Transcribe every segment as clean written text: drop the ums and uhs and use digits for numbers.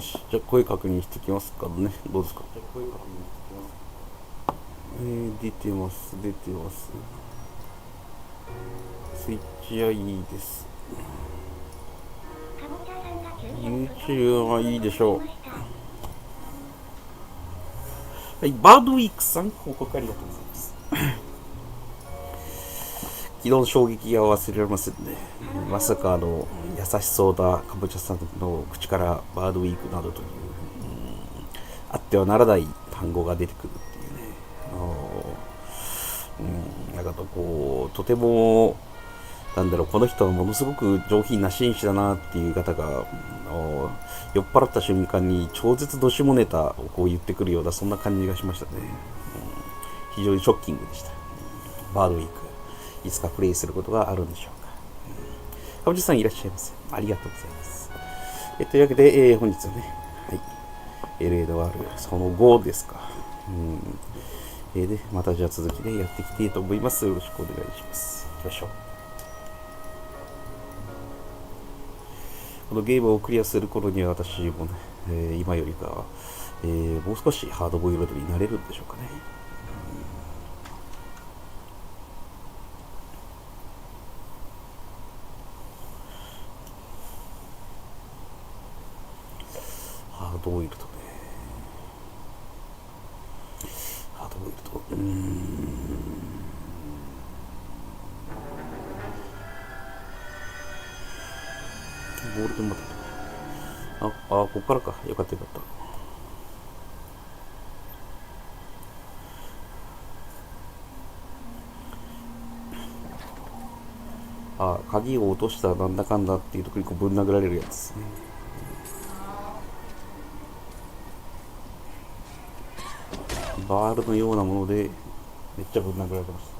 よし、じゃあ声確認してきますからね。どうですか。出てます、出てます。スイッチはいいです。YouTube はいいでしょう。はい、バードウィークさん、報告ありがとうございます。昨日の衝撃が忘れられませんね。まさか優しそうなかぼちゃさんの口からバードウィークなどという、あってはならない単語が出てくるっていうね。なんかとてもこの人はものすごく上品な紳士だなっていう方が酔っ払った瞬間に超絶どしもネタを言ってくるような、そんな感じがしましたね。非常にショッキングでした。バードウィークいつかプレイすることがあるんでしょうか。かぼちゃさんいらっしゃいませ。ありがとうございます。というわけで、本日はね、はい、L.A.ノワールその5ですか。でまたじゃあ続きでやっていきたいと思います。よろしくお願いします。いきましょう。このゲームをクリアする頃には私もね、今よりかは、もう少しハードボイルドになれるんでしょうかね。ハードボイルドね。ハードボイルド。ゴールデンまで。ここからか。よかったよかった。鍵を落としたなんだかんだっていうところにぶん殴られるやつですね。バールのようなものでめっちゃぶん殴られてました。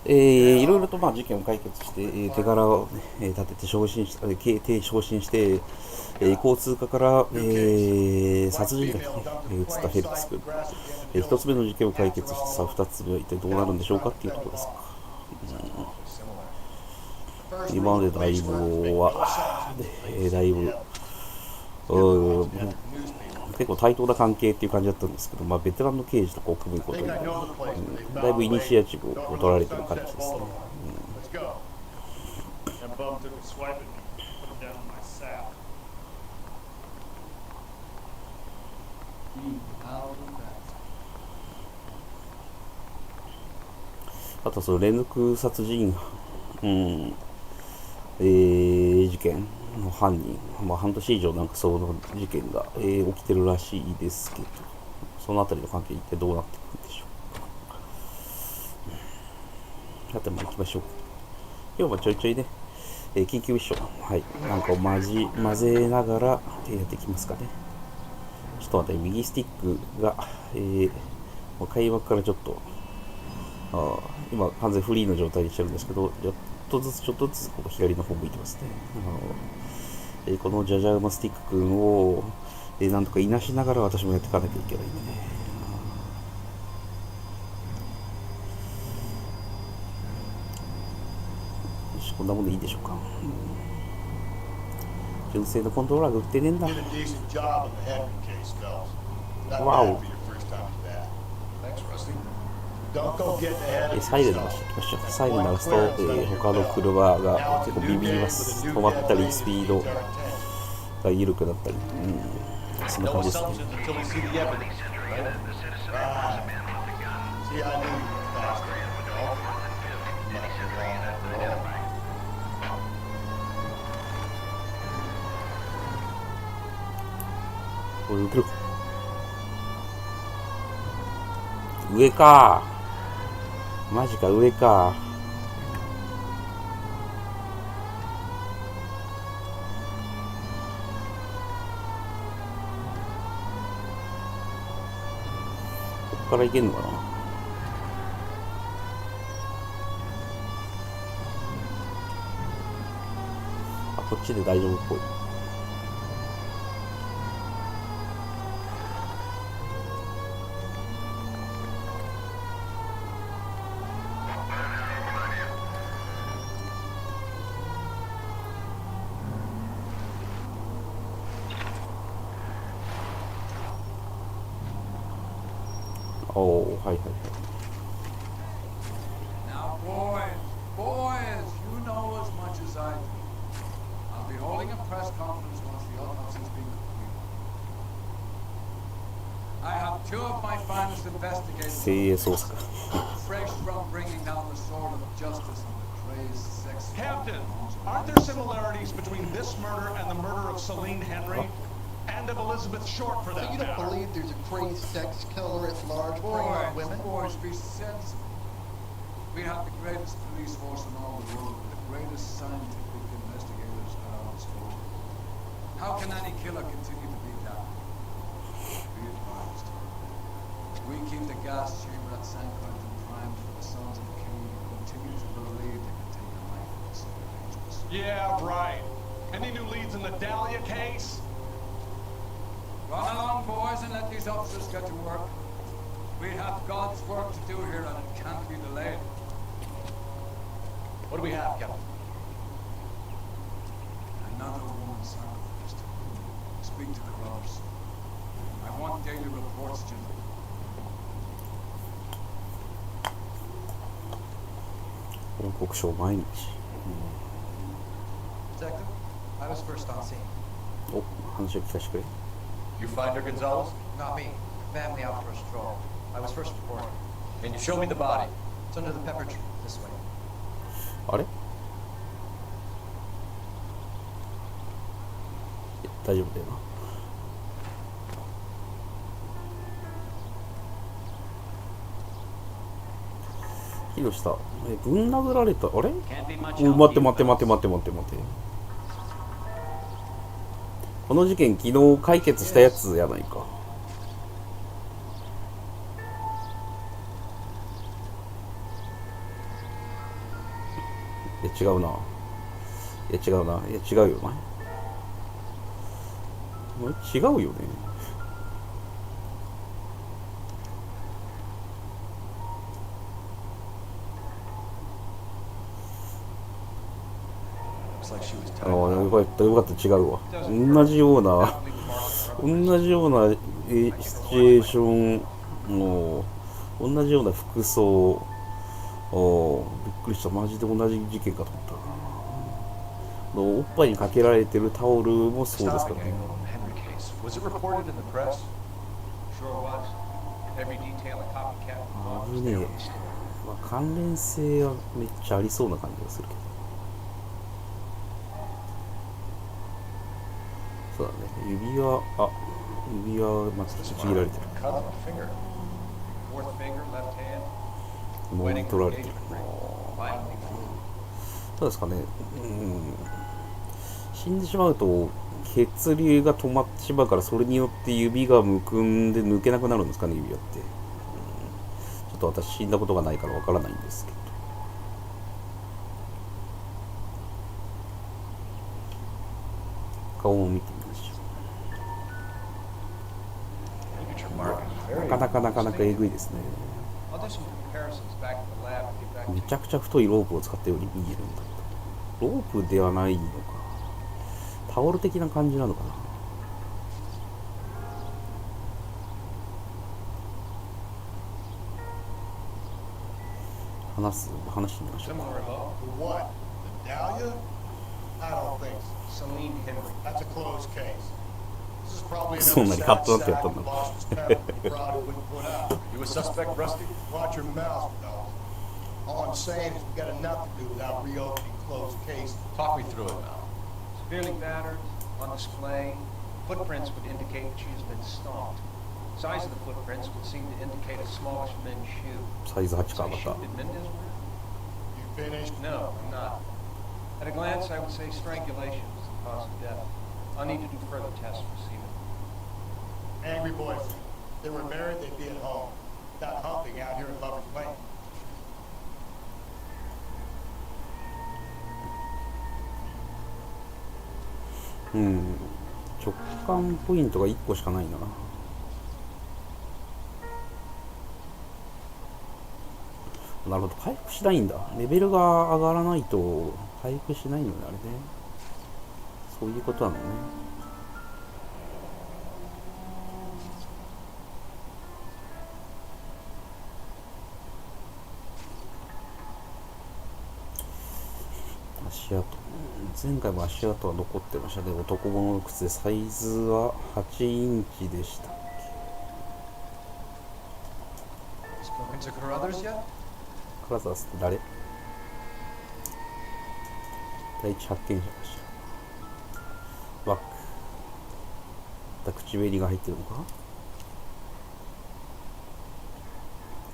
いろいろと事件を解決して、手柄を、立てて昇進し、昇進して、交通課から、殺人罪に、移ったフェルクス君、一つ目の事件を解決して、さあ二つ目は一体どうなるんでしょうかっていうところですか。今までだいぶは、だいぶ結構対等な関係っていう感じだったんですけど、ベテランの刑事と組むことに、だいぶイニシアチブを取られてる感じですね。あとその連続殺人、事件の犯人、半年以上その事件が、起きてるらしいですけど、そのあたりの関係一体どうなっていくんでしょう。さて行きましょう。今日もちょいちょいね、緊急ミッション、はい、混ぜながらやっていきますかね。ちょっと待って、右スティックが、開幕からちょっと今完全フリーの状態にしてるんですけど、ちょっとずつ左の方向いてますね。このジャジャウマスティック君を、なんとかいなしながら私もやっていかなきゃいけないんでね。よし、こんなもんでいいでしょうか。純正のコントローラーが売ってねえんだ。わお。サイレン鳴らしていきましょう。サイレン鳴らすと、他の車が結構ビビります。止まったりスピードが緩くなったり、そんな感じですね。これ受ける。上か。マジか、上か。こっから行けんのかな。こっちで大丈夫っぽい。おお、はいはいはい。Now, boys, you know as much as I do. I'll be holding a press conference once the autopsy's been completed. I have two of my finest investigators, 精鋭捜査か。 fresh from bringing down the sword of justice on the crazed sex. Captain, aren't there similarities between this murder and the murder of Celine Henry? And of Elizabeth Short, for that So you don't matter? believe there's a crazed sex killer at large preying on women? Boys, be sensible. We have the greatest police force in all the world, the greatest scientific investigators at our disposal. How can any killer continue to be down? Be advised. We keep the gas chamber at San Quentin primed for the sons of Cain who continue to believe they can take a life of so dangerous. Yeah, right. Any new leads in the Dahlia case? Run along, boys, and let these officers get to work. We have God's work to do here, and it can't be delayed. What do we have, Captain? Another woman sacrificed. Speak to the brothers. I want daily reports, gentlemen. 報告書毎日。 Detective, I was first on scene. お、話を聞かせてくれ。 You find her, Gonzalez? Not me. Family out for a stroll. I was first reported. Can you show me the body? It's under the pepper tree. This way. あれ？大丈夫だよな。ヒロシさん、ぶん殴られた。あれ？待って。この事件昨日解決したやつやないか。違うな。違うよな。違うよね。ああ、よかった違うわ。同じようなシチュエーションの同じような服装。びっくりした。マジで同じ事件かと思ったな。おっぱいにかけられてるタオルもそうですからね。Was it reported in the press? Sure was. Every detail a copycat あぶねえ。まあ、関連性はめっちゃありそうな感じがするけど。そうだね。指輪まずちぎられてる。もぎ取られてる。そうですかね。死んでしまうと血流が止まってしまうから、それによって指がむくんで抜けなくなるんですかね、指輪って。ちょっと私死んだことがないからわからないんですけど。顔を見てみましょう。なかなかえぐいですね。めちゃくちゃ太いロープを使ったように見えるんだけど、ロープではないのか、タオル的な感じなのかな。話してみましょう。 What? The Dahlia? I don't think so. Celine Henry. That's a closed case. This is probably そんな another にカッ sad トなってや sack ったん the だ。 boss was peppering the crowd wouldn't put out. You a suspect, Rusty? Watch your mouth, though. All I'm saying is we got enough to do without reopening closed cases. Talk me through it now. Severely battered, on display. Footprints would indicate that she has been stalked. Size of the footprints would seem to indicate a smallish men's shoe. サイズ8かま Size た。 shoe did Mendez wear? You finished? No, I'm not. At a glance, I would say strangulation was the cause of death. I'll need to do further tests for semen. Angry boyfriend. If they were married, they'd be at home. Not humping out here in Lover's Lane. 直感ポイントが1個しかないな。なるほど、回復しないんだ。レベルが上がらないと回復しないのね、あれね。そういうことなのね。足跡。前回も足跡は残ってましたね。男物の靴でサイズは8インチでしたっ Spoken to Carruthers yet? け。カラザースって誰？第一発見者かしら。バック。また口紅が入ってるのか？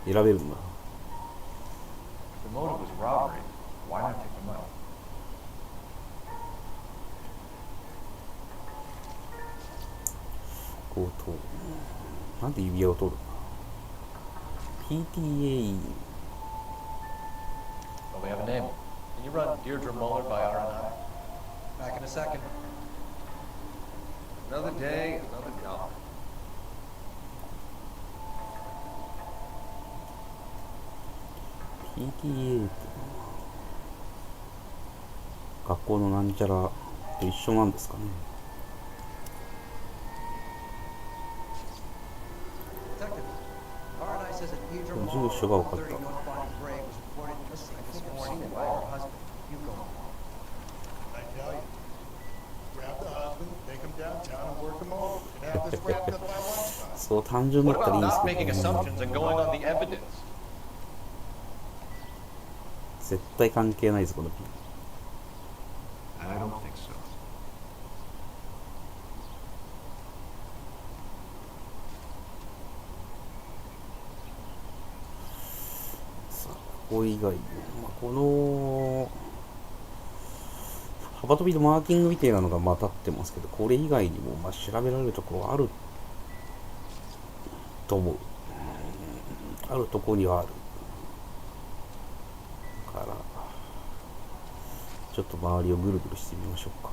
選べるんだ。 If the motive was robbery, why not take the money? 強盗。なんで指輪を取る？ PTA。 Well, we have a name. Can you run Deirdre Muller by R&I? Back in a second. Another day, another dollar. PTA って学校のなんちゃらと一緒なんですかね。 Detective, R&I says that Deirdre 住 Muller 所が分かっ 30 た。 North Bonnie Gray was reported missing this morning by her husband, Hugo. I tell you, grab the husband, take him downtown and work him over. And have this wrapped up by lunchtime. そう単純だ What ったらいい about んです not け making ど、ね、 assumptions and going on the evidence? 絶対関係ないぞこの P。 I don't think so. さあここ以外、まあ、この幅跳びのマーキングみたいなのがまたってますけど、これ以外にもまあ調べられるところあると思う。あるところにはあるから、ちょっと周りをぐるぐるしてみましょうか。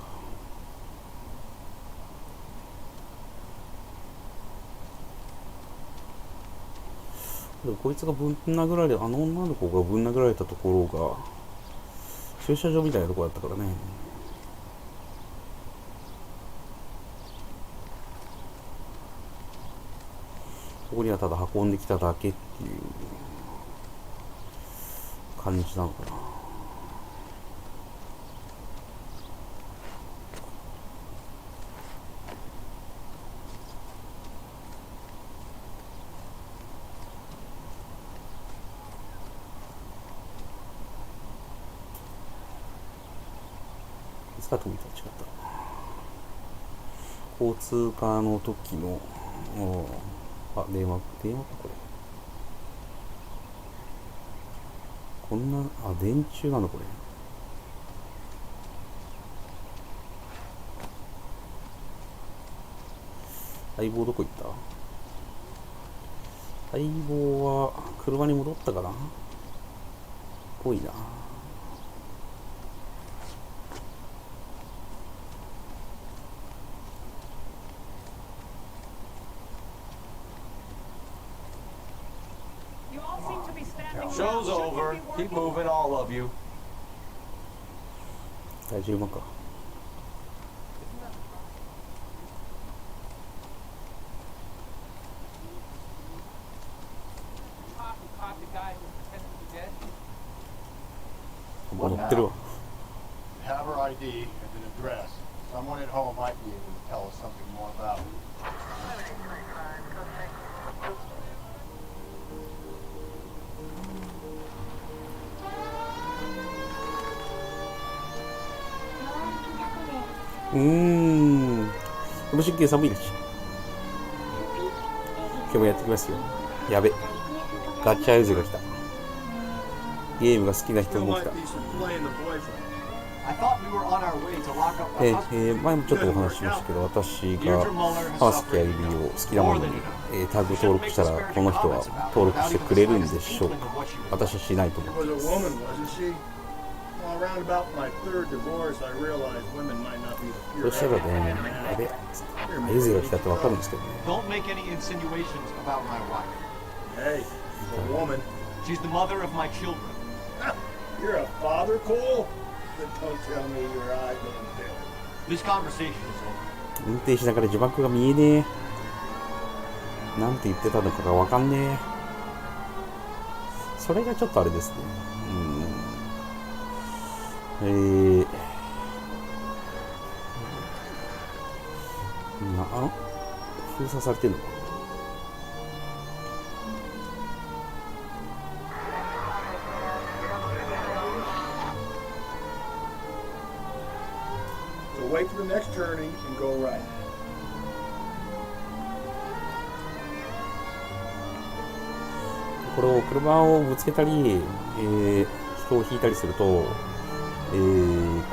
でもこいつがぶん殴られ、あの女の子がぶん殴られたところが駐車場みたいなところだったからね。そこにはただ運んできただけっていう感じなのかな。いつかと見たら違った。交通課の時の、あ、電話かこれ。こんな、あ、電柱なのこれ。相棒どこ行った？相棒は車に戻ったかな？ぽいな。Show's over. Keep moving, all of you. 体重馬か。乗ってるわ。 Have her ID and an address. Someone at home might be able to tell us something more about her. Hm. 無神経寒いですし。今日もやってきますよ。やべ。ガチャウゼが来た。ゲームが好きな人も来た。前もちょっとお話ししましたけど、私が浜崎あゆみを好きなものに、タグ登録したら、この人は登録してくれるんでしょうか。私はしないと思ってます。そしたらね、やべ、あゆぜが来たってわかるんですけどね。Don't make any insinuations about my wife. Hey, she's a woman. She's the mother of my children. You're a father, Cole? Then don't tell me your eyes on Bill. This conversation is over. 運転しながら字幕が見えねえ。なんて言ってたのかがわかんねえ。それがちょっとあれですね。あ、封鎖されてんのか。So wait for the next turning and go right. これを車をぶつけたり、人を引いたりすると、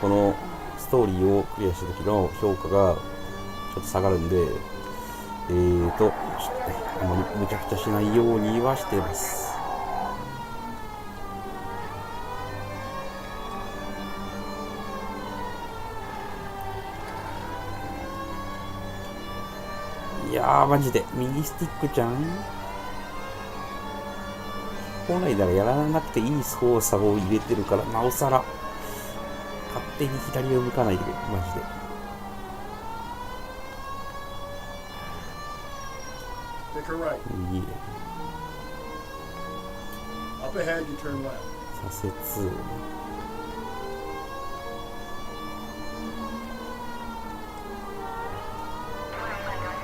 このストーリーをクリアした時の評価がちょっと下がるんで、ちょっとね、あんまりむちゃくちゃしないようにはしてます。いやー、マジで右スティックじゃん。本来ならやらなくていい操作を入れてるから、なおさら勝手に左を向かないでくれ、マジで。Take a right. 右 Up ahead, you turn left. 左折。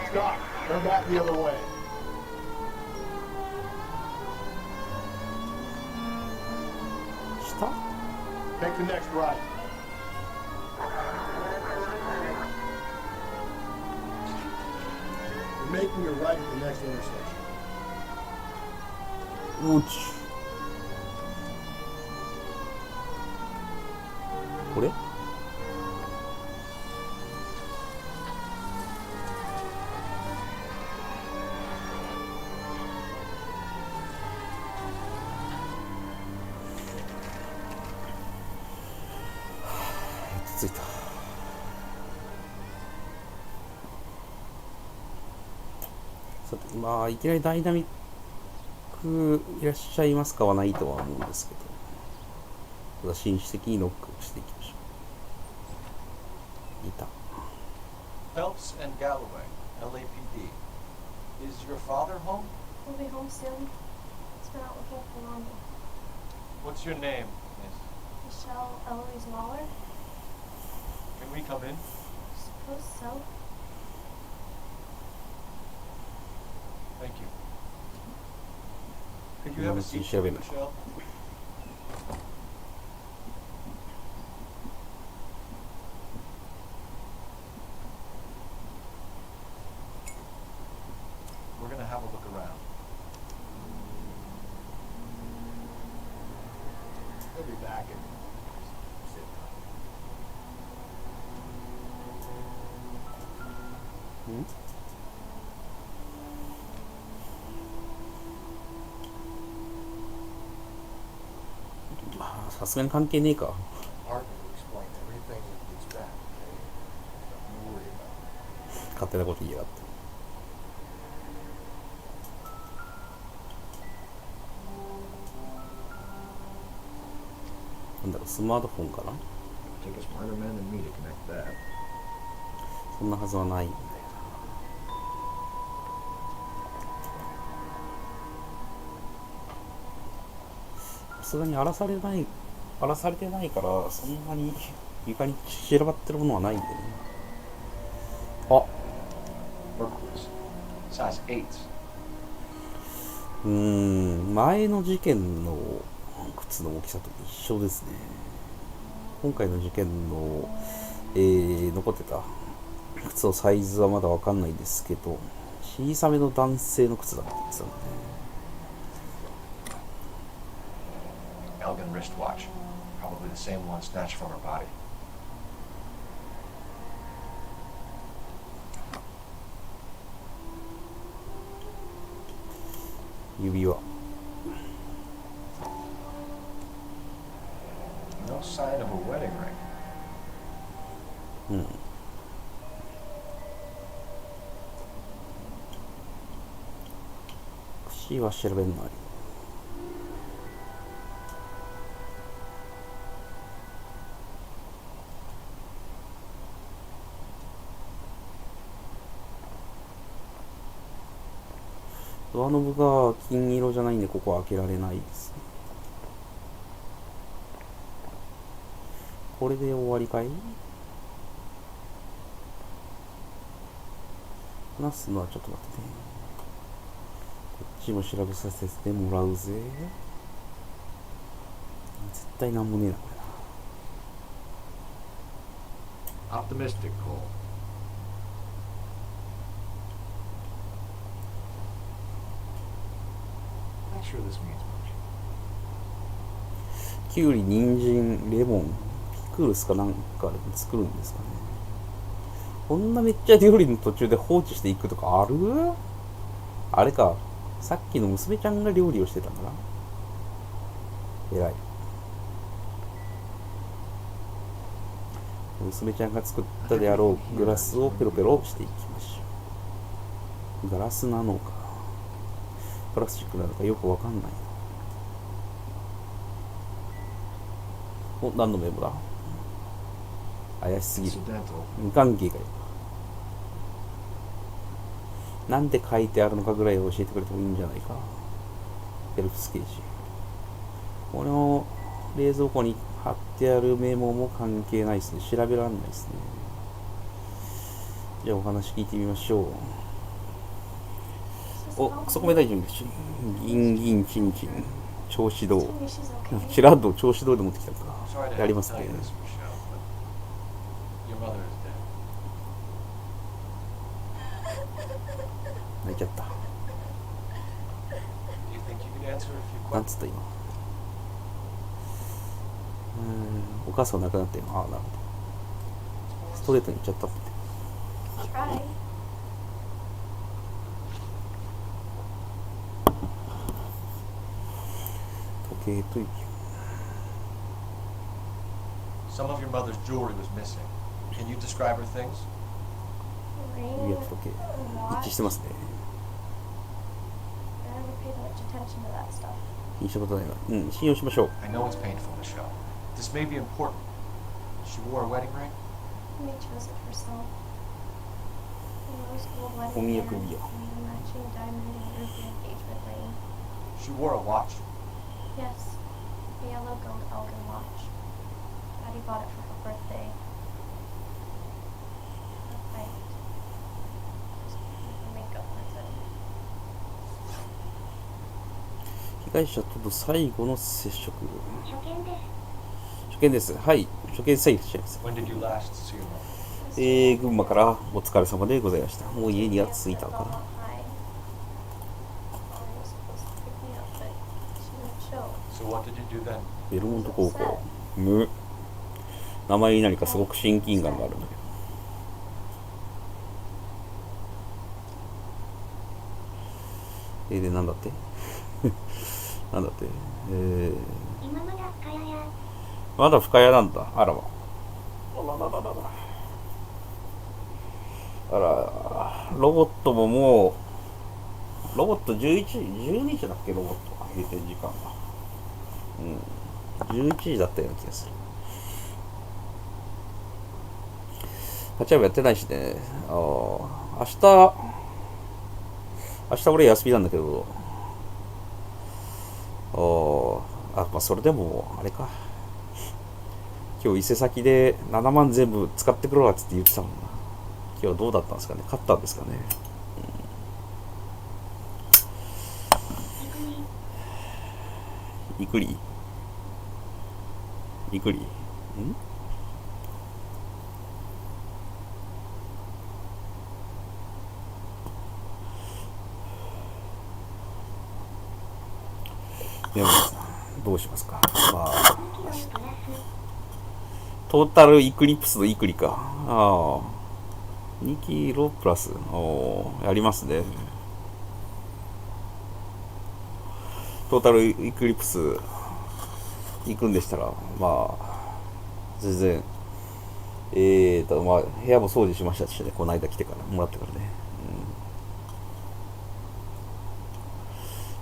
Stop. Turn back the other way. 下 Take the next right. You're making a right at the next intersection. おち。これついた。さて、まあいきなりダイナミックいらっしゃいますかはないとは思うんですけど、ただ紳士的にノックしていきましょう。いた。 Phelps and Galloway, LAPD. Is your father home? We'll be home soon. He's been out looking for mommy. What's your name, miss? Michelle Eloise Waller? Can we come in? Suppose so. Thank you. Could you have a seat, Michelle? We're gonna have a look around. He'll be back in. Sit down. まあさすがに関係ねえか。 Art will explain everything with his back, okay? Don't worry about it. 勝手なこと言いやがって。なんだろう、スマートフォンかな。 Take a smarter man than me to connect that. そんなはずはないんだよな。さすがに荒らされてないから、そんなに床に散らばってるものはないんだよね。あ、 Mercury's. Size 8. 前の事件の靴の大きさと一緒ですね。今回の事件の、残ってた靴のサイズはまだわかんないですけど、小さめの男性の靴だったんですよね。 Elegant wristwatch. Probably the same one snatched from her body. 指輪。 No sign of a wedding ring. 串は調べんのあり。ドアノブが金色じゃないんで、ここは開けられないですね。これで終わりかい？話すのはちょっと待ってね。こっちも調べさせてもらうぜ。絶対なんもねえなこれな。 Optimistic, Cole. きゅうり、人参、レモン、ピクルスかなんかで作るんですかね。こんなめっちゃ料理の途中で放置していくとかある？あれか、さっきの娘ちゃんが料理をしてたんだな。偉い。娘ちゃんが作ったであろうグラスをペロペロしていきましょう。ガラスなのかプラスチックなのかよくわかんないな。お、何のメモだ？怪しすぎる。無関係かよ。なんで書いてあるのかぐらい教えてくれてもいいんじゃないか。ヘルプスケージ。この冷蔵庫に貼ってあるメモも関係ないですね。調べらんないですね。じゃあお話聞いてみましょう。お、クソコメ大臣ですし。ギンギンチンチン。調子どう。チラッと調子どうで持ってきたのか。やりますね。泣いちゃった。なんつった今。お母さん亡くなってる。ああ、なるほど。ストレートに言っちゃったって。Try. 時計と指。 Some of your mother's jewelry was missing. Can you describe her things? 指輪と時計。一致してますね。I never paid much attention to that stuff. 気にしたことないな。うん、信用しましょう。 I know it's painful, Michelle. This may be important. She wore a wedding ring? Amy chose it herself. A rose gold wedding お見 band 送りよ。 and a matching diamond and ruby engagement ring. She wore a watch? Yes, a yellow gold Elgin watch. Daddy bought it for her birthday. Perfect. Just put the makeup with it. 被害者との最後の接触。初見です。初見です。はい。初見さえいらっしゃいます。 When did you last see your mother? 群馬からお疲れ様でございました。もう家には着いたのかな。 So what did you do then? ベルモント高校。名前に何かすごく親近感があるんだけど。で、なんだってなんだって今まだ深谷屋。まだ深谷なんだ。あらま。あら、ロボットももう、ロボット11時、12時だっけ、ロボットは閉店時間が。11時だったような気がする。8話もやってないしね。明日俺休みなんだけど、まあそれでも、あれか。今日伊勢崎で7万全部使ってくろわっつって言ってたもんな。今日はどうだったんですかね。勝ったんですかね。いくりでもどうしますか。まあトータルイクリプスのイクリか。2キロプラス。やりますね。トータルイクリプス行くんでしたら、まあ全然まあ部屋も掃除しましたしね。この間来てからもらってからね、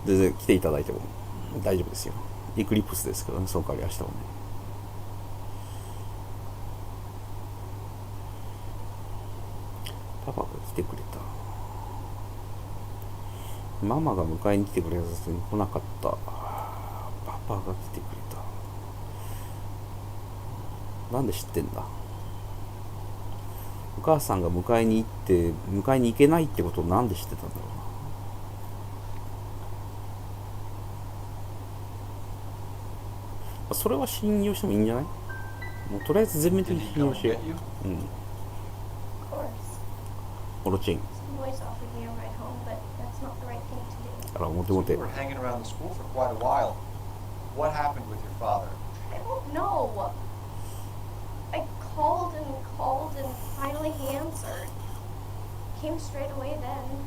全然来ていただいても大丈夫ですよ。イクリプスですけどね。その代わり明日はね。パパが来てくれた。ママが迎えに来てくれずに来なかった。パパが来てくれた。なんで知ってんだ。お母さんが迎えに行って迎えに行けないってことをなんで知ってたんだろうな。それは信用してもいいんじゃない？もうとりあえず全面的 Did に he 信 come 用 and しよ get you? う。うん。 Of course. オロチン。 Some boys offered me a ride home, but that's not the right thing to do. あら、モテ So モテ you。were hanging around the school for quite a while. What happened with your father? I don't know. I called and finally he answered. Came straight away then.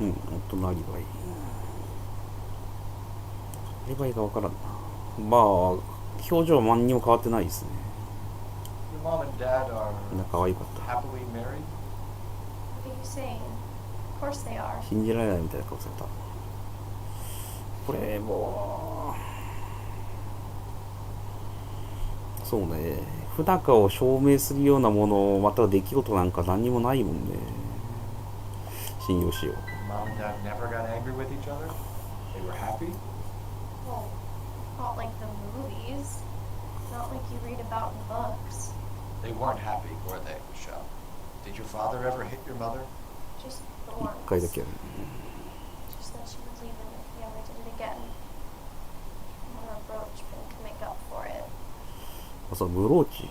うん、夫のアリバイ。アリバイがわからんな。まあ、表情は何にも変わってないですね。 Your mom and dad are みんな可愛かった。 happily married? What are you saying? Of course they are. 信じられないみたいな顔された。これもう、そうね、不仲を証明するようなもの、または出来事なんか何にもないもんね。信用しよう。 Mom and dad never got angry with each other? They were happy? Well, not like the movies. Not like you read about in books. They weren't happy, were they, Michelle? Did your father ever hit your mother? Just the 一 once. 回だけやる。 Just that she was leaving if he ever did it again. And her brooch couldn't make up for it. あ、そう、ブローチ。 Always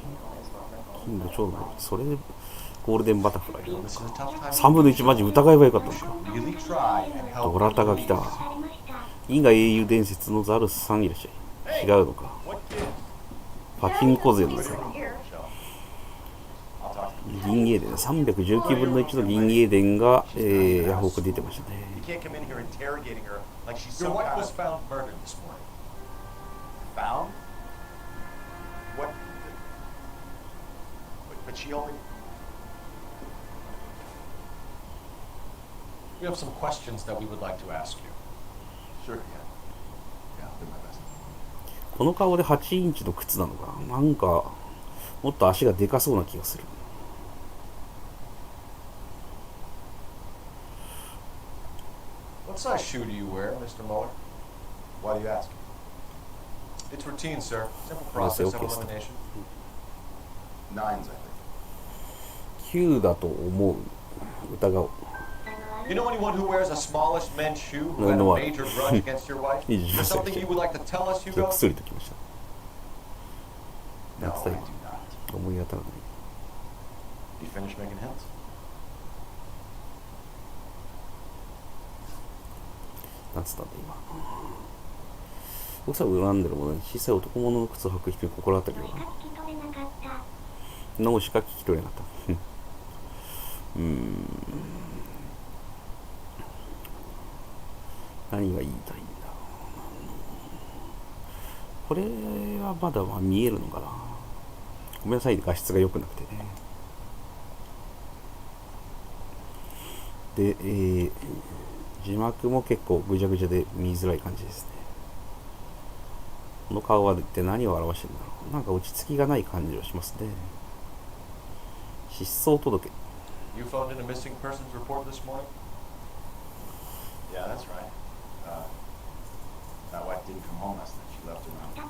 want her 金 home. の超のそれでゴールデンバタフライ。 It was a tough time. 3分の1マジ疑えばよかったのか。 Really try and help. ドラタが来た。因果英雄伝説のザルスさんいらっしゃい。違うのか。 What kid? パチンコ勢の He's さ。 here. I'll talk to you. 銀英伝319分の1の銀英伝が、ヤフオク出てましたね。 You can't come in here interrogating her like she's Your some wife kind was of... found murdered this morning. Found? What? But she only... We have some questions that we would like to ask you. Sure, yeah. Yeah, I'll do my best. この顔で8インチの靴なのかな。なんかもっと足がでかそうな気がする。 What size shoe do you wear, Mr. Mueller? Why do you ask? It's routine, sir. Simple process of okay, sir. elimination. Nines, I think. 9だと思う。疑おう。 You know anyone who wears a smallish men's shoe who had a L.A.ノワール major grudge against your wife? Is there something you would like to tell us, じゃ Hugo? あ薬ときました。 No, 夏 I だ do よ。 not. 思い当たらない。 You finished making hints? 夏だね、今。僕さ、恨んでるものね、小さい男物の靴を履く人に心当たりは。脳しか聞き取れなかった。何が言いたいんだ。これはまだ見えるのかな。ごめんなさい、画質が良くなくてね。で、字幕も結構ぐちゃぐちゃで見づらい感じですね。この顔は一体何を表してるんだろう。なんか落ち着きがない感じがしますね。失踪届。 You phoned in a missing persons report this morning? Yeah, that's right. My wife didn't come home last night. She left around 9:30.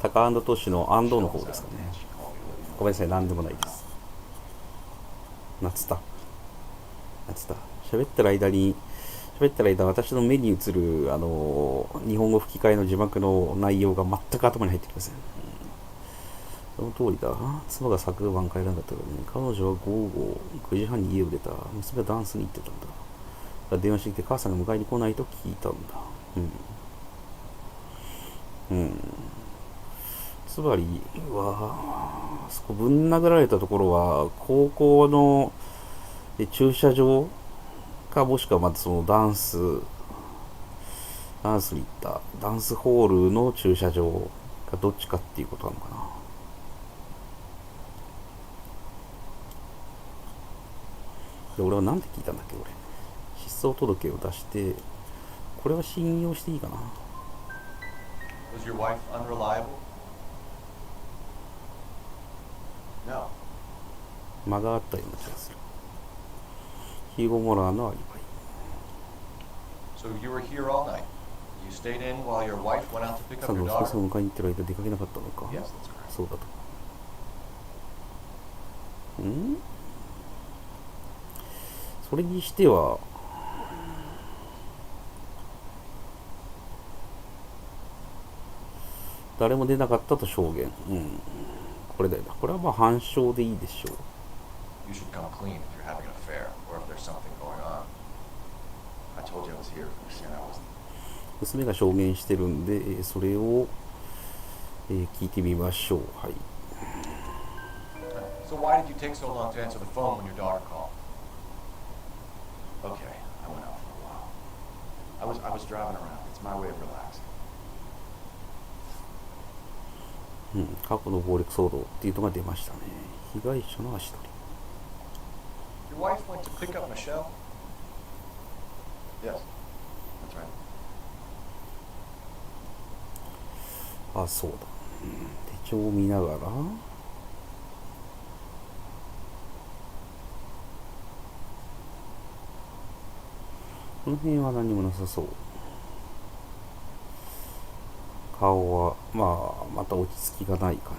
タカアンドトシのアンドの方ですかね。ごめんなさい、なんでもないです。夏だ。喋ってる間、私の目に映る、日本語吹き替えの字幕の内容が全く頭に入ってきません。その通りだ。妻が昨晩帰らなかったからね。彼女は午後9時半に家を出た。娘はダンスに行ってたんだ。電話してきて母さんが迎えに来ないと聞いたんだ。つまりは、そこぶん殴られたところは、高校の駐車場か、もしくはまたそのダンスに行ったダンスホールの駐車場かどっちかっていうことなのかな。で、俺はなんで聞いたんだっけ、俺。失踪届を出して、これは信用していいかな。Was your wife unreliable? No. 間があったような気がする。ヒーゴ・モラーのアリバイ。 So you were here all night. You stayed in while your wife went out to pick さ up ん your の息子 daughter? さんを迎えに行ってる間出かけなかったのか。 Yes, that's correct. そうだと。んそれにしては誰も出なかったと証言。これだよな。これはまあ反証でいいでしょう。You should come clean if you're having an affair or if there's something going on. I told you I was here. You said I wasn't. 娘が証言してるんで、それを、聞いてみましょう。はい。So why did you take so long to answer the phone when your daughter called? Okay, I went out for a while. I was driving around. It's my way of relaxing. 過去の暴力騒動っていうのが出ましたね。被害者の足取り。Your wife went to pick up Michelle? Yes, that's right. あ、そうだ。手帳を見ながら。この辺は何もなさそう。顔は、まあ、また落ち着きがない感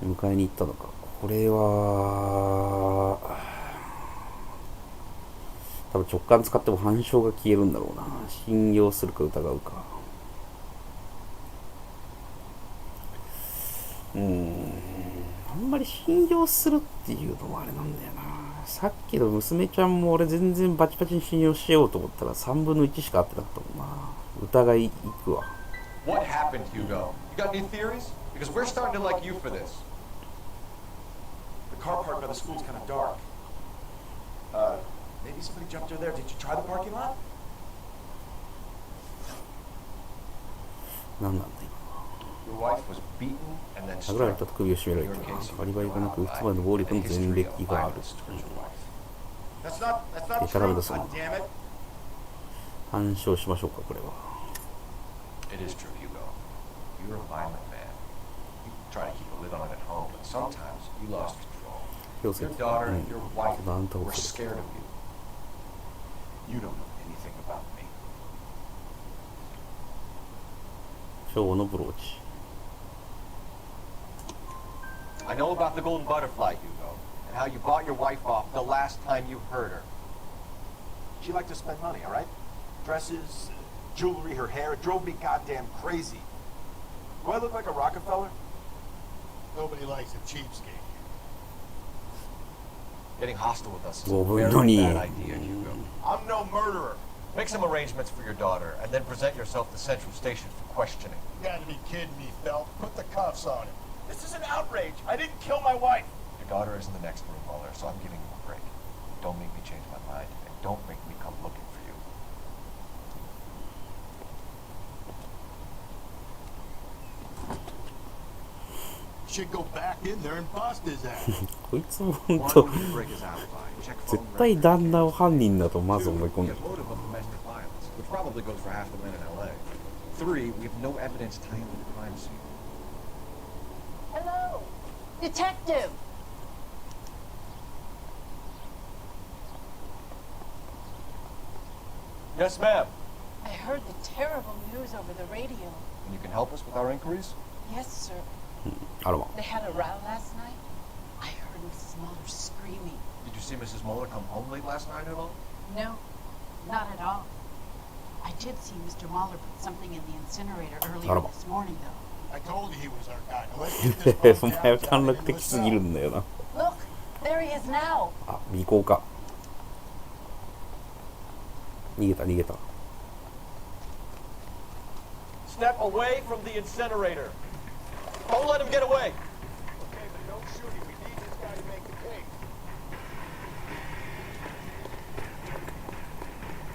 じ。迎えに行ったのか。これは、多分直感使っても反証が消えるんだろうな。信用するか疑うか。あんまり信用するっていうのもあれなんだよな。さっきの娘ちゃんも俺全然バチバチに信用しようと思ったら3分の1しか合ってなかったもんな。疑いいくわ。What happened, Hugo? You got any theories? Because we're starting to like you for this. The car park by the school's kind of dark. Maybe somebody jumped her there. Did you try the parking lot? 何なんだ Your wife was beaten and then 今。殴られ struck. たと首を絞められ In your た。 case, アリバイがなく、 you 不妻の暴力の have a 前 history 歴 of がある。 violence towards your wife. That's not Yeah, true. that's God damn it. 反証しましょうか、これは。 It is true, Hugo. You're a violent man. You try to keep a lid on it at home, but sometimes you lost control. 気をつけ Your て。 daughter and your wife あんたを were つけ scared て。 of you. You don't know anything about me. 昭和のブローチ。 I know about the golden butterfly, Hugo, and how you bought your wife off the last time you heard her. She liked to spend money, all right? Dresses, jewelry, her hair. It drove me goddamn crazy. Do I look like a Rockefeller? Nobody likes a cheapskate. Getting hostile with us is 5 a 分 very の bad 2。 idea, Hugo. I'm no murderer. Make some arrangements for your daughter, and then present yourself to Central Station for questioning. You gotta be kidding me, Phelps. Put the cuffs on him. This is an outrage. I didn't kill my wife. Your daughter is in the next room, Mueller, so I'm giving you a break. Don't make me change my mind, and don't make me come looking for you. Should go back in there and bust his ass. こいつもほん Why と don't you break his alibi? Check 絶 phone 対 records. 旦那を犯人だとまず思い込んで We る。 have motive of domestic violence, which probably goes for half the men in L.A. 3, we have no evidence tying to the crime scene. Hello, detective. Yes, ma'am. I heard the terrible news over the radio. And you can help us with our inquiries? Yes, sir. あらま。 They had a row last night. I heard Mrs. Mueller screaming. Did you see Mrs. Mueller come home late last night at all? No, not at all. I did see Mr. Mueller put something in the incinerator earlier Araba. this morning, though. I told you he was our guy. Now let's get this お bum 前は downtown 短 and 絡 into 的 the すぎる south. んだよな。 Look, there he is now. あ、尾行か。逃げた逃げた。 Step away from the incinerator. Don't let him get away. Okay, but don't shoot him. We need this guy to make the case.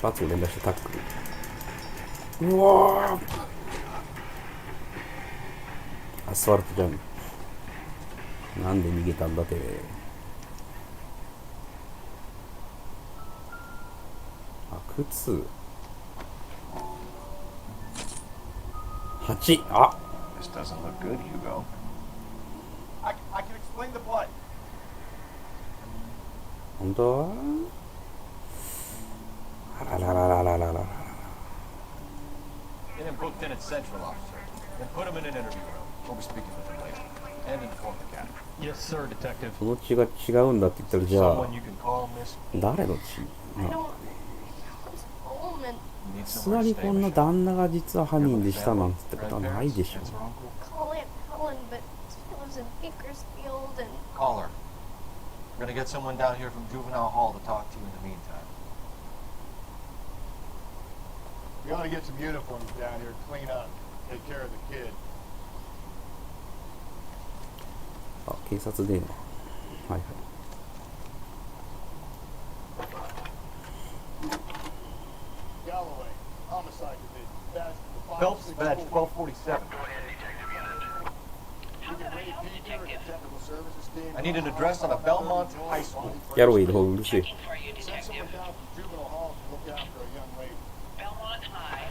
罰を連打してタックル。うわー、アスファルトジャンプ。なんで逃げたんだて。あ、靴。8。あ、 This doesn't look good, Hugo. I can explain the blood. 本当はあらららららららら。 Get him booked in at Central, officer. Then put him in an interview room. We'll be speaking with him later. And inform the captain. Yes, sir, Detective. その血が違うんだって言ったら、じゃあ Someone you can call, miss? 誰の血？ I don't. I was home and You need いきな somewhere to り stay, こんな Michelle. 旦那が実は犯人でしたなんつってことはないでしょ。 Aunts or uncle? call Aunt Helen, but she lives in Bakersfield and Call her. We're gonna get someone down here from Juvenile Hall to talk to you in the meantime. We ought to get some uniforms down here, clean up, take care of the kid. あ、警察電話。はいはい。Galloway, homicide division, badge Phelps, badge 1247. I need an address on a Belmont High School. ギャロウェイの方うるせえ。 Send someone down from juvenile hall to look after a young lady. Belmont High,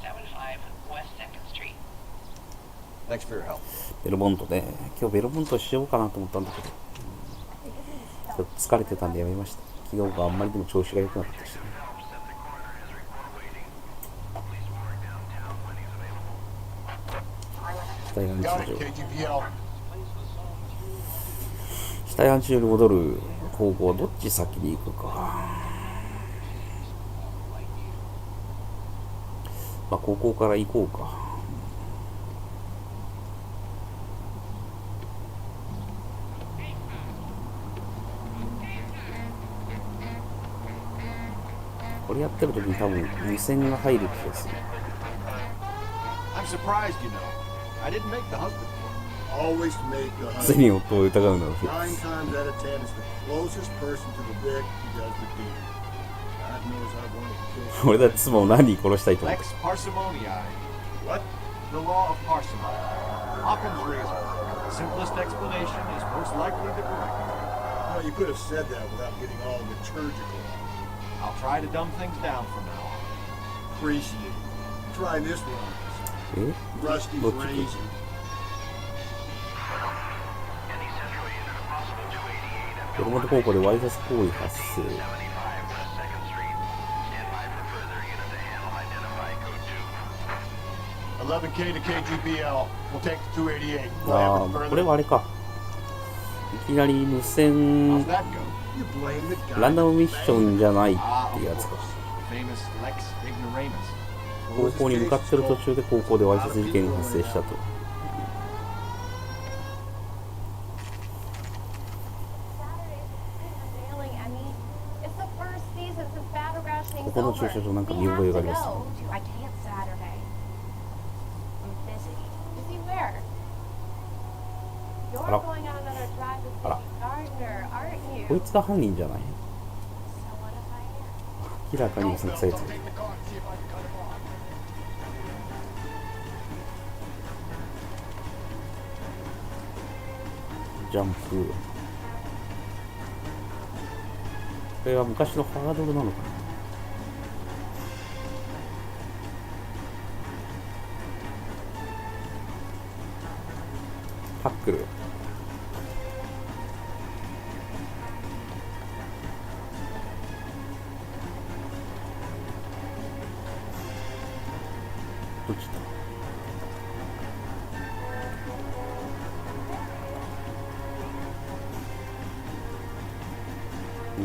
1575 West 2nd Street. Thanks for your help. ベルモントね。今日ベルモントしようかなと思ったんだけど、ちょっと疲れてたんでやめました。昨日があんまりでも調子が良くなかったしね。死体安置 Got 所 it, KGPL. 死体安置所に戻る方向、どっち先に行くか。まあ高校から行こうか。これやってる時に多分無線が入る気がする。 I'm surprised, you know. I didn't make the husband. Always make the 常 husband. に夫を疑うのは Nine times out of 10, it's the closest person to the Vic who does the deed. God knows I wanted to kill 俺だって妻を何人殺したいと思って。 Lex parsimoniae. What? The law of parsimony. Occam's razor. The simplest explanation is most likely the correct. Well, you could have said that without getting all liturgical. I'll try to dumb things down from now on. Appreciate it. Try this one. え Rusty's どっち razor. ベルモント高校でわいせつ行為発生。 11K to KGPL. We'll take the 288. あ Go あ、 ahead これ further. はあれか。いきなり無線 How's that go? You blame the guy. ランダムミッションじゃないって Ah, いう of やつ course. か。 Famous Lex ignoramus. 高校に向かってる途中で高校でわいせつ事件が発生したと。 unveiling. I mean, it's the first season since battle rationing's ここの駐 over. 車場なんか We 見 have 覚えがあ to ります。 go. I can't Saturday. I'm busy. Busy where? You're あら。 going on another drive with あら。 Gardner, aren't you? こいつが犯人じゃない？ So what if I am? 明らかにうさんくさいやつ。 Take the car and see if I can cut him off. ジャンプ。これは昔のハードルなのかな。タックル。どっちだ。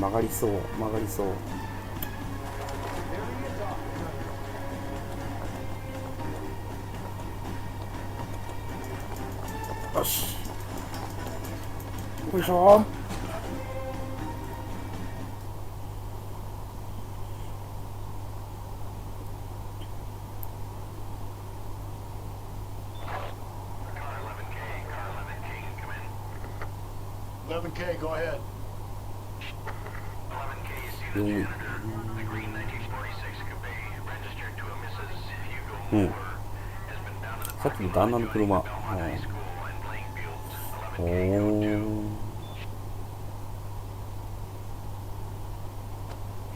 曲がりそう、曲がりそう。よし。よいしょ。11K, go ahead. 4位。うん。さっきの旦那の車。おー。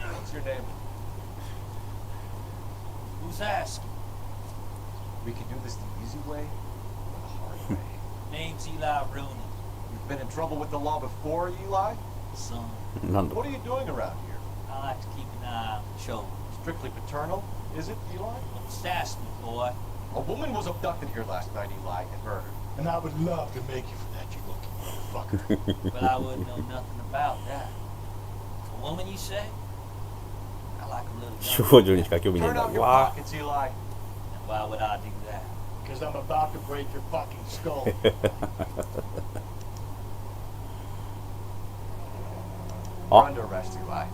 What's your name? Who's asking? We can do this the easy way or the hard way. Name's Eli Rooney. You've been in trouble with the law before, Eli? Son, なんだ What are you doing around here? I like to keep an eye on the show. Strictly paternal, is it, Eli? Don't sass me, boy. A woman was abducted here last night, Eli, and murdered. And I would love to make you for that, you lucky motherfucker. But I wouldn't know nothing about that. A woman, you say? I like a little 少女にしか興味ねえん Turn だ。 out your わ pockets, Eli. And why would I do that? Because I'm about to break your fucking skull. We're under arrest, Eli.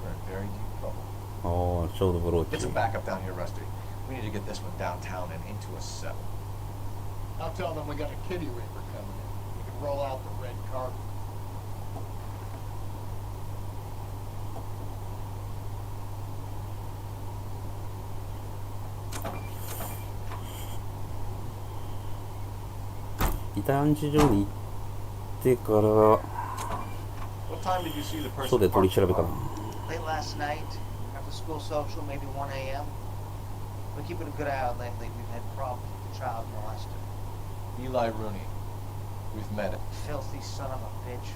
We're in very deep trouble. あ。ああ、ちょうどブロー Get チ。 some backup down here, Rusty. We need to get this one downtown and into a cell. I'll tell them we got a kitty raper coming in. We can roll out the red carpet. 遺体安置所に行ってから What time did you see the person? 署で取り調べかな。 Late last night, after school social, maybe 1 a.m. We're keeping a good eye out lately. We've had problems with the child molester. Eli Rooney. We've met him. Filthy son of a bitch.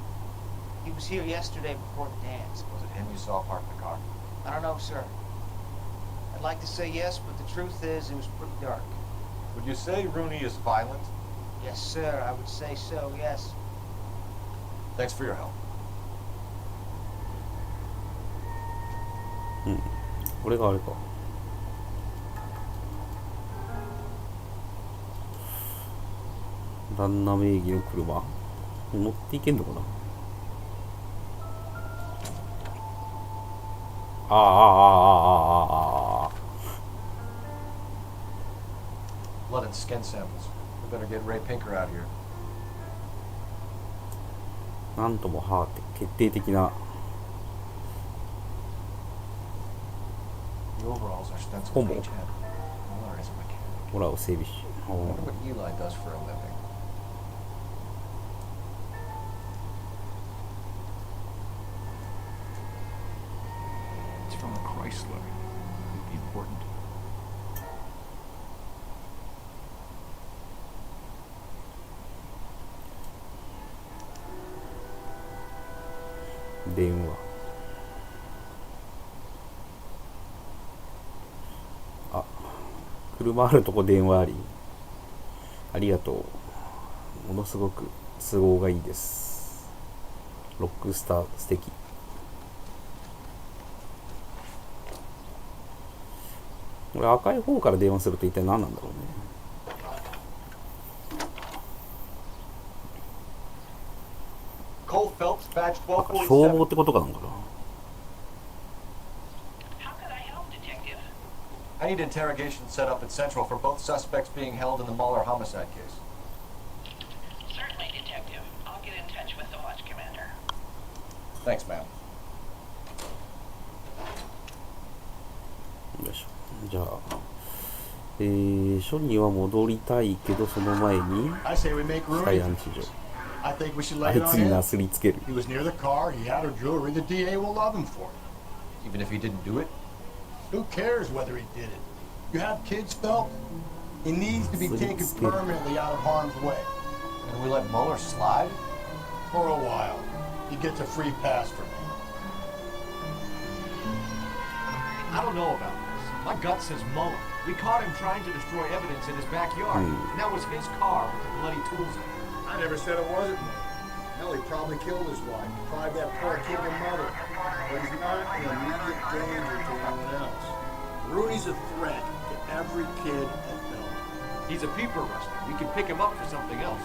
He was here yesterday before the dance. Was it him you saw park the car? I don't know, sir. I'd like to say yes, but the truth is it was pretty dark. Would you say Rooney is violent? Yes, sir, I would say so, yes. Thanks for your help. うん。これがあれか。旦那名義の車乗っていけんのかな。あああああああああ。 Blood and skin samples. We better get Ray Pinker out here. なんともはあって決定的な The overalls are stenciled Homo. H.M. Miller is a mechanic. ホラーを整備し。 I wonder what Eli does for a living. It's from a Chrysler. It'd be important. 電話。あ、車あるとこ電話あり。ありがとう。ものすごく都合がいいです。ロックスター素敵。これ赤い方から電話すると一体何なんだろうね。Cole Phelps, badge 消防っ 1247. てことかなんかな。 How could I help, Detective? I need interrogation set up at Central for both suspects being held in the Muller homicide case. Certainly, Detective. I'll get in touch with the watch commander. Thanks, ma'am. よいしょ。じゃあ、署には戻りたいけど、その前に I say we make 死 room. 体安置所。 I think we should あ lay い it つ on にな him. すりつける。 He was near the car. He had her jewelry. The DA will love him for it. Even if he didn't do it? Who cares whether he did it? You have kids, Phelps? He needs to be taken permanently out of harm's way. And we let Muller slide? For a while. He gets a free pass from me. I don't know about this. My gut says Muller. We caught him trying to destroy evidence in his backyard. And that was his car with the bloody tools in it. I never said it wasn't me. Hell, he probably killed his wife, deprived that poor kid of mother. But he's not an immediate danger to anyone else. Rooney's a threat to every kid at Bellevue. He's a peeper, Rusty. We can pick him up for something else.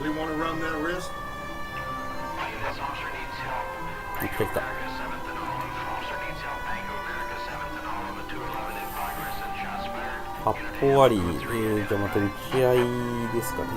Really want to run that risk? This officer needs help. 来た来た。 7th and Olive. Officer needs help. Bank of America 7th and Olive at 211 in progress and shots fired. 発砲あり、じゃあまた打ち合いですかね。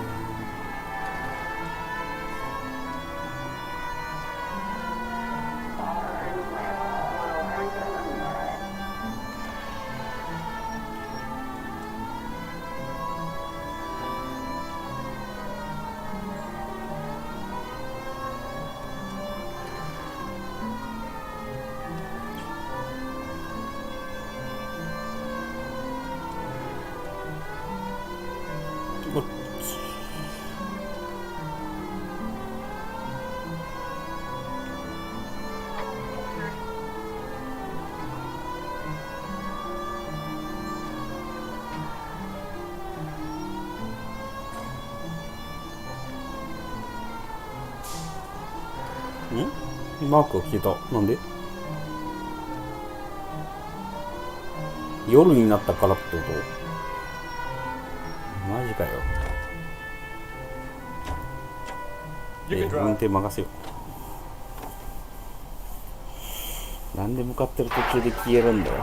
マークが消えた。なんで？夜になったからってこと？マジかよ。運転任せよ。なんで向かってる途中で消えるんだよ。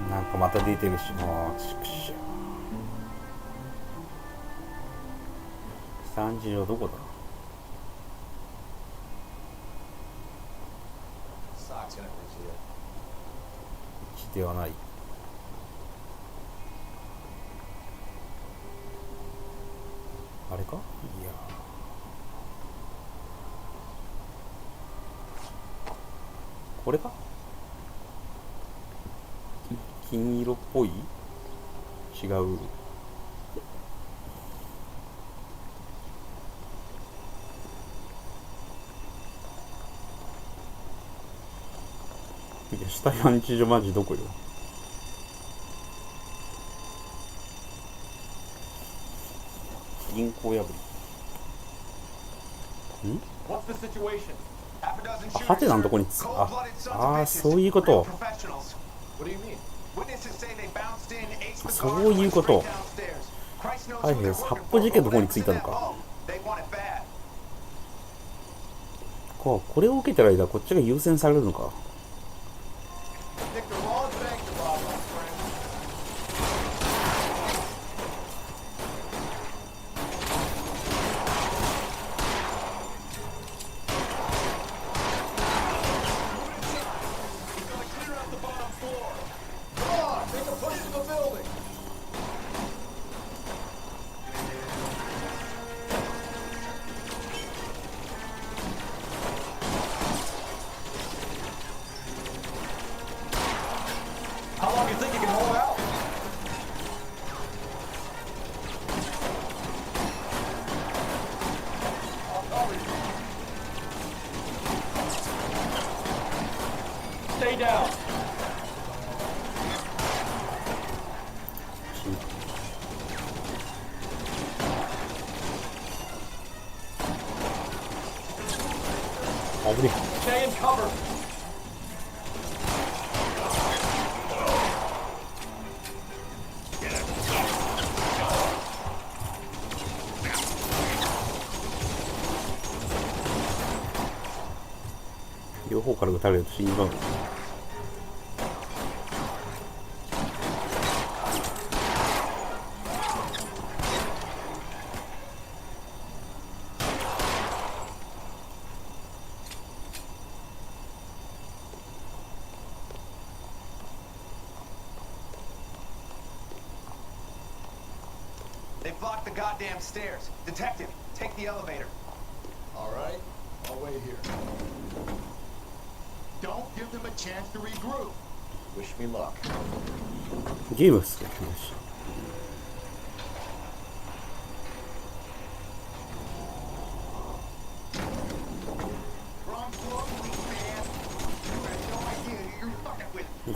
なんかまた出てるし、もうちくしょう。3時はどこだ？ではない。あれか？いや。これか？金色っぽい？違う。いや、死体安置所マジどこよ。銀行破り。ん？あ、ハテナのとこにそういうこと。そういうこと。はいはい、発砲事件の方に着いたのか。これを受けてる間、こっちが優先されるのか。Stay down. Stay in cover. They blocked the goddamn stairs. Detective, take the elevator. All right, I'll wait here. Don't give them a chance to regroup. Wish me luck. ゲームっすか？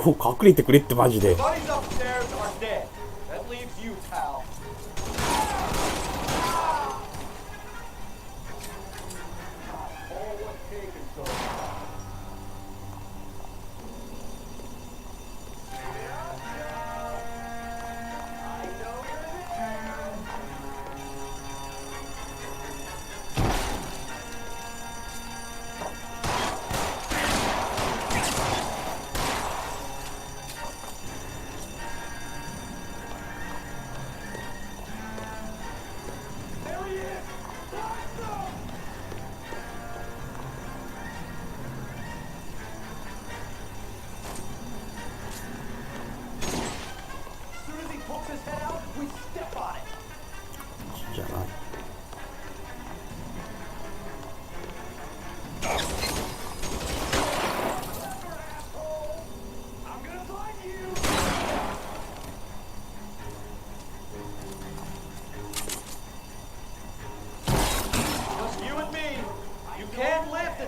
もう隠れてくれってマジで。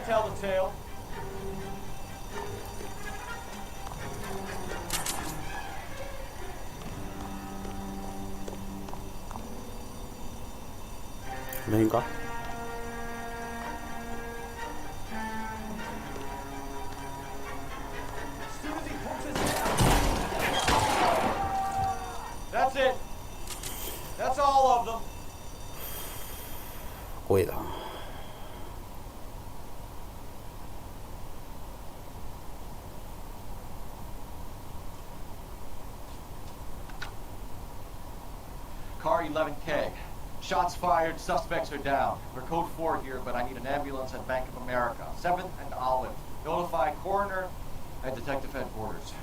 can tell the tale. この辺か。That's it. That's all of them. 声だ。Car 11K. Shots fired, suspects are down. We're code 4 here, but I need an ambulance at Bank of America. 7th and Olive. Notify coroner and detective headquarters.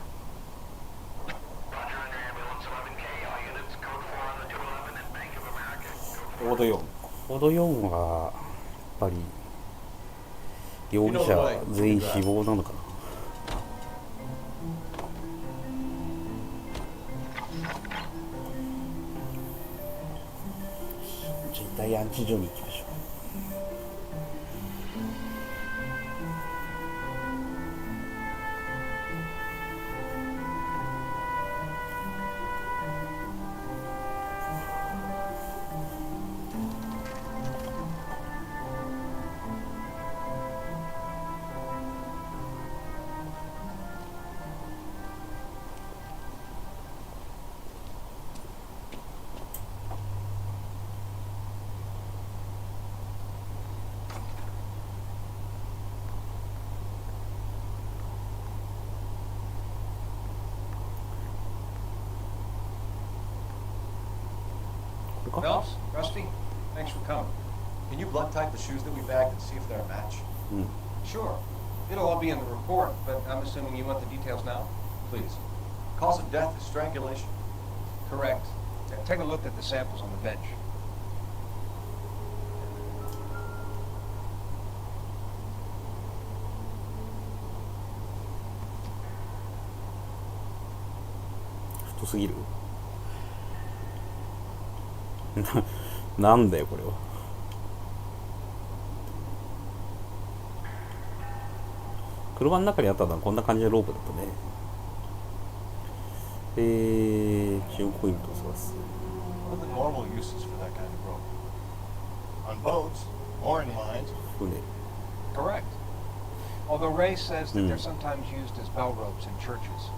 Roger, under ambulance 11K. All units, code 4 on the 211 at Bank of America. コード4。コード4はやっぱり容疑者全員死亡なのかな。じゃあ一体安置所に行きましょう。Phelps, Rusty, thanks for coming. Can you blood type the shoes that we bagged and see if they're a match? Sure. It'll all be in the report, but I'm assuming you want the details now? Please. Cause of death is strangulation. Correct. Take a look at the samples on the bench.太すぎる。なんだよこれは。車の中にあったのはこんな感じのロープだったね。チューンポイントを探す。 What are the normal uses for that kind of rope? On boats, mooring lines. 船。 Correct. Although Ray says that they're sometimes used as bell ropes in churches.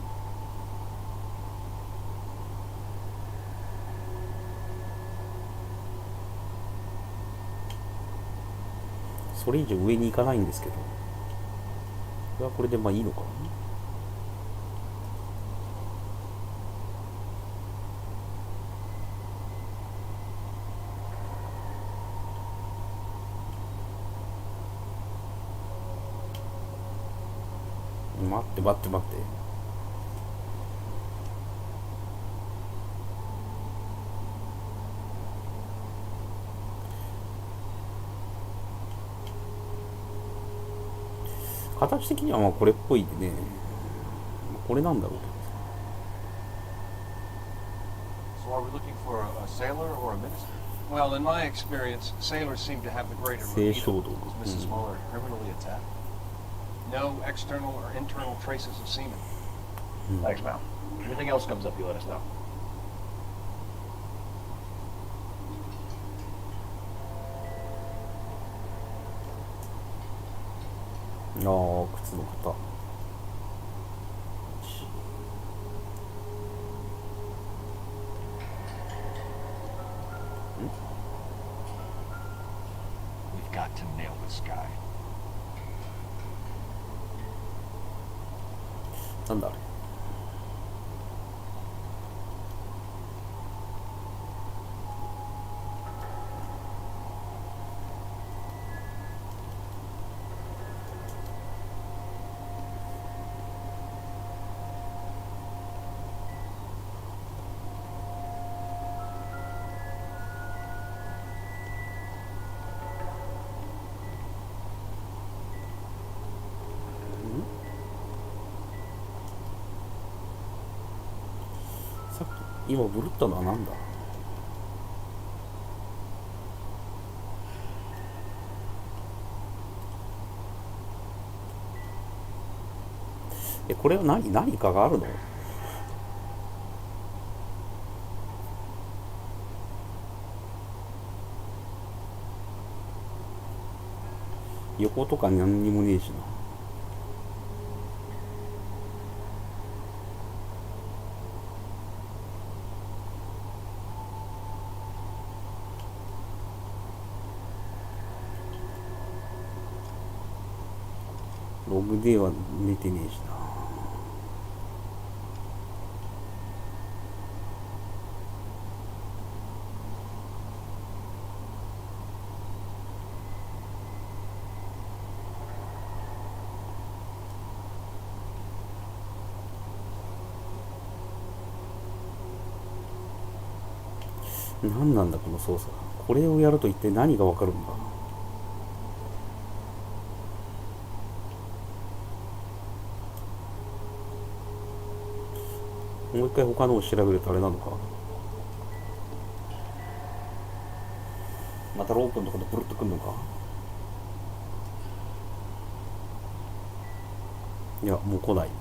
それ以上上に行かないんですけど、これはこれでまあいいのかな。待って待って待って。形的にはまあこれっぽいでね、これなんだろうけど。 So are we looking for a sailor or a minister? Well, in my experience, sailors seem to have the greater Say libido. so. Was Mrs. Muller criminally attacked? No external or internal traces of semen. Thanks, Mal. Anything else comes up, you let us know. ああ、靴の型。We've got to nail this guy. なんだあれ。さっき今ブルったのはなんだ。これは何かがあるの？横とか何にもねえしな。ログでは寝てねえしな。何なんだこの操作。これをやると一体何がわかるんだ。もう一回他のを調べるとあれなのか。またロープのところでプルッとくんのか。いや、もう来ないぞ。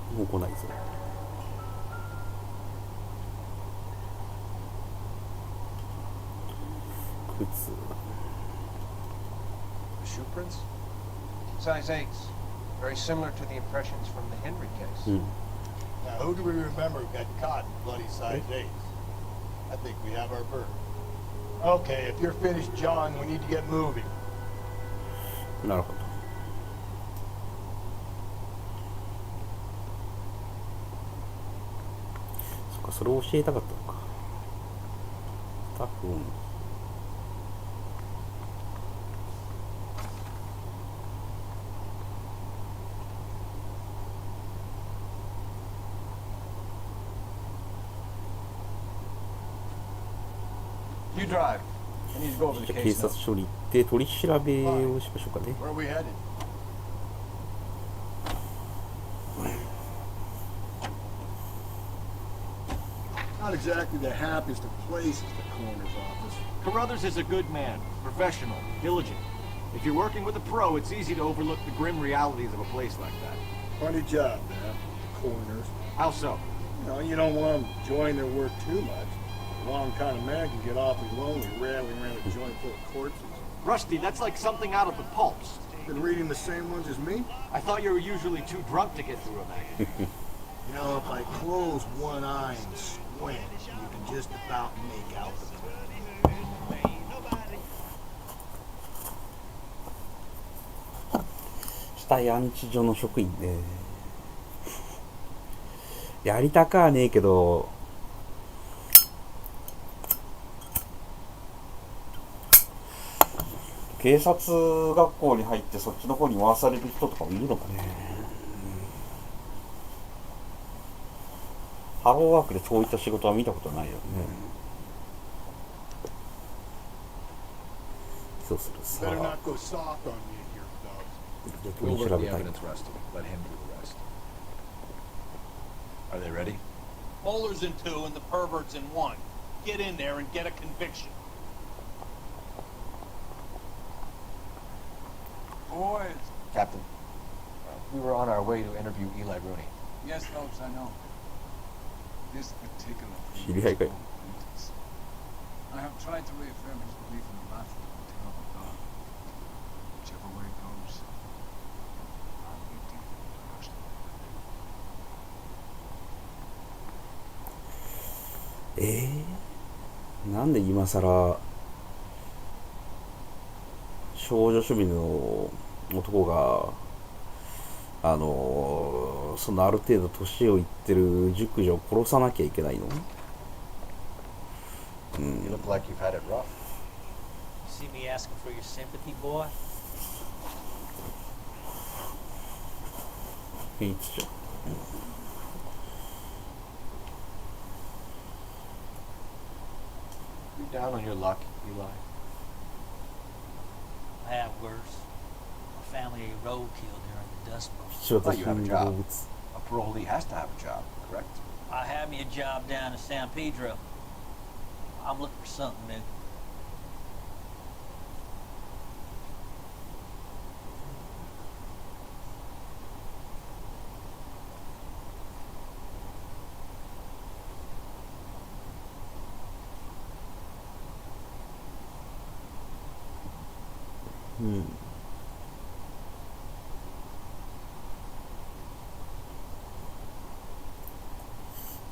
靴。 Shoe prints? Size 8s. Very similar to the impressions from the Henry case. Now, who do we remember got caught in bloody size 8s? I think we have our bird. Okay, if you're finished jawing, we need to get moving. なるほど。そっか、それを教えたかったのか。多分。You drive. I need to go over the じゃあ case 警 now. 察署に行って取り調べをしましょうかね。 Where are we headed? Not exactly the happiest of places, the coroner's office. Carruthers is a good man, professional, diligent. If you're working with a pro, it's easy to overlook the grim realities of a place like that. Funny job, man. Coroners. How so? You don't want them enjoying their work too much. The wrong kind of man can get awfully lonely rattling around a joint full of corpses. Rusty, that's like something out of the pulps. Been reading the same ones as me? I thought you were usually too drunk to get through a magazine. If I close one eye and squint, you can just about make out the print. 死体安置所の職員ね。やりたかはねえけど、警察学校に入ってそっちの方に回される人とかもいるのかね。ハローワークでそういった仕事は見たことないよね。そうするさ。 Better not go soft on me here, fellas. じゃあ取り調べたい。 Rusty. Let him do the rest. Are they ready? Moeller's in 2 and the pervert's in 1. Get in there and get a conviction. Boys. Captain, we were on our way to interview Eli Rooney. Yes, folks, I know. This particular知り合いかい。 I have tried to reaffirm his belief in the wrath of the terrible God. Whichever way it goes, I'll be dealing with the rest of it. なんで今さら少女趣味の男がそのある程度年をいってる熟女を殺さなきゃいけないの？ You look like you've had it rough. See me asking for your sympathy, boy? いつじゃ。 You down on your luck, Eli? I have worse. My family ate roadkill during the Dust Bowl. 仕事 But you have a job. 物 A parolee has to have a job, correct? I had me a job down in San Pedro. I'm looking for something new. うん。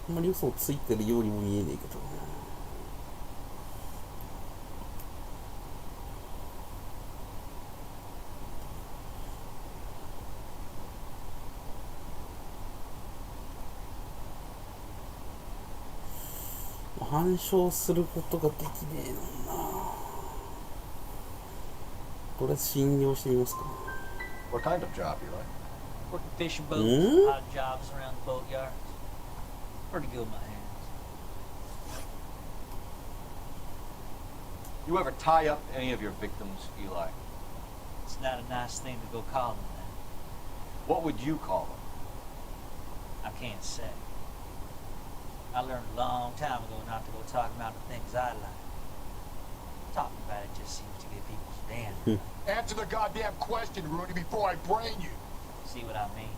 あんまり嘘をついてるようにも見えねえけど。反証することができねえのな。とりあえず信用してみますか。 What kind of job, Eli? Working fishing boats, odd jobs around the boatyards. Pretty good with my hands. You ever tie up any of your victims, Eli? It's not a nice thing to go call them that. What would you call them? I can't say. I learned a long time ago not to go talking about the things I like. Talking about it just seems to get people's damn. Answer the goddamn question, Rudy, before I brain you. See what I mean?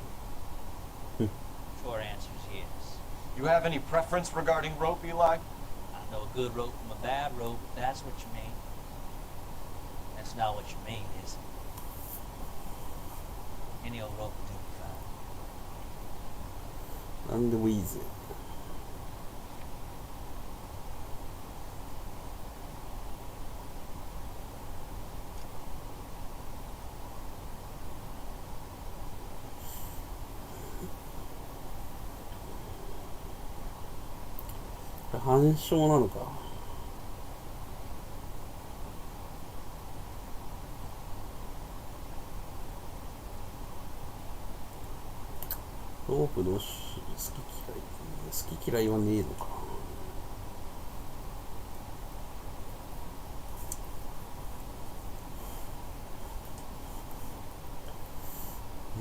Short answer is yes. You have any preference regarding rope, Eli? I know a good rope from a bad rope, if that's what you mean. That's not what you mean, is it? Any old rope will do me fine. なんでもいいぜ。反証なのか。ロープの好き嫌いはねえのか。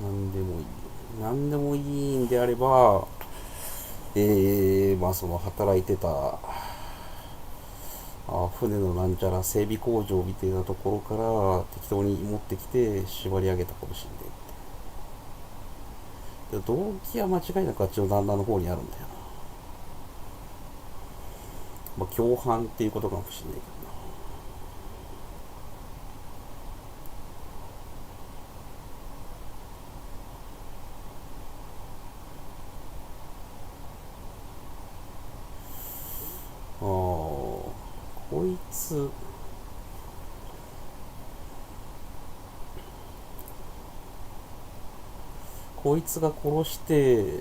なんでもいい。なんでもいいんであれば、まあその働いてた船のなんちゃら整備工場みたいなところから適当に持ってきて縛り上げたかもしれない。動機は間違いなくあっちの旦那の方にあるんだよな。まあ共犯っていうことかもしれないけどな。こいつが殺して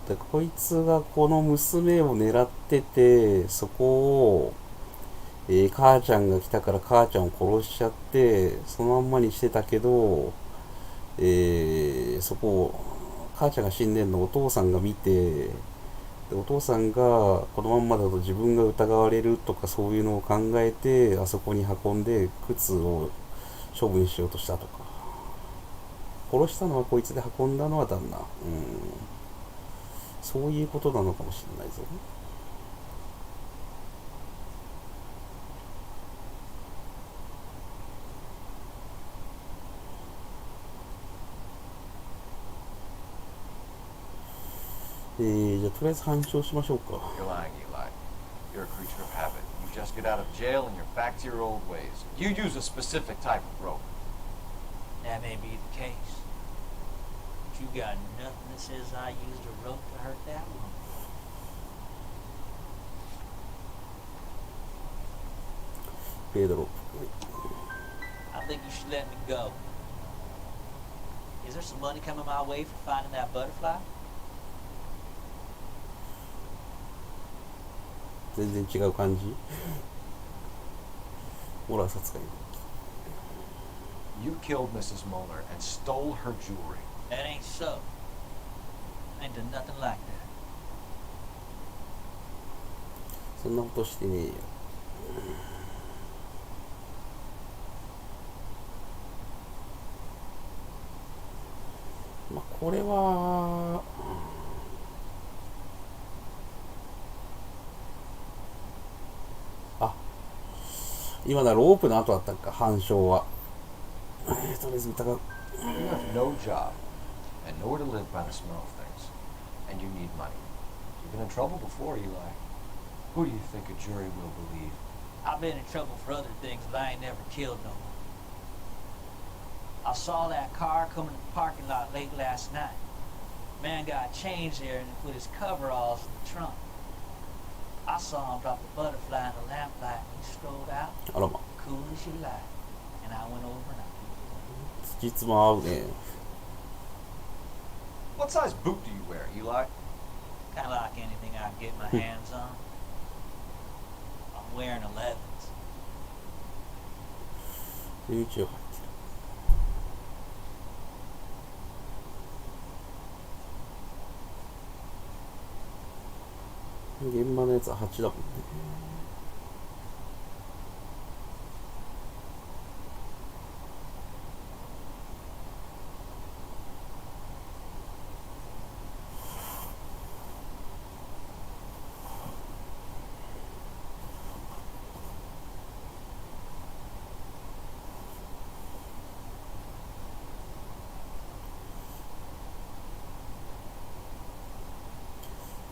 でこいつがこの娘を狙ってて、そこを、母ちゃんが来たから母ちゃんを殺しちゃってそのまんまにしてたけど、そこを母ちゃんが死んでんのをお父さんが見て、でお父さんがこのまんまだと自分が疑われるとかそういうのを考えてあそこに運んで靴を処分しようとしたとか。殺したのはこいつで運んだのは旦那。そういうことなのかもしれないぞ。じゃあとりあえず反証しましょうか。 You're lying, Eli. You're a creature of habit. You just get out of jail and you're back to your old ways. You use a specific type of rope. That may be the case. But you got nothing that says I used a rope to hurt that woman. Pedro. I think you should let me go. Is there some money coming my way for finding that butterfly? 全然違う感じ。ほら殺害。You killed Mrs. Mueller and stole her jewelry. That ain't so. I ain't done nothing like that. そんなことしてねえよ。まあこれは今のはロープの後だったか、反証は。とりあえず疑う。You have no job and nowhere to live by the smell of things. And you need money. You've been in trouble before, Eli. Who do you think a jury will believe? I've been in trouble for other things, but I ain't never killed no one. I saw that car coming to the parking lot late last night. Man got changed there and put his coveralls in the trunk. I saw him drop the butterfly in the lamplight and he strolled out, あらま。 cool as you like. And I went over and I つじつま合うね。 What size boot do you wear, Eli? kind of like anything I can get my hands on. I'm wearing 11s. 11入ってる。現場のやつは8だもんね。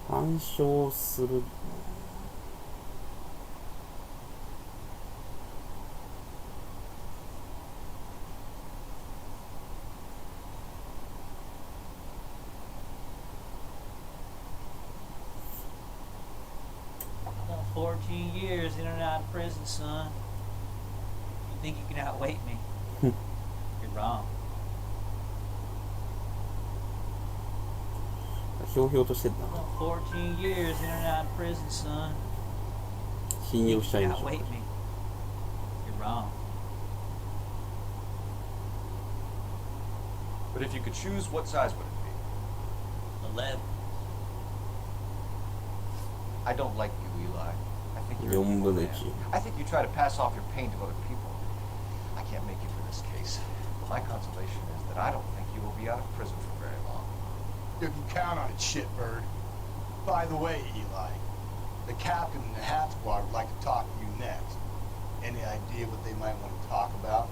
干渉する。14 years in and out of prison, son. You think you can outweight me? You're wrong. ひょうひょうとしてんだ。 14 years in and out of prison, son. 信用したいん You でし can ょ。 outweight me. You're wrong. But if you could choose, what size would it be? 11. I don't like you, Eli. I think you're 4分の1。 I think you try to pass off your pain to other people. I can't make you for this case. My consolation is that I don't think you will be out of prison for very long. You can count on it, shitbird. By the way, Eli, the captain and the hat squad would like to talk to you next. Any idea what they might want to talk about?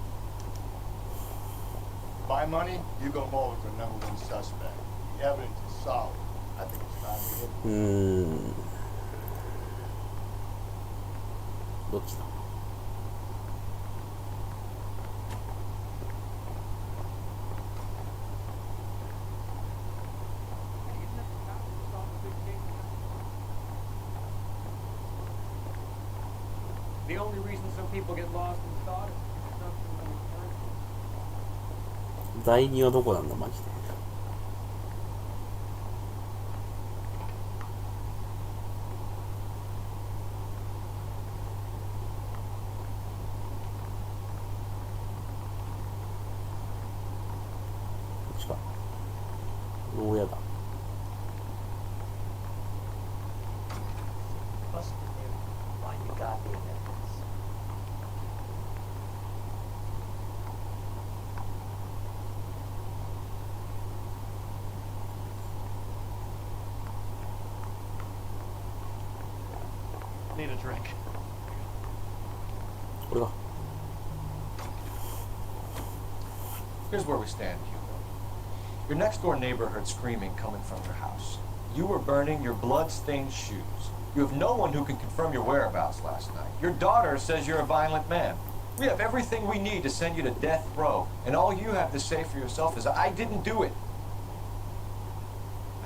My money, Hugo Muller's our #1 suspect. The evidence is solid. I think it's time we hit him. どっちだ。The only reason some people get lost in thought is something like 第2はどこなんだマジで。こっちか。牢屋だ。 Busted there. Find the goddamn evidence. Need a drink. これだ。 Here's where we stand, Hugo. Your next-door neighbor heard screaming coming from your house. You were burning your blood-stained shoes. You have no one who can confirm your whereabouts last night. Your daughter says you're a violent man. We have everything we need to send you to death row, and all you have to say for yourself is, I didn't do it.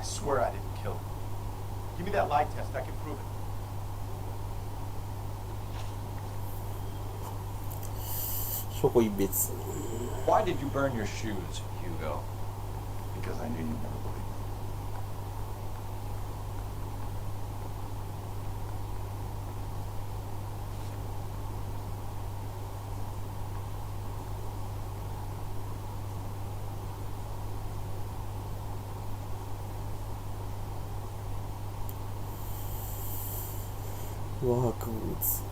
I swear I didn't kill him. Give me that lie test, I can prove it. 証拠隠滅。 Why did you burn your shoes, Hugo? Because I knew you'd never believe me. Workboots.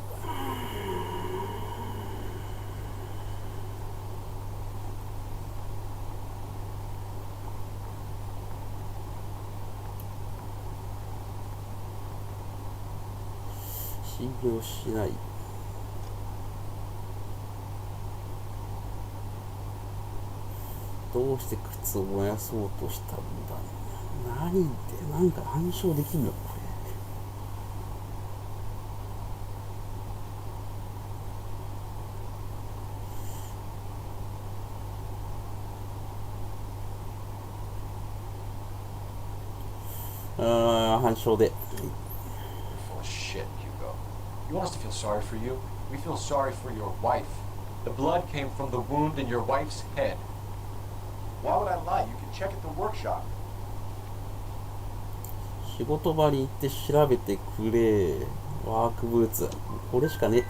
信用しない。どうして靴を燃やそうとしたんだ。何ってなんか暗唱できるのこれ。あ反証で。 You're full of shit, Hugo. You want us to feel sorry for you? We feel sorry for your wife. The blood came from the wound in your wife's head. Why would I lie? You can check at the workshop. 仕事場に行って調べてくれ。ワークブーツ。これしかね。 You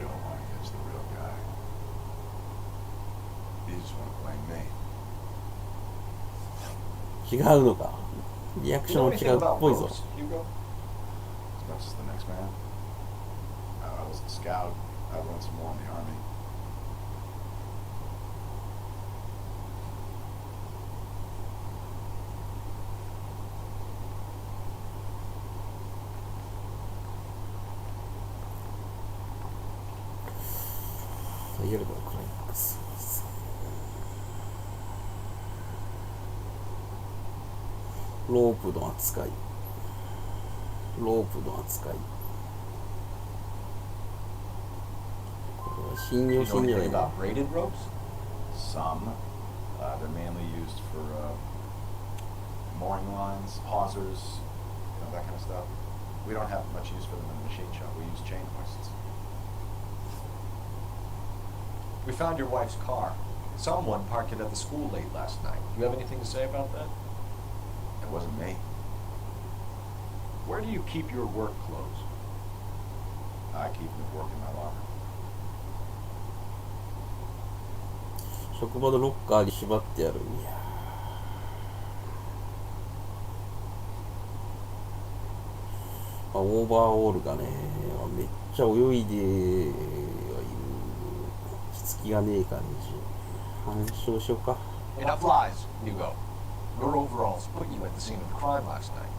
don't want to catch the real guy. You just want to blame me. 違うのか。リアクション違うっぽいぞ。 Hugo? As much as the next man. I was a scout. I won some more in the army. Climax. ロープの扱い。ロープの扱い。これは信用信じないな。 Braided ropes? Some. They're mainly used for mooring lines, hawsers, that kind of stuff. We don't have much use for them in the machine shop. We use chain hoists. We found your wife's car. Someone parked it at the school late last night. Do you have anything to say about that? It wasn't me. Where do you keep your work clothes? I keep them at work in my locker. 職場のロッカーに縛ってやる。いやー、オーバーオールがね、めっちゃ泳いではいる。しつきがねえ感じ。反証しようか。 Enough lies, Hugo. Your overalls put you at the scene of the crime last night.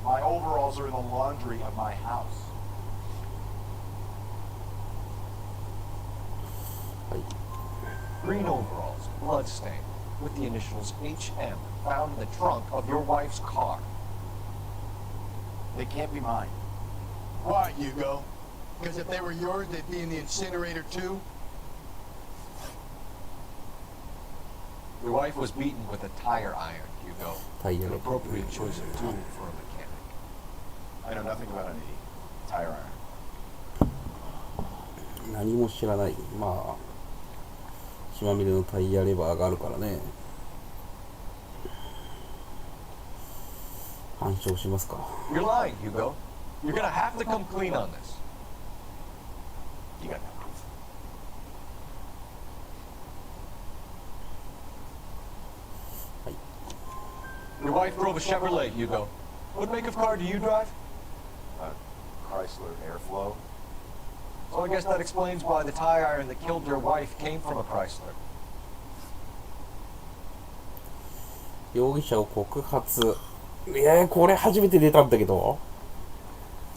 My overalls are in the laundry of my house. はい。 Green overalls, bloodstained, with the initials HM, found in the trunk of your wife's car. They can't be mine. Why, Hugo? Because if they were yours, they'd be in the incinerator too? Your wife was beaten with a tire iron, Hugo. An appropriate choice of tool for a mechanic. I know nothing about any tire iron. 何も知らない。まあ、血まみれのタイヤレバーがあるからね。反証しますか。 You're lying, Hugo. You're gonna have to come clean on this. You got no proof. Your wife drove a Chevrolet, Hugo. What make of car do you drive? Chrysler Airflow. So I guess that explains why the tire iron that killed your wife came from a Chrysler. 容疑者を告発。これ初めて出たんだけど。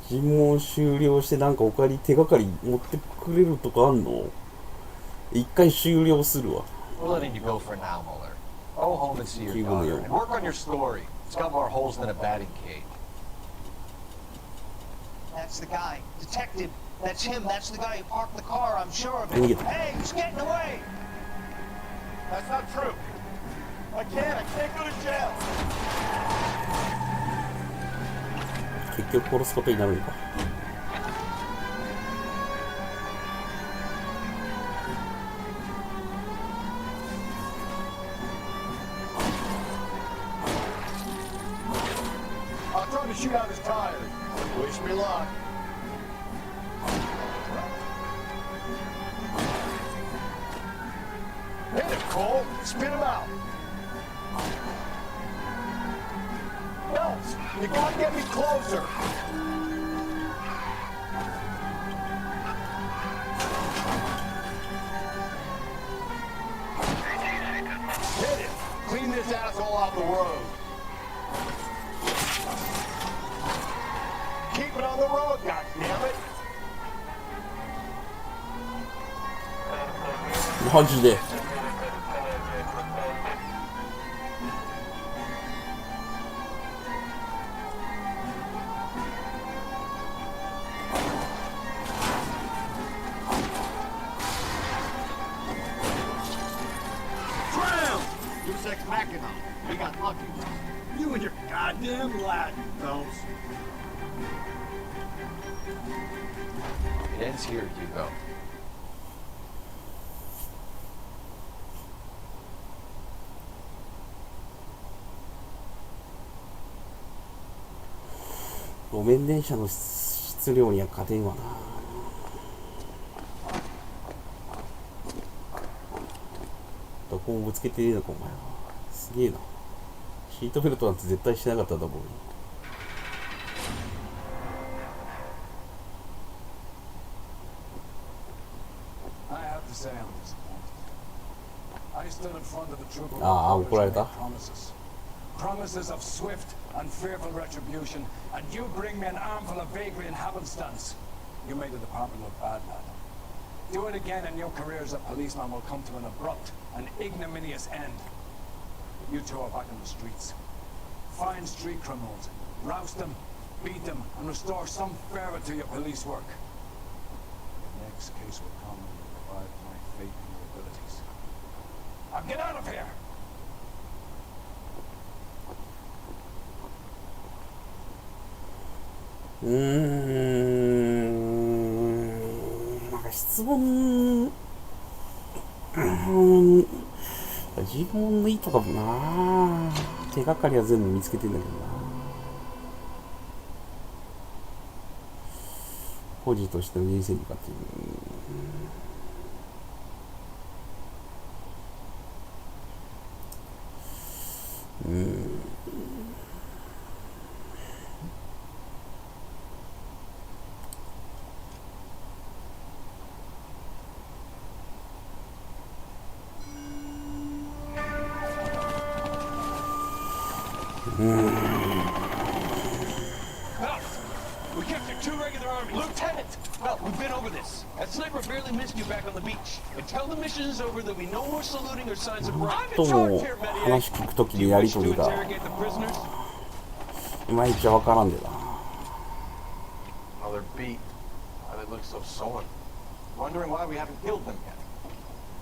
尋問終了してなんか他に手がかり持ってくれるとかあんの？一回終了するわ。 We're letting you go for now, Mueller. Go home and see your daughter and work on your story. It's got more holes than a batting cage. That's the guy. Detective. That's him. That's the guy who parked the car. I'm sure of it. Hey, he's getting away. That's not true. I can't go to jail. 結局殺すことになるのか。I'm trying to shoot out his tires. Wish me luck. Hit him, Cole. Spit him out. No, you gotta get me closer. Hit him. Clean this asshole off the road. Keep it on the road, goddammit. マジで。Ex machina. We got lucky. You and your goddamn Latin. It ends here, Hugo.「路面電車の質量には勝てんわな」どこもぶつけてねえのかお前は。すげえな。シートベルトなんて絶対しなかったと思う。I have to say I'm disappointed. I stood in front of the troop of怒られた。 promises of swift and fearful retribution, and you bring me an armful of vagary and happenstance. You made the department look bad, lad. Do it again and your career as a policeman will come to an abrupt and ignominious end. You two are back in the streets. Find street criminals, roust them, beat them, and restore some fervor to your police work. The next case will come and revive my faith in your abilities. Now get out of here! なんか質問尋問の意図かもな。手がかりは全部見つけてんだけどな。孤児としての人生にかっていうWe captured 2 regular army. Lieutenant! Well, we've been over this. That sniper barely missed you back on the beach. Until the mission is over, there'll be no more saluting or signs of break. とも話聞くときにやりとりがいまいちわからんでな。 Oh, they're beat. Why they look so sore? Wondering why we haven't killed them yet.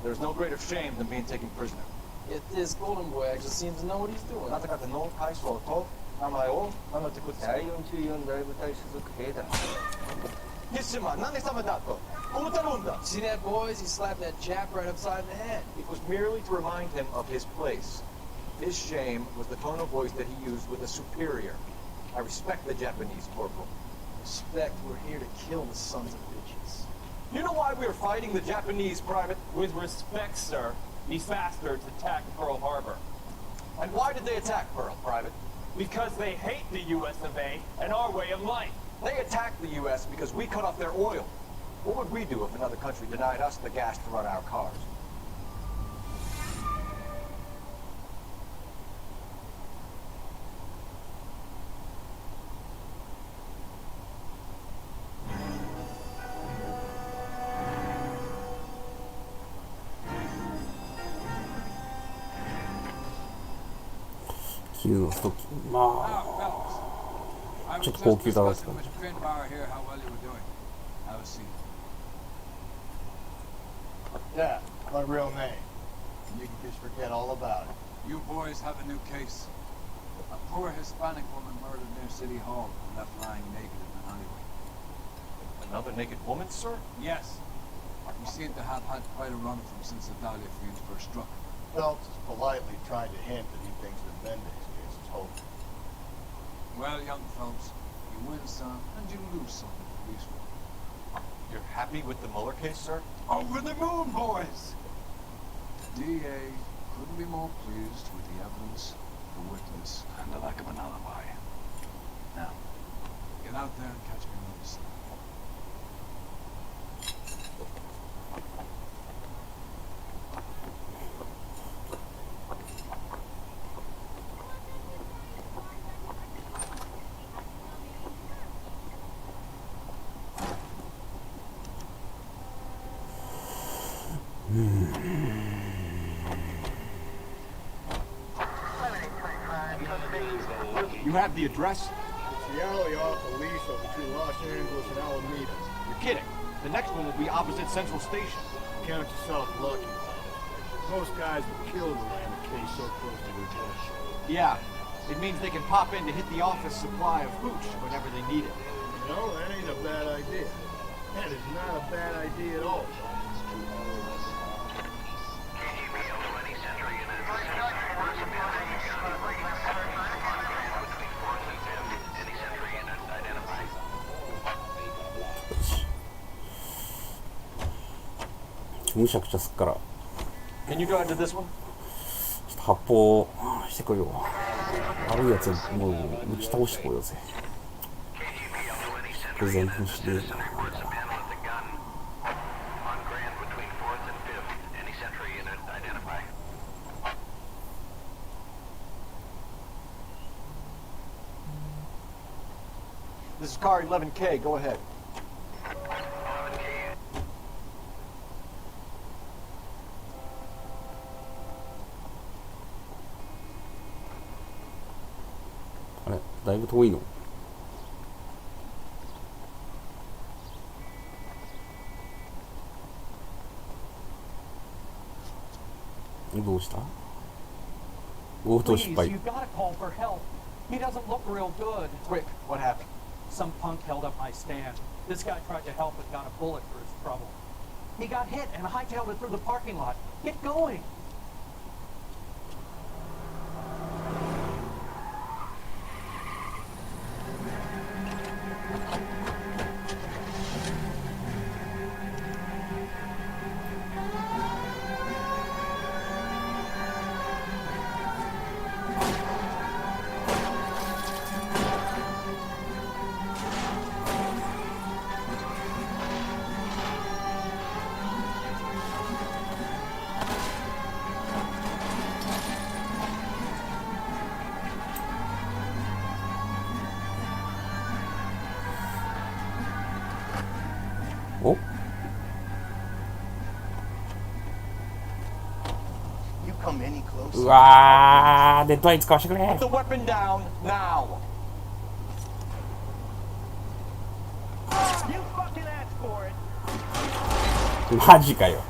There's no greater shame than being taken prisoner. Yet this golden boy actually seems to know what he's doing. なぜかってノー回想と名前を名乗ってください。第44大部隊所属兵団。西島、何様だと。この頼んだ。 See that, boys? He slapped that Jap right upside the head. It was merely to remind him of his place. His shame was the tone of voice that he used with a superior. I respect the Japanese, Corporal. Respect, we're here to kill the sons of bitches. You know why we're fighting the Japanese, Private? With respect, sir, these bastards attacked Pearl Harbor. And why did they attack Pearl, Private? Because they hate the US of A and our way of life. They attacked the US because we cut off their oil. What would we do if another country denied us the gas to run our cars? Q のストッキング、まあちょっと高級だなって感じ。Yeah, my real name. You can just forget all about it. You boys have a new case. A poor Hispanic woman murdered near City Hall and left lying naked in an alleyway. Another naked woman, sir? Yes. You seem to have had quite a run from since the Dahlia fiends first struck. Phelps is politely trying to hint that he thinks that Mendez case is hopeless. Well, young Phelps, you win some and you lose some in the police world. You're happy with the Mueller case, sir? Over the moon, boys! DA couldn't be more pleased with the evidence, the witness, and the lack of an alibi. Now, get out there and catch me another slap. You have the address? It's the alley off Aliso between Los Angeles and Alameda. You're kidding. The next one will be opposite Central Station. Count yourself lucky. Most guys would kill to land a case so close to their door. Yeah. It means they can pop in to hit the office supply of hooch whenever they need it. You know, that ain't a bad idea. That is not a bad idea at all.むしゃくちゃすっから。 Can you drive to this one? ちょっと発砲してこいよ。悪いやつもう打ち倒してこようぜ。偶然無視で。This is car 11K. Go ahead.あれ、だいぶ遠いの。どうした？強盗失敗。 Please, you gotta call for help. He doesn't look real good. Quick, what happened? Some punk held up my stand. This guy tried to help but got a bullet for his trouble. He got hit and hightailed it through the parking lot. Get going!お？ You come any う closer. わー、デッドアイ使わせてくれ。 Put the weapon down now. You fucking asked for it. マジかよ。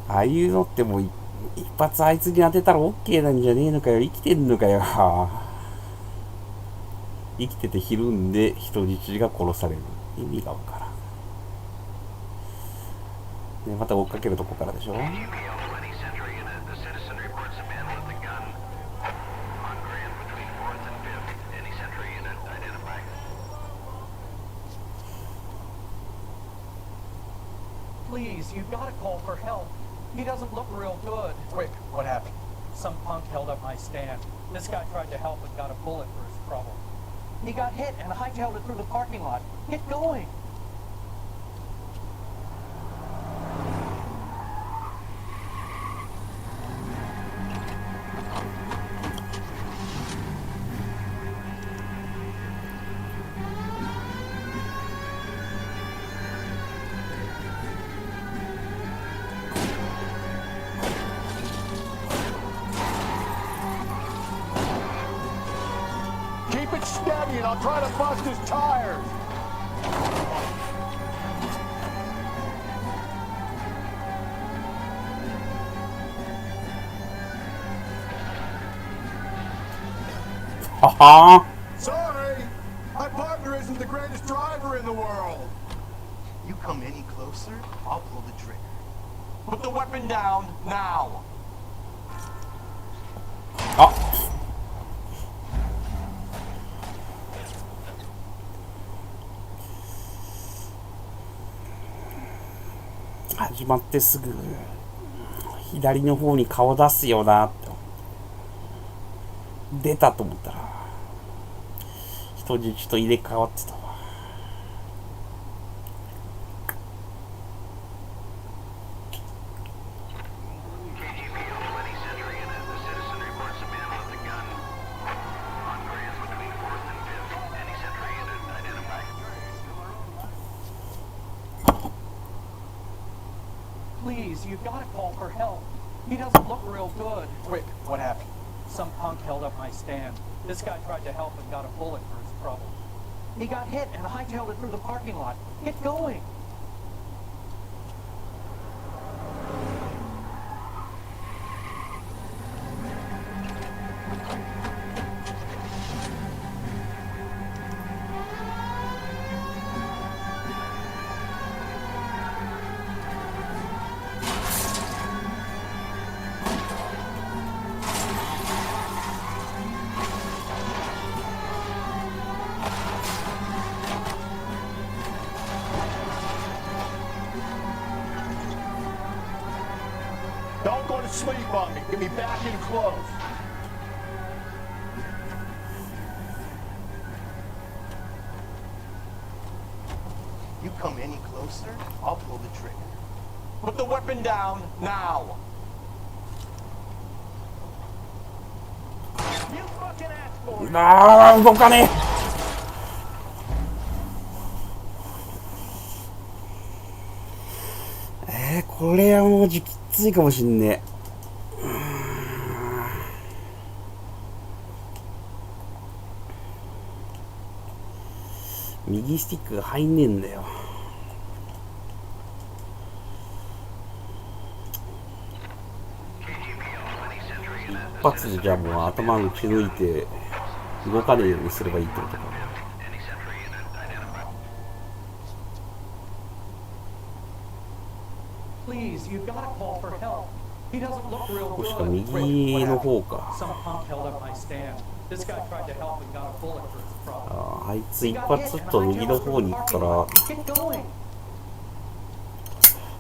ああいうのってもう一発あいつに当てたら OK なんじゃねえのかよ。生きてんのかよ。生きててひるんで人質が殺される。意味がわからん。ね、また追っかけるとこからでしょ。Please, you gotta call for help. He doesn't look real good. Quick, what happened? Some punk held up my stand. This guy tried to help but got a bullet for his trouble. He got hit and hightailed it through the parking lot. Get going! Keep it steady and I'll try to bust his tires. Sorry, my partner isn't the greatest driver in the world. You come any closer, I'll pull the trigger. Put the weapon down now. 始まってすぐ左の方に顔出すよなって出たと思ったら人質と入れ替わってたわ。Please, you gotta call for help. He doesn't look real good. Quick, what happened? Some punk held up my stand. This guy tried to help and got a bullet for his trouble. He got hit and hightailed it through the parking lot. Get going! sleep on me. Get me back in close. You come any closer, I'll pull the trigger. Put the weapon down now. You fucking asshole. あー動かねえ。これはもうきついかもしんねえ。右スティックが入んねえんだよ。一発でじゃあもう頭打ち抜いて動かねえようにすればいいってことか。Please, you've got to call for help. He doesn't look real good. 確か右の方か。 Some punk held up my stand. This guy tried to help and got a bullet for his problem. あいつ一発ちょっと右の方に行くから、 Get going.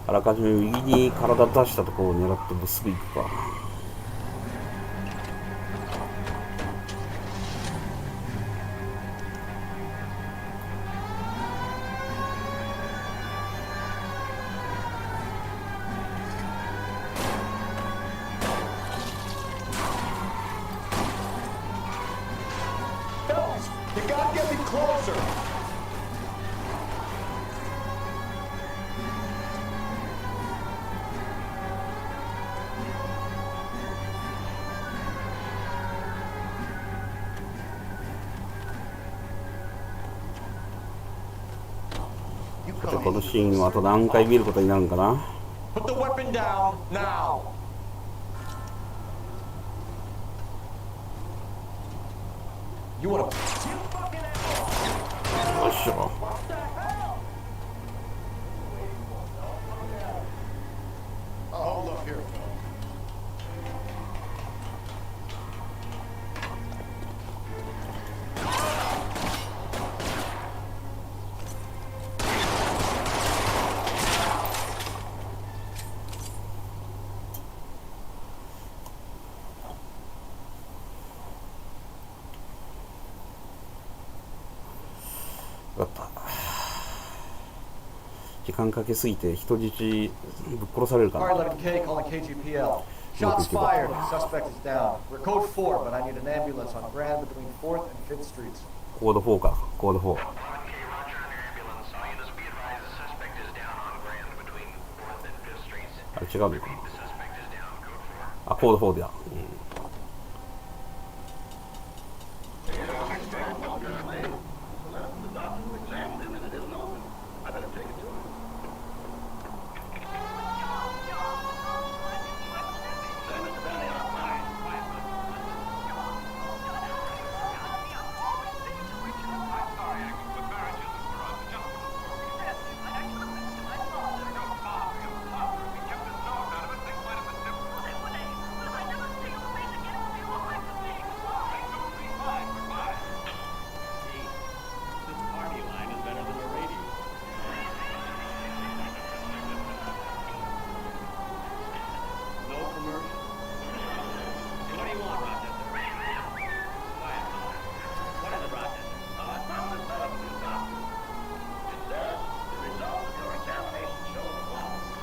あらかじめ右に体出したところを狙ってもうすぐ行くか。Fellas, you gotta get me closer. You さて come この any シーンはあと何回見ることになるんかな。 Put the weapon down now. You wanna... よいしょ。 Hold up here, fellas.分かった。時間かけすぎて人質ぶっ殺されるか Car な。 11K calling KGPL. Shots fired. Suspect is down. We're code 4, but I need an ambulance on Grand between 4th and 5th Streets. コード4か。コード4。 あれ違うのかな。あ、コード4だ。うん。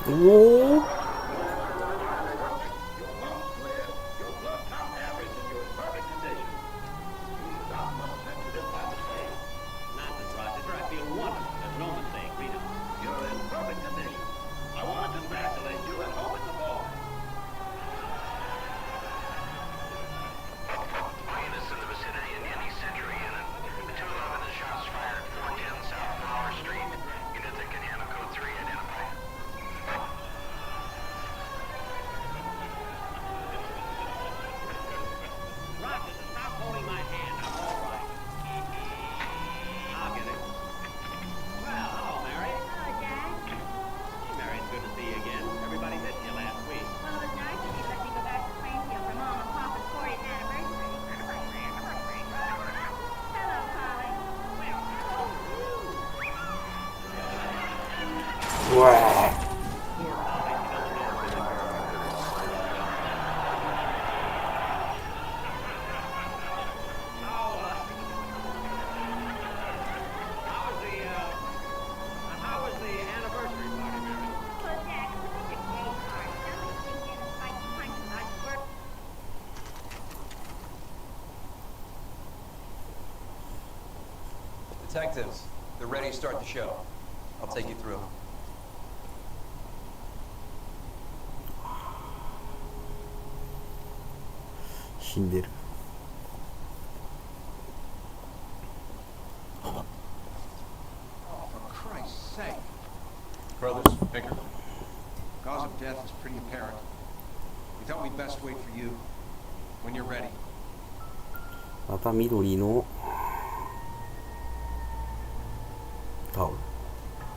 おお。うわ Detectives, they're ready to start the show. I'll take you through. 死んでる。 Oh, for Christ's sake. Brothers, Baker. Cause of death is pretty apparent. We thought we'd best wait for you. When you're ready. また緑のタオル。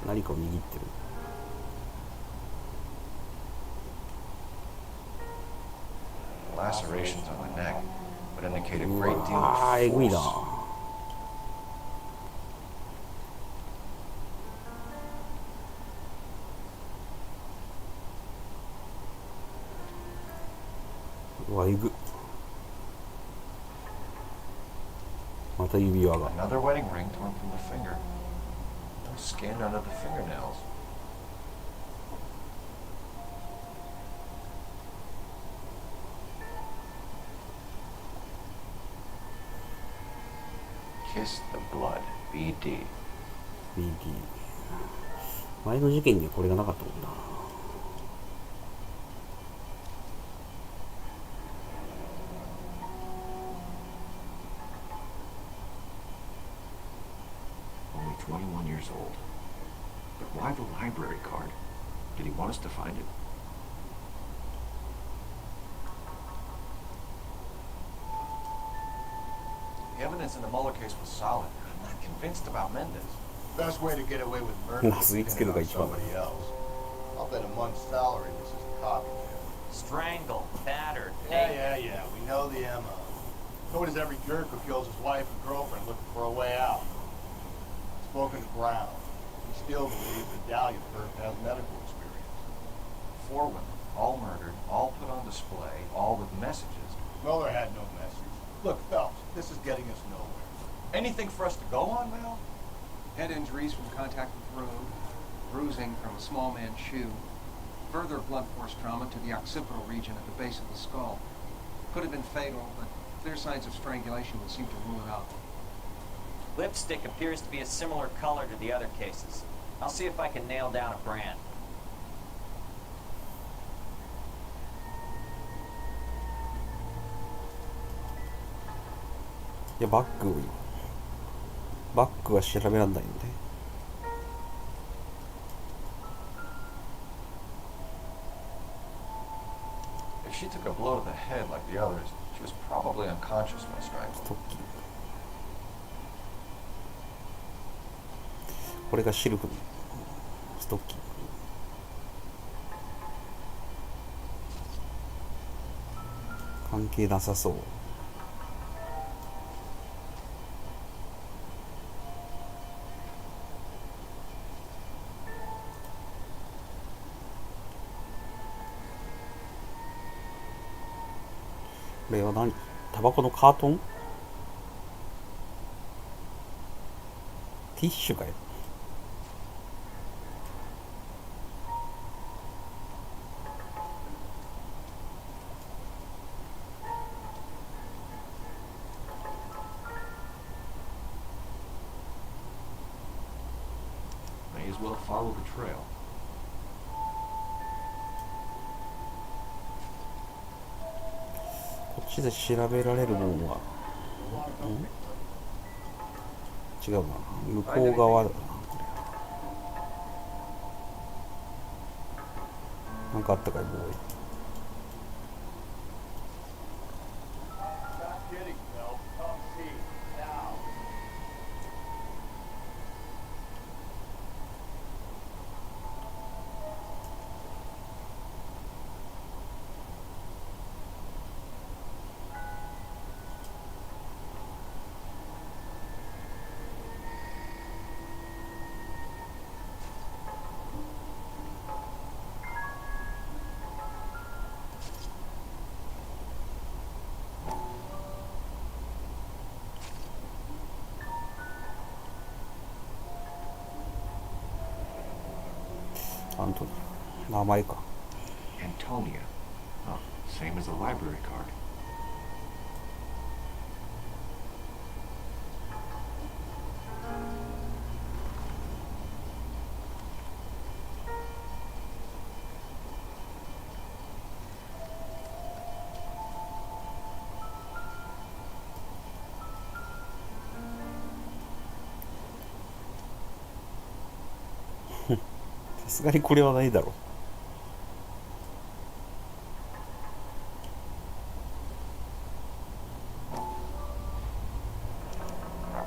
何かを握ってる。 Lacerations on the neck would indicate a great deal ああ、え of ぐいな。 force. うわ、えぐ。また指輪が。 Another wedding ring torn from the finger. No skin under the fingernails. Kiss the blood. BD. BD。前の事件にはこれがなかったもんな。 Only 21 years old. But why the library card? Did he want us to find it? The evidence in the Mueller case was solid. I'm not convinced about Mendez. Best way to get away with murder is to pin it on somebody else. I'll bet a month's salary this is a copy. Strangled, battered, Yeah. We know the MO. So does every jerk who kills his wife and girlfriend looking for a way out. Spoken to ground. We still believe that Dahlia first has medical experience. 4 women, all murdered, all put on display, all with messages. Mueller had no message. Look, Phelps, this is getting us nowhere. Anything for us to go on, Val? Head injuries from contact with the road, bruising from a small man's shoe, further blunt force trauma to the occipital region at the base of the skull. Could have been fatal, but clear signs of strangulation would seem to rule it out. Lipstick appears to be a similar color to the other cases. I'll see if I can nail down a brand. いや、バッグを今。バッグは調べらんないんで。 If she took a blow to the head like the others, she was probably unconscious when strangled. これがシルクのストッキング。関係なさそう。これは何？タバコのカートン？ティッシュかよ。May as well follow the trail. こっちで調べられるものは、違うな、向こう側だな、これ。なんかあったかい、ボーイ。 Stop kidding, Phelps. Come see. Now.アントニー、名前か。 Antonia. Oh, same as the library card. さすがにこれはないだろう。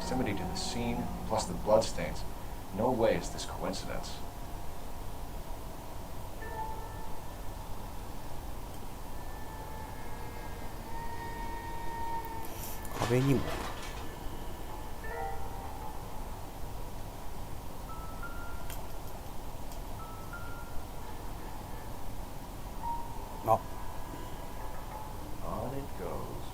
Proximity to the scene, plus the bloodstains. No way is this coincidence. 壁にも。あ。On it goes.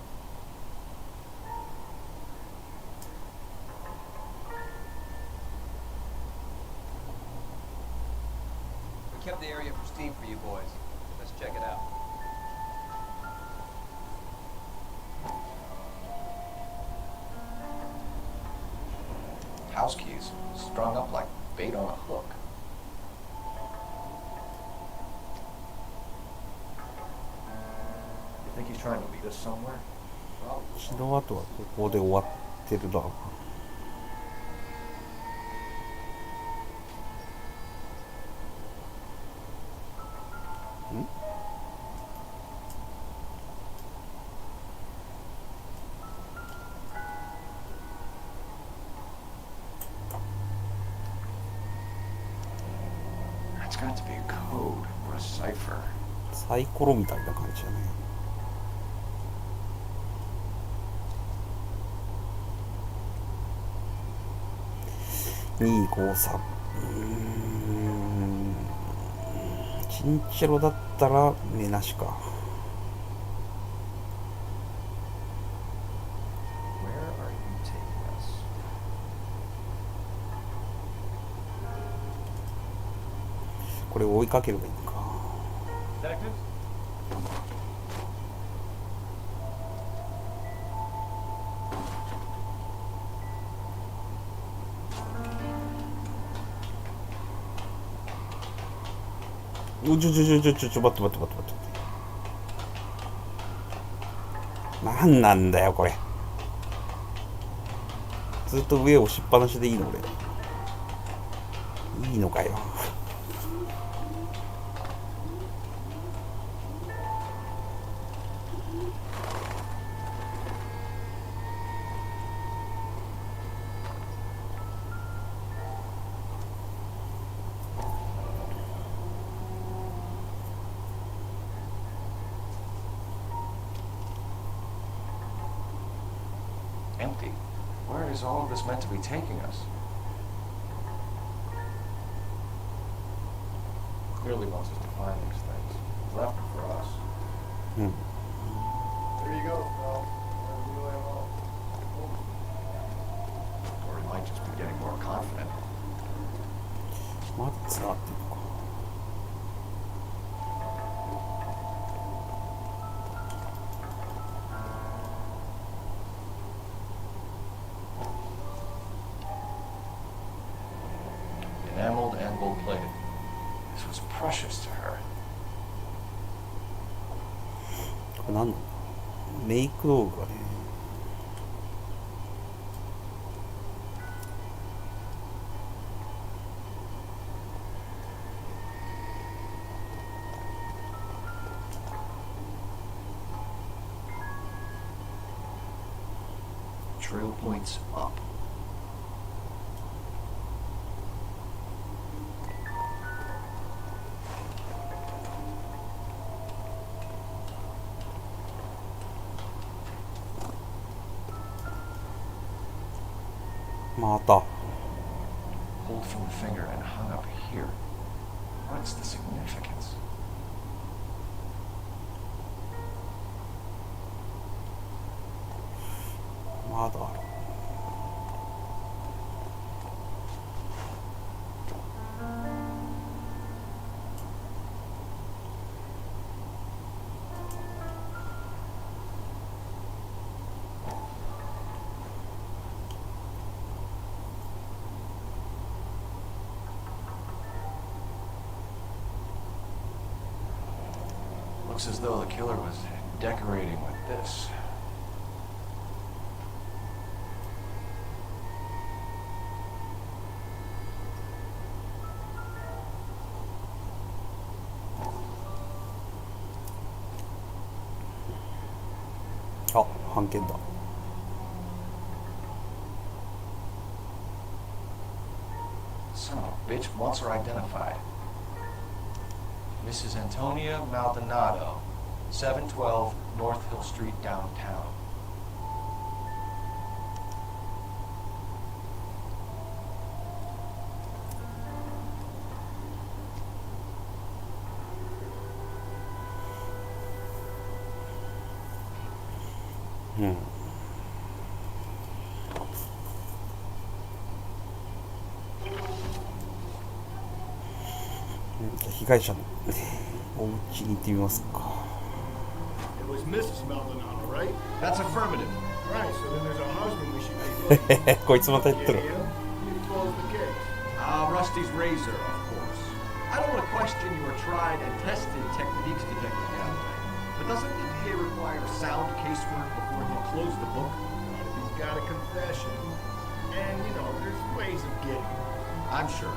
We kept the area pristine for you boys. Let's check it out. House keys, strung up like bait on a hook. You think he's trying to lead us somewhere? 血の跡はここで終わってるな。That's got to be a code or a cipher. サイコロみたいな感じだね。253。チンチェロだったら目なしか。Where are you taking us? これを追いかければいいのか。Detectives? ちょ待って待って。なんなんだよこれ。ずっと上を押しっぱなしでいいの俺。いいのかよ。Empty. Where is all of this meant to be taking us? Clearly wants us to find these things. He's left them for us. There you go, Phil. Or he might just be getting more confident. まだつながってるのか。Enameled and gold-plated. This was precious to her. これ何なの？メイク道具がね。Trail points up. Pulled from the finger and hung up here. What's the significance? Looks as though the killer was decorating with this. 判件だ。Son of a bitch wants her identified. Mrs. Antonia Maldonado, 712 North Hill Street, downtown. Hmm. 被害者のお家に行ってみますか。It was Mrs. Maldonado, right? That's affirmative. Right, so then there's a husband we should be looking for. こいつまた言ってる。 You close the case. Rusty's razor, of course. I don't want to question your tried and tested techniques, Detective Galloway. But doesn't the DA require sound casework before he'll close the book? He's got a confession. And, you know, there's ways of getting it. I'm sure.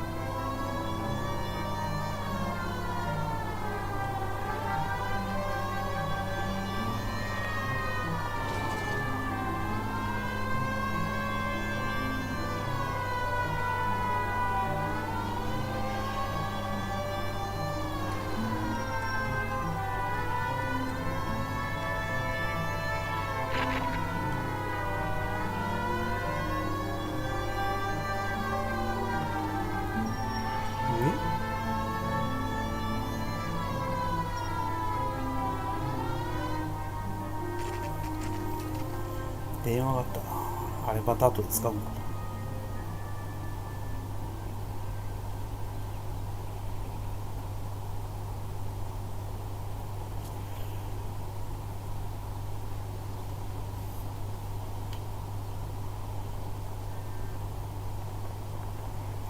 電話があったな。あれまた後で使うのかな。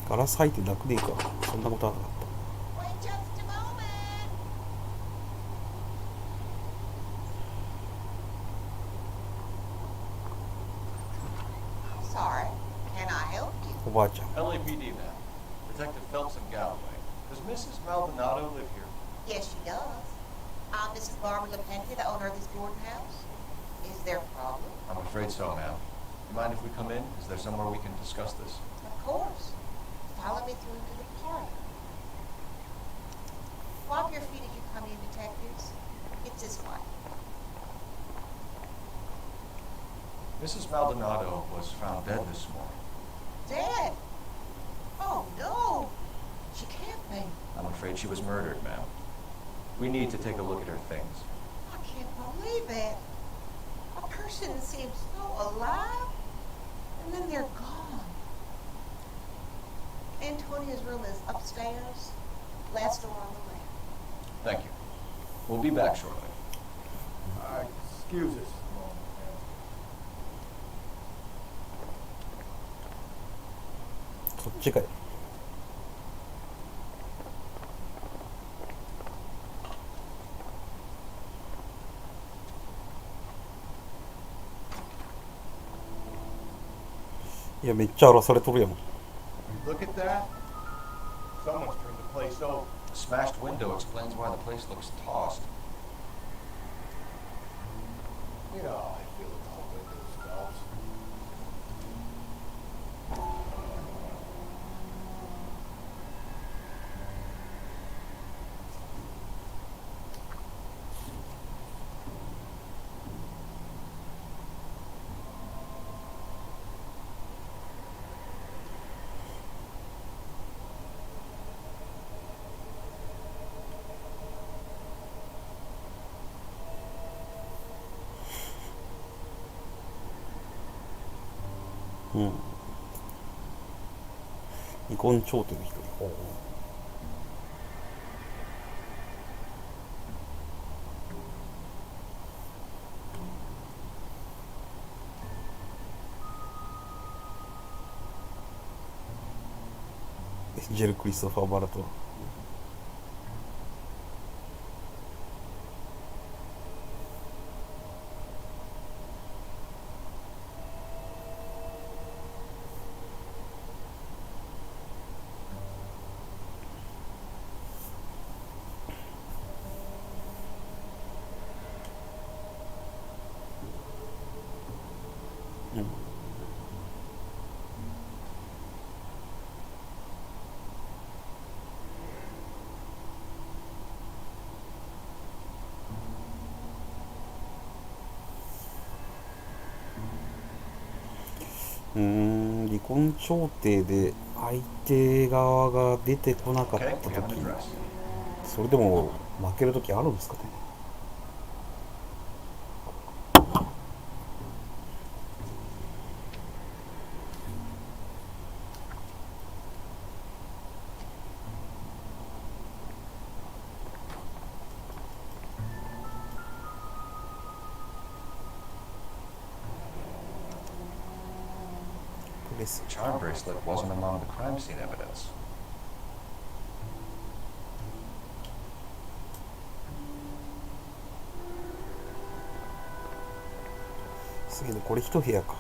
ガラス入ってなくねえか。そんなことはなかった。おばあちゃん。 LAPD, ma'am. Detective Phelps and Galloway. Does Mrs. Maldonado live here? Yes, she does. I'm Mrs. Barbara LePente, the owner of this Gordon house. Is there a problem? I'm afraid so, ma'am. You mind if we come in? Is there somewhere we can discuss this? Of course. Follow me through to the parlor. Swab your feet as you come in, detectives. It's this way. Mrs. Maldonado was found dead this morning. Dead? Oh, no. She can't be. I'm afraid she was murdered, ma'am. We need to take a look at her things. I can't believe it. A person seems so alive, and then they're gone. Antonia's room is upstairs, last door on the left. Thank you. We'll be back shortly. Excuse us. そっちかい。いや、めっちゃ荒らされとるやん。 Look at that. Someone's turned the place over. The smashed window explains why the place looks tossed. You know how I feel about windows, Phelps.うん。ニコン頂点の一人。おう。ジェル・クリストファー・バラト。離婚調停で相手側が出てこなかった時、それでも負ける時あるんですかね。The charm bracelet wasn't among the crime scene evidence. すげえね、これ一部屋か。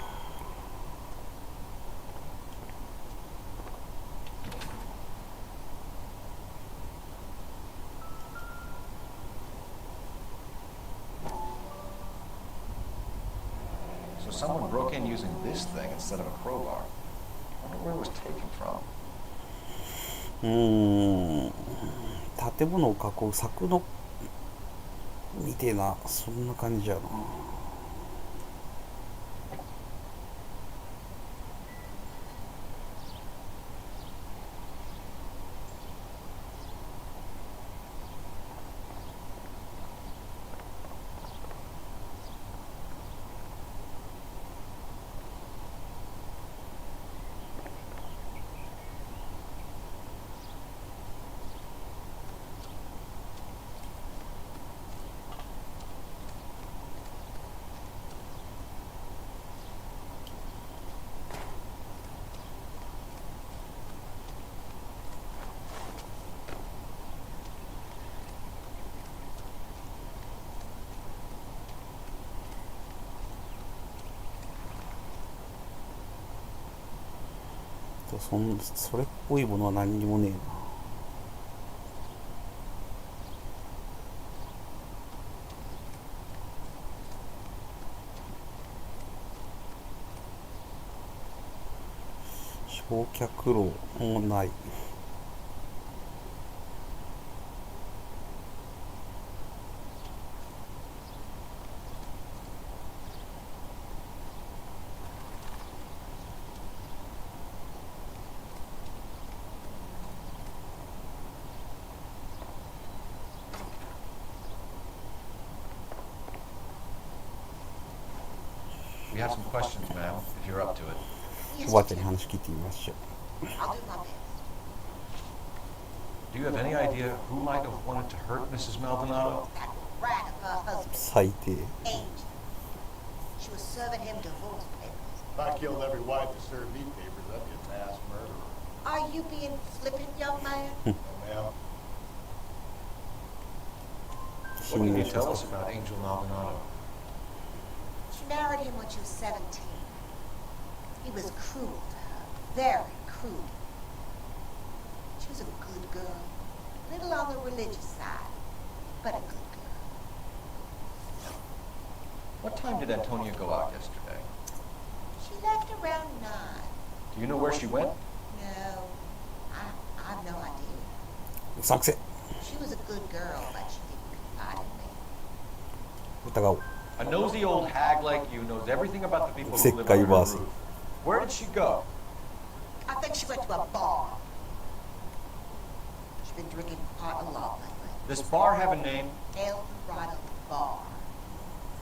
So someone broke in using this thing instead of a crowbar. I wonder where it was taken from. 建物を囲う柵のみてえな、そんな感じやな。それっぽいものは何にもねえな。焼却炉もない。We have some questions, ma'am, if you're up to it. おばあちゃんに話聞いてみましょう。Do you have any idea who might have wanted to hurt Mrs. Maldonado? 最低。She was serving him divorce papers. If I killed every wife that served me papers, I'd be a mass murderer. Are you being flippant, young man? No, ma'am. What can you tell us about Angel Maldonado? She married him when she was 17. He was cruel to her, very cruel. She was a good girl, a little on the religious side, but a good girl. What time did Antonia go out yesterday? She left around 9. Do you know where she went? No, I have no idea. 作戦。 She was a good girl, but she didn't confide in me. 疑おう。 A nosy old hag like you knows everything about the people who 石 live 灰 under バー her ス。 roof. Where did she go? I think she went to a bar. She's been drinking quite a lot lately. This bar have a name? L.A.N.O.W.A.R.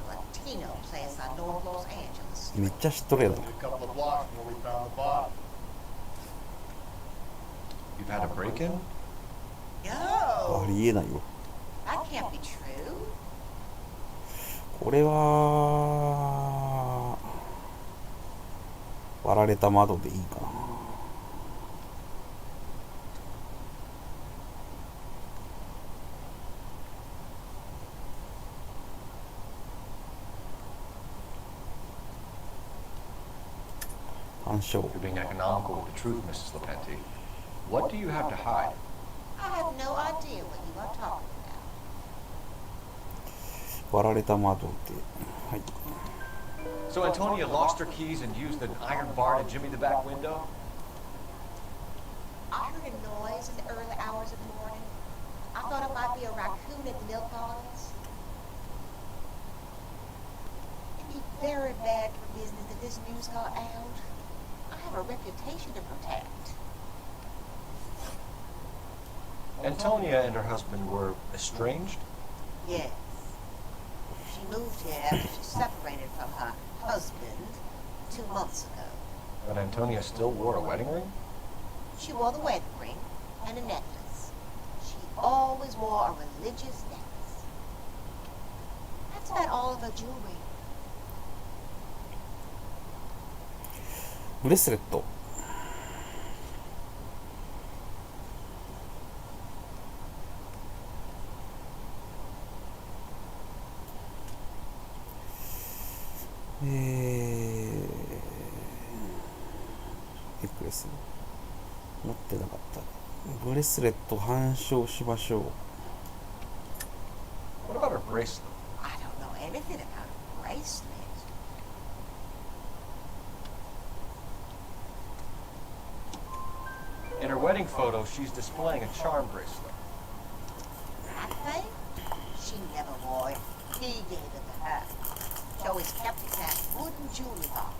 A Latino place on North Los Angeles. めっちゃ知っとるやろ。 A couple of blocks from where we found the body. You've had a break-in? No, ありえないわ。 that can't be true. これは割られた窓でいいかな。暗証。 You're being economical with the truth, Mrs. Lepenti. What do you have to hide? I have no idea what you are talking about. 割られた窓で。はい。So Antonia lost her keys and used an iron bar to jimmy the back window? I heard a noise in the early hours of the morning. I thought it might be a raccoon at the milk bottles. It'd be very bad for business if this news got out. I have a reputation to protect. Antonia and her husband were estranged? Yes. She moved here after she separated from her husband 2 months ago. But Antonia still wore a wedding ring? She wore the wedding ring and a necklace. She always wore a religious necklace. That's about all of her jewelry. ブレスレット。ネックレス持ってなかった。ブレスレット反証しましょう。 What about her bracelet? I don't know anything about a bracelet. In her wedding photo, she's displaying a charm bracelet. That thing? She never wore it. He gave it to her. She always kept it in that wooden jewelry box.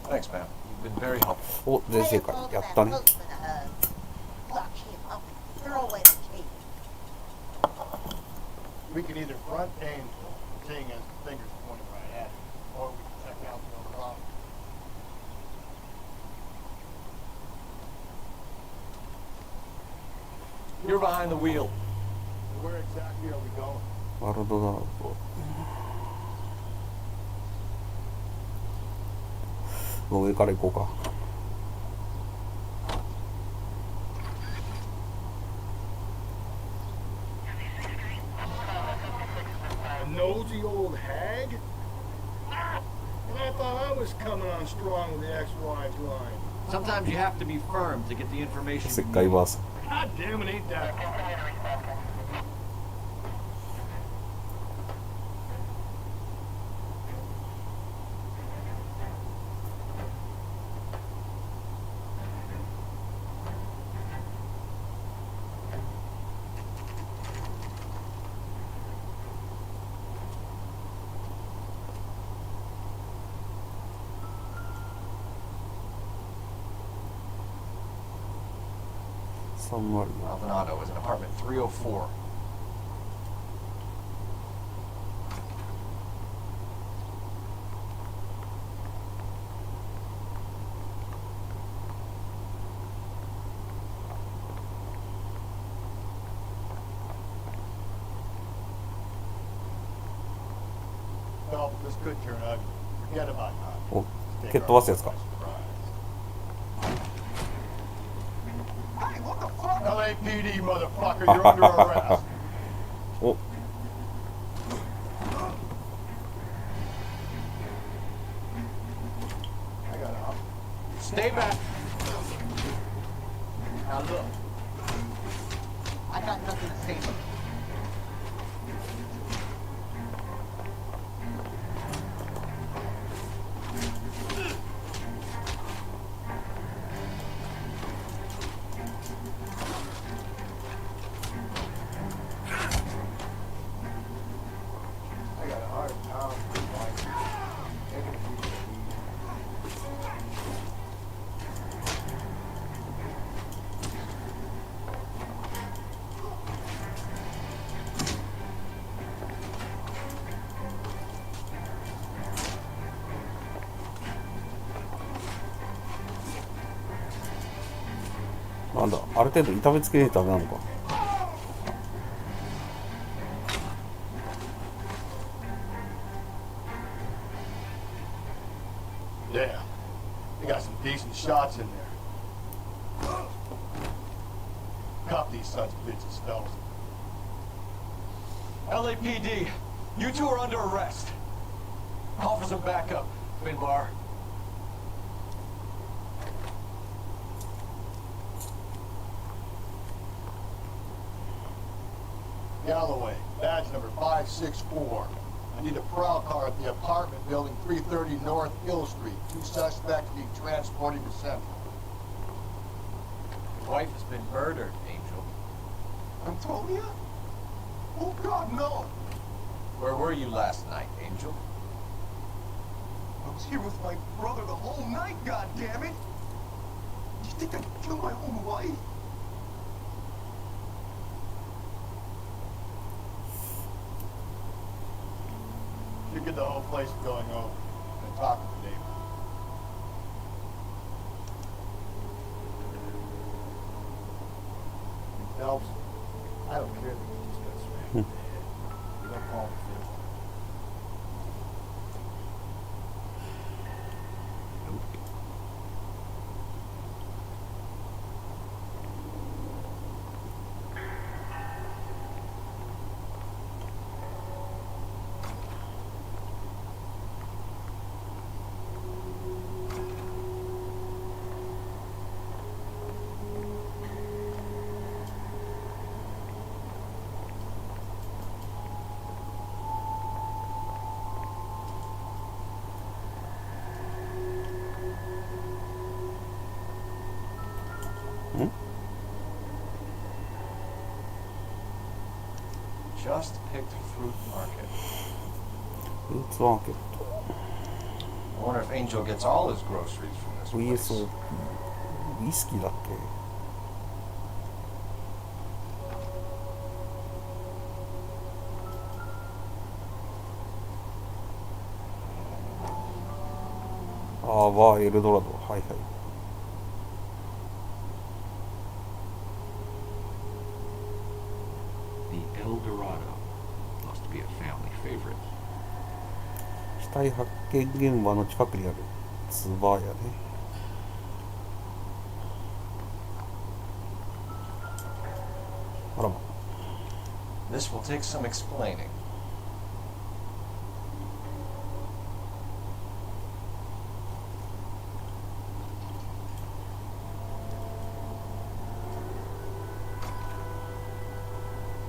Thanks, ma'am. You've been very helpful. お、全正解。やったね。 Lock him up and throw away the key. We can either front Angel, seeing as the finger's pointing right at him, or we can check out the other problem. You're behind the wheel. Where exactly are we going? ワールドだろう。上から行こうか。 A nosy old hag? And I thought I was coming on strong with the ex-wife line. Sometimes you have to be firm to get the information 石 you 灰 need. バース。 God damn it, ain't that? Maldonado is in apartment 304. No, this could turn ugly. Forget about that. お、蹴っ飛ばすやつか。 LAPD, motherfucker, you're under arrest. お。 I got up. Stay back. Now look, I got nothing to say to you. I got a hard time with life. Taking a piece of weed. Oh, なんだ、ある程度痛めつけないとダメなのか。 Yeah, they got some decent shots in there. Cop these sons of bitches, fellas. LAPD, you two are under arrest. Call for some backup, Finbar. Galloway, badge number 564. I Need a prowl car at the apartment building 330 North Hill Street. 2 suspects being transported to Central. Your wife has been murdered, Angel. Antonia? Oh God, no! Where were you last night, Angel? I was here with my brother the whole night, goddammit! You think I'd kill my own wife? You get the whole place going over and talk to the neighbor. It helps. I don't care that you just got smacked in the head. You don't call me fifth. Just picked fruit market. Fruit market. I wonder if Angel gets all his groceries from this place. ウイスキーだっけ？ああ、バーエルドラド。はいはい。The El Dorado must be a family favorite. 死体発見現場の近くにあるツバーやね。あらま。This will take some explaining.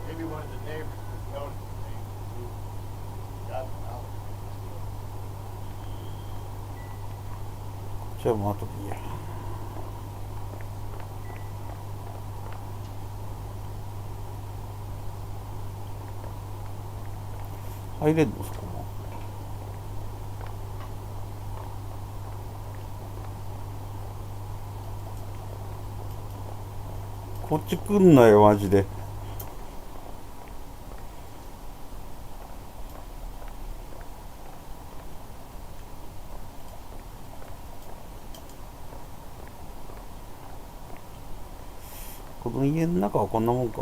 Maybe one of the neighbors just noticed the thing. Got them out. じゃあもう後でいいや。入れんのそこも。こっち来んなよマジで。この家の中はこんなもんか。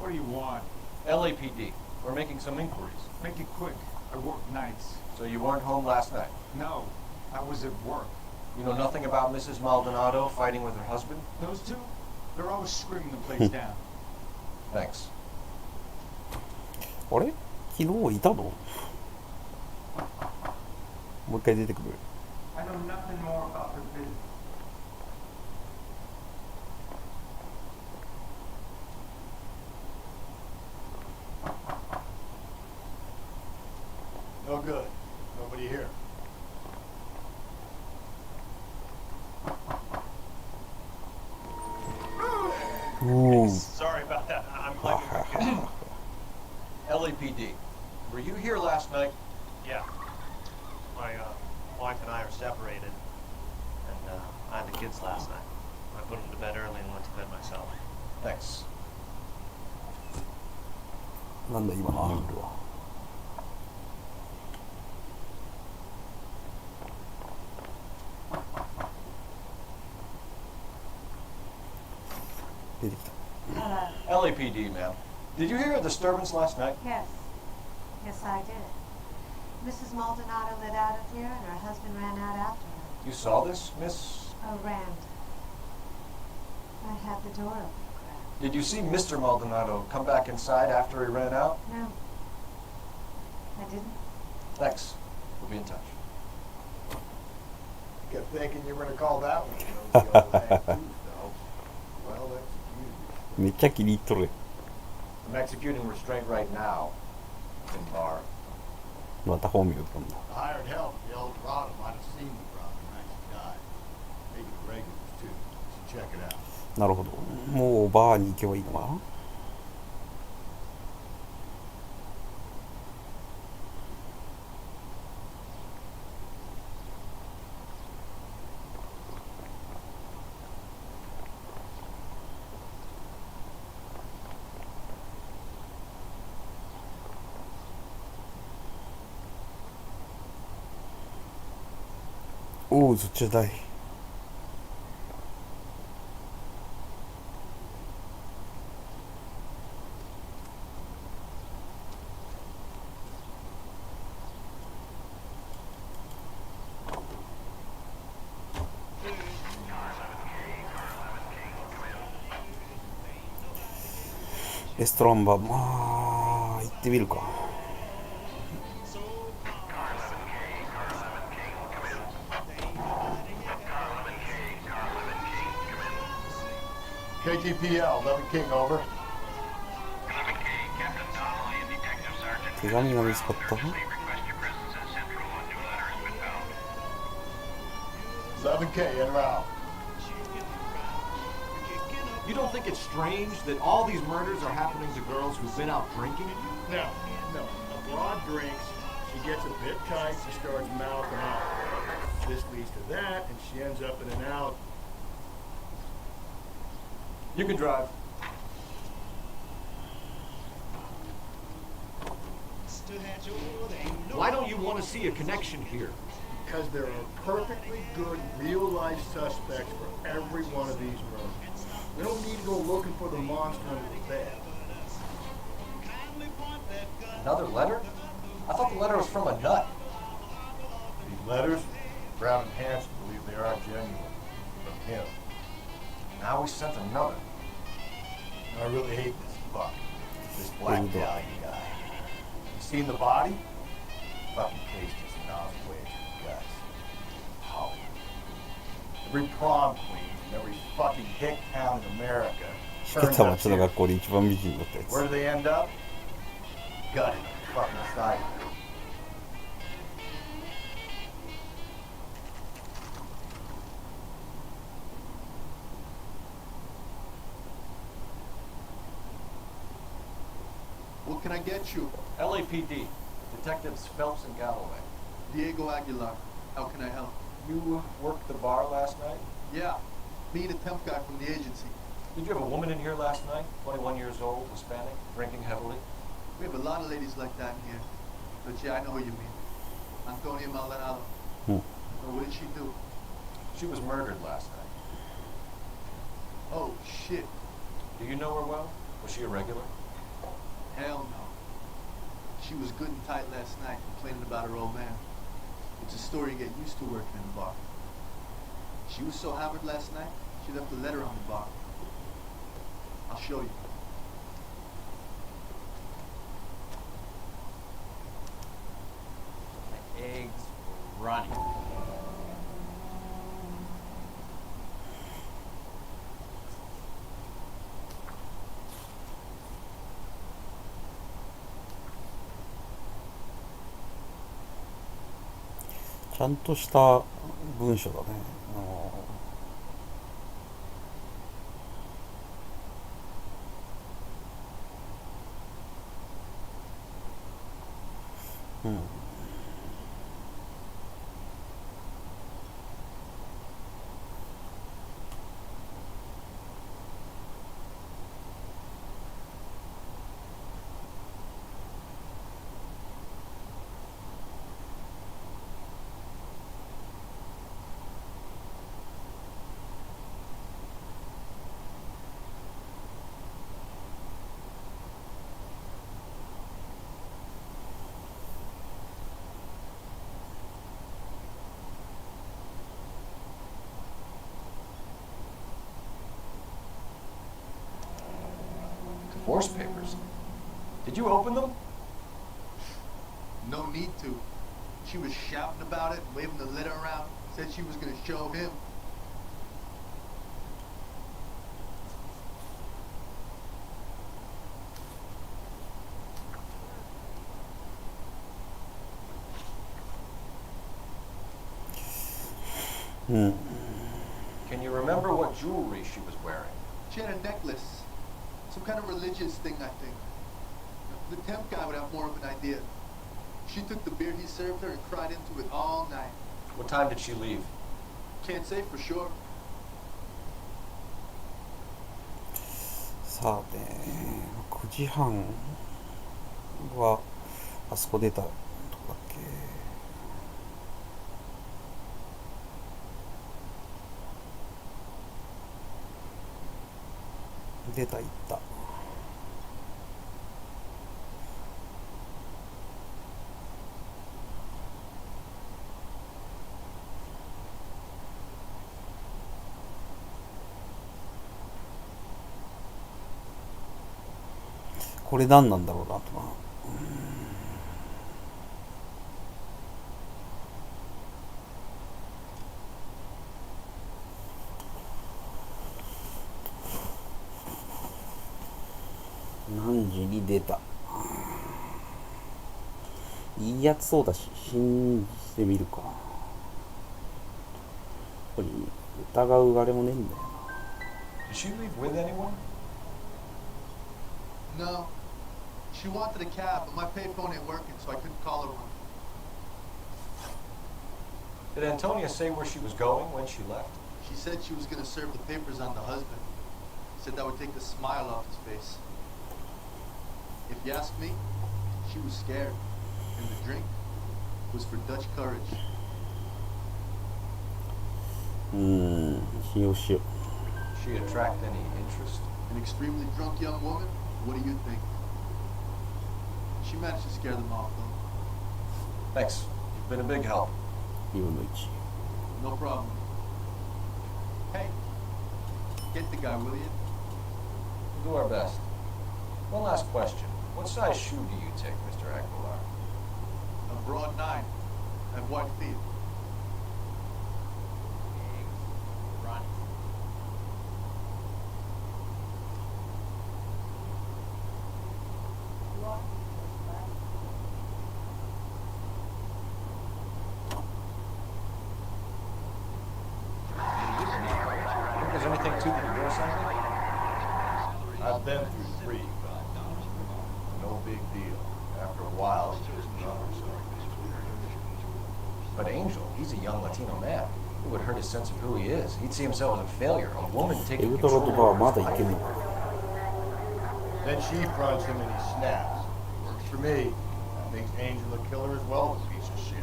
What do you want? LAPD. We're making some inquiries. Make it quick. I work nights. So you weren't home last night? No, I was at work. You know nothing about Mrs. Maldonado fighting with her husband? Those two? They're always screaming the place down. Thanks. あれ？昨日いたの？もう一回出てくる。I know nothing more about her business. No good. Nobody here. Ooh. Sorry about that. I'm glad we were good. LAPD. Were you here last night? Yeah. My wife and I are separated, and I had the kids last night. I put them to bed early and went to bed myself. Thanks. なんだ今のアングルは。出てきた。LAPD, ma'am. Did you hear a disturbance last night? Yes. Yes, I did. Mrs. Maldonado lit out of here, and her husband ran out after her. You saw this, Miss? Oh, ran. I had the door open. Did you see Mr. Maldonado come back inside after he ran out? No. I didn't. Thanks. We'll be in touch. Kept thinking you were gonna call that one. The old hang tooth, though. Well executed. めっちゃ気に入っとる。 I'm executing restraint right now. In bar. また本名飛んだ。 The hired help, the old Dorado might have seen me probably when she died. Maybe the regulars too. So check it out. なるほど。もうバーに行けばいいのかな。おお、そっちだい。レストランバー、まあ行ってみるか。KTPL, 11 King, over. 手紙が見つかった。 11K, in route. You don't think it's strange that all these murders are happening to girls who've been out drinking? No. A broad drinks, she gets a bit tight, she starts mouthing off. This leads to that, and she ends up in an alley. You can drive. Why don't you want to see a connection here? Because there are perfectly good real-life suspects for every one of these murders. We don't need to go looking for the monster under the bed. Another letter? I thought the letter was from a nut. These letters, Brown and Hanson believe they are genuine. From him. Now we sent another. I really hate this fuck. This black dahlia guy. You seen the body? Fucking case just gnaws away at your guts. Hollywood. Every prom queen from every fucking hick town in America. しかた町の学校で一番美人だったやつ。 Where do they end up? Gutted on the fucking side. What can I get you? LAPD. Detectives Phelps and Galloway. Diego Aguilar. How can I help? You worked the bar last night? Yeah. Me and a temp guy from the agency. Did you have a woman in here last night? 21 years old, Hispanic, drinking heavily? We have a lot of ladies like that in here. But yeah, I know who you mean. Antonia Maldonado. Hmm. So what did she do? She was murdered last night. Oh, shit. Do you know her well? Was she a regular? Hell no. She was good and tight last night, complaining about her old man. It's a story you get used to working in a bar. She was so hammered last night, she left a letter on the bar. I'll show you. The eggs were running. .ちゃんとした文章だね。うん。Divorce papers. Did you open them? No need to. She was shouting about it, waving the letter around. Said she was gonna show him. Can you remember what jewelry she was wearing? She had a necklace. Some kind of religious thing, I think. The temp guy would have more of an idea. She took the beer he served her and cried into it all night. What time did she leave? Can't say for sure. さあね、9時半はあそこ出たとこだっけ。出た、行った。これ何なんだろうなとな。何時に出た。いいやつそうだし、信じてみるか。ここに疑うあれもねえんだよな。Did she leave with anyone? No. She wanted a cab, but my payphone ain't working, so I couldn't call her one. Did Antonia say where she was going when she left? She said she was gonna serve the papers on the husband. Said that would take the smile off his face. If you ask me, she was scared. And the drink was for Dutch courage. 信用しよう。 She attract any interest? An extremely drunk young woman? What do you think? She managed to scare them off, though. Thanks. You've been a big help. 2分の1。 No problem. Hey, get the guy, will you? We'll do our best. One last question. What size shoe do you take, Mr. Aguilar? A broad 9. I have wide feet. Think there's anything to the divorce angle? I've been through 3. No big deal. After a while, it's just numbers. But Angel, he's a young Latino man. It would hurt his sense of who he is. He'd see himself as a failure, a woman taking エルトロとかはまだいけんのか。 Then she fronts him and he snaps. Works for me. That makes Angel a killer as well as a piece of shit.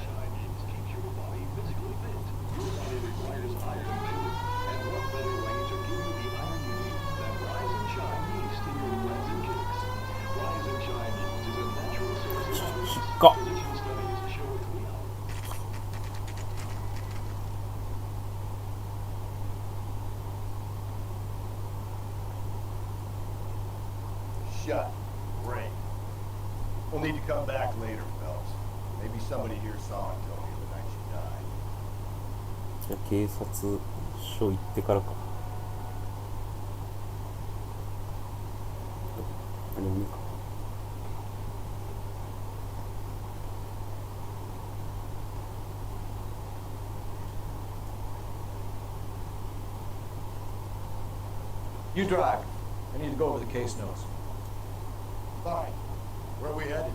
Go. Shut. Great. We'll need to come back later, fellas. Maybe somebody here saw Antonia the night she died. じゃあ警察署行ってからか。何もねえか。You drive. I need to go over the case notes. Fine. Where are we headed?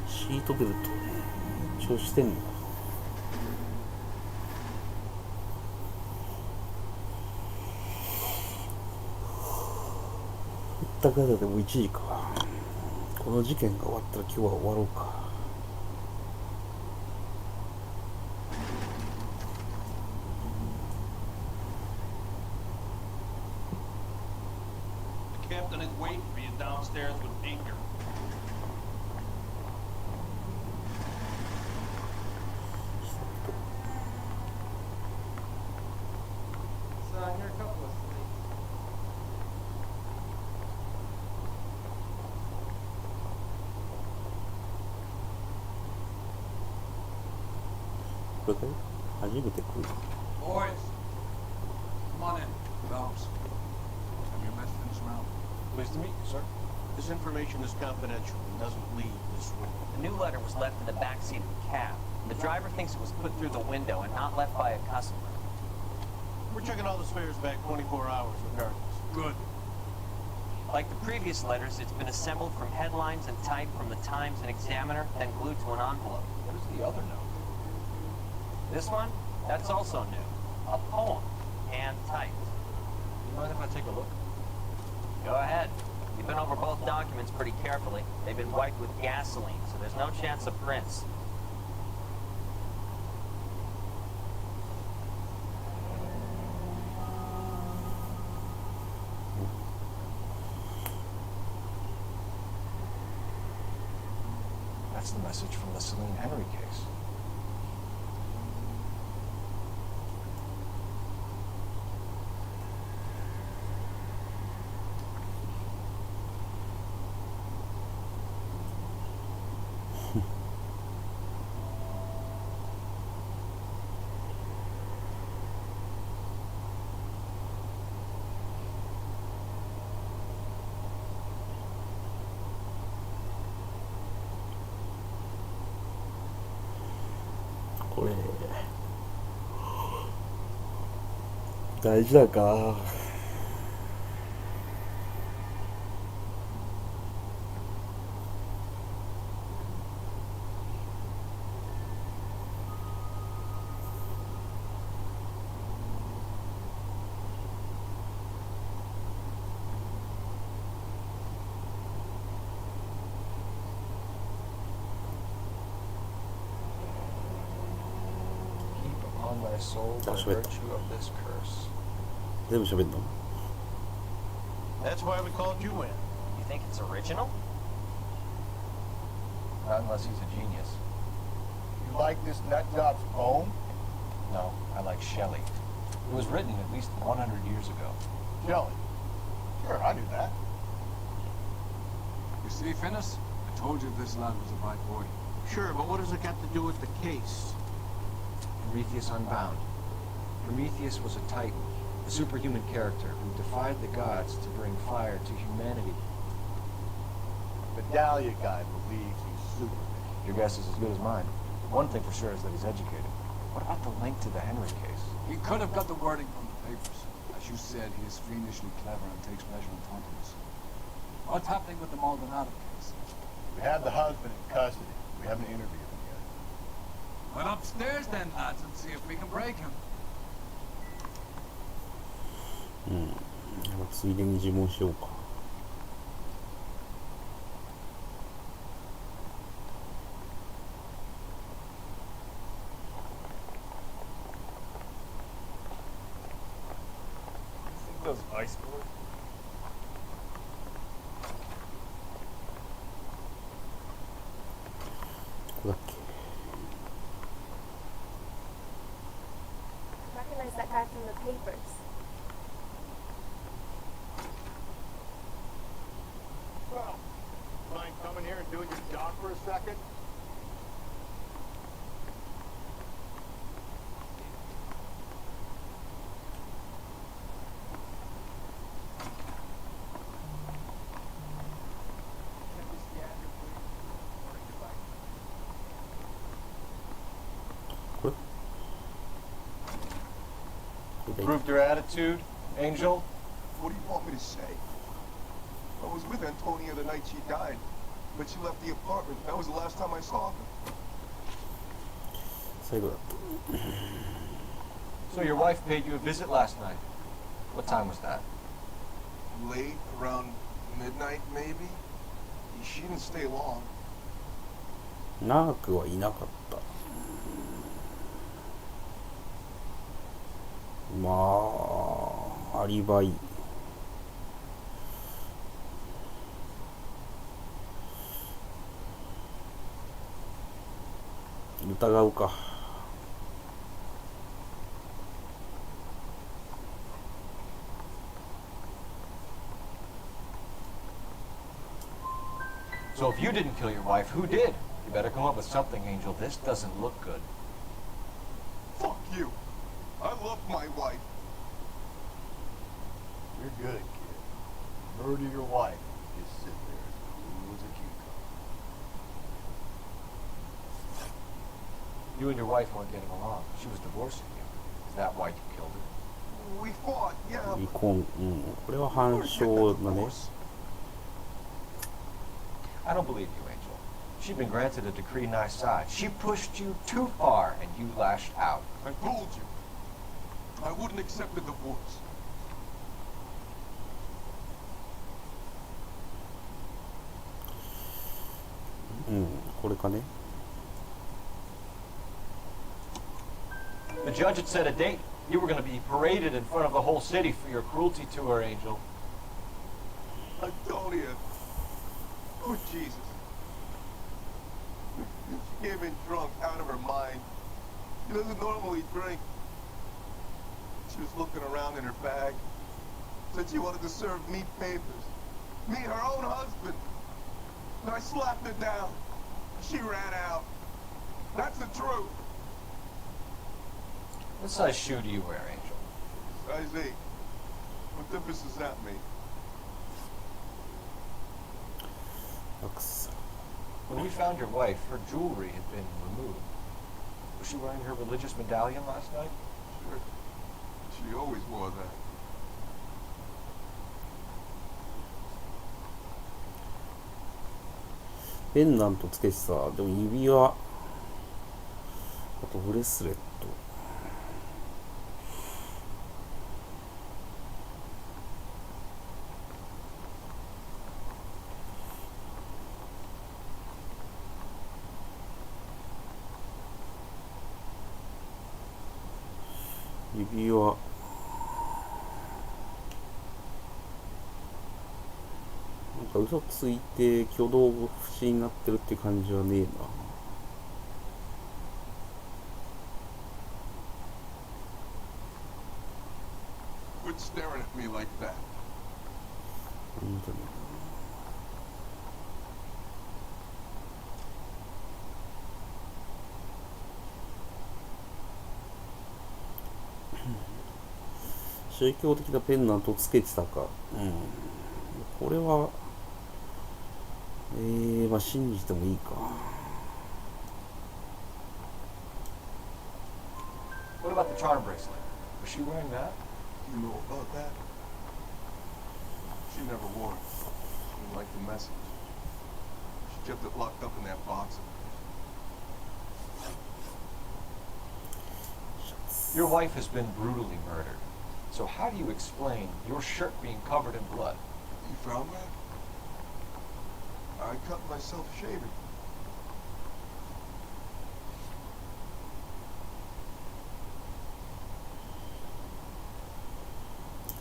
シートベルト一応してんのか。ったかだでも1時か。この事件が終わったら今日は終わろうか。The captain is waiting for you downstairs with anchor. 'Son, you're a couple of sleeps. これかい初めて来る。 Boys, come on in. Phelps. Have your message around. Pleased to meet you, sir. This information is confidential and doesn't leave this room. The new letter was left in the back seat of the cab. The driver thinks it was put through the window and not left by a customer. We're checking all the spares back 24 hours regardless. Good. Like the previous letters, it's been assembled from headlines and type from the Times and Examiner, then glued to an envelope. What is the other note? This one? That's also new. A poem, hand typed. You mind if I take a look? Go ahead. You've been over both documents pretty carefully. They've been wiped with gasoline, so there's no chance of prints. That's the message from the Celine Henry case.これ大事だか。My soul by virtue of this curse. 全部喋んの？ That's why we called you in. You think it's original? Not unless he's a genius. You like this nut job's poem? No, I like Shelley. It was written at least 100 years ago. Shelley. Sure, I knew that. You see, Finnis? I told you this lad was a bad boy. Sure, but what does it got to do with the case? Prometheus Unbound. Prometheus was a titan, a superhuman character who defied the gods to bring fire to humanity. The Dahlia guy believes he's Superman. Your guess is as good as mine. One thing for sure is that he's educated. What about the link to the Henry case? He could have got the wording from the papers. As you said, he is fiendishly clever and takes pleasure in taunting us. What's happening with the Maldonado case? We have the husband in custody. We haven't interviewed him yet. Well, upstairs then, lads, and see if we can break him. ついでに尋問しようか。Those ice boards. Recognize that guy from the papers. Well, mind coming here and doing your job for a second? Improved your attitude, Angel? What do you want me to say? I was with Antonia the night she died, but she left the apartment. That was the last time I saw her. 最後だった。 So your wife paid you a visit last night. What time was that? Late, around midnight maybe? She didn't stay long. 長くはいなかった。まあアリバイ疑うか。So if you didn't kill your wife, who did? You better come up with something, Angel. This doesn't look good. you. I love my wife. You're good, kid. Murder your wife. Just sit there as cool as a cucumber. You and your wife weren't getting along. She was divorcing you. Is that why you killed her? We fought, yeah. 離婚、うん、これは反証だね。 I don't believe you, Angel. She'd been granted a decree nice side. She pushed you too far, and you lashed out. I told you. I wouldn't accept the divorce. うん、これかね。 The judge had set a date. You were going to be paraded in front of the whole city for your cruelty to her, Angel. Antonia. Oh, Jesus. She came in drunk, out of her mind. She doesn't normally drink. She was looking around in her bag. Said she wanted to serve me papers. Me, her own husband. And I slapped her down. She ran out. That's the truth. What size shoe do you wear, Angel? Size 8. What difference does that make? When we found your wife, her jewelry had been removed. Was she wearing her religious medallion last night? Sure. She always wore that. ペンダントつけてさ、でも指輪、あとブレスレット。指輪。なんか嘘ついて挙動不審になってるって感じはねえな。Quit staring at me like that. 本当に。宗教的なペンダントをつけてたか。うん。これは、まあ信じてもいいか。What about the charm bracelet? Was she wearing that? You know about that? She never wore it. She didn't like the message. She kept it locked up in that box. Your wife has been brutally murdered. So how do you explain your shirt being covered in blood? You found that? I cut myself shaving.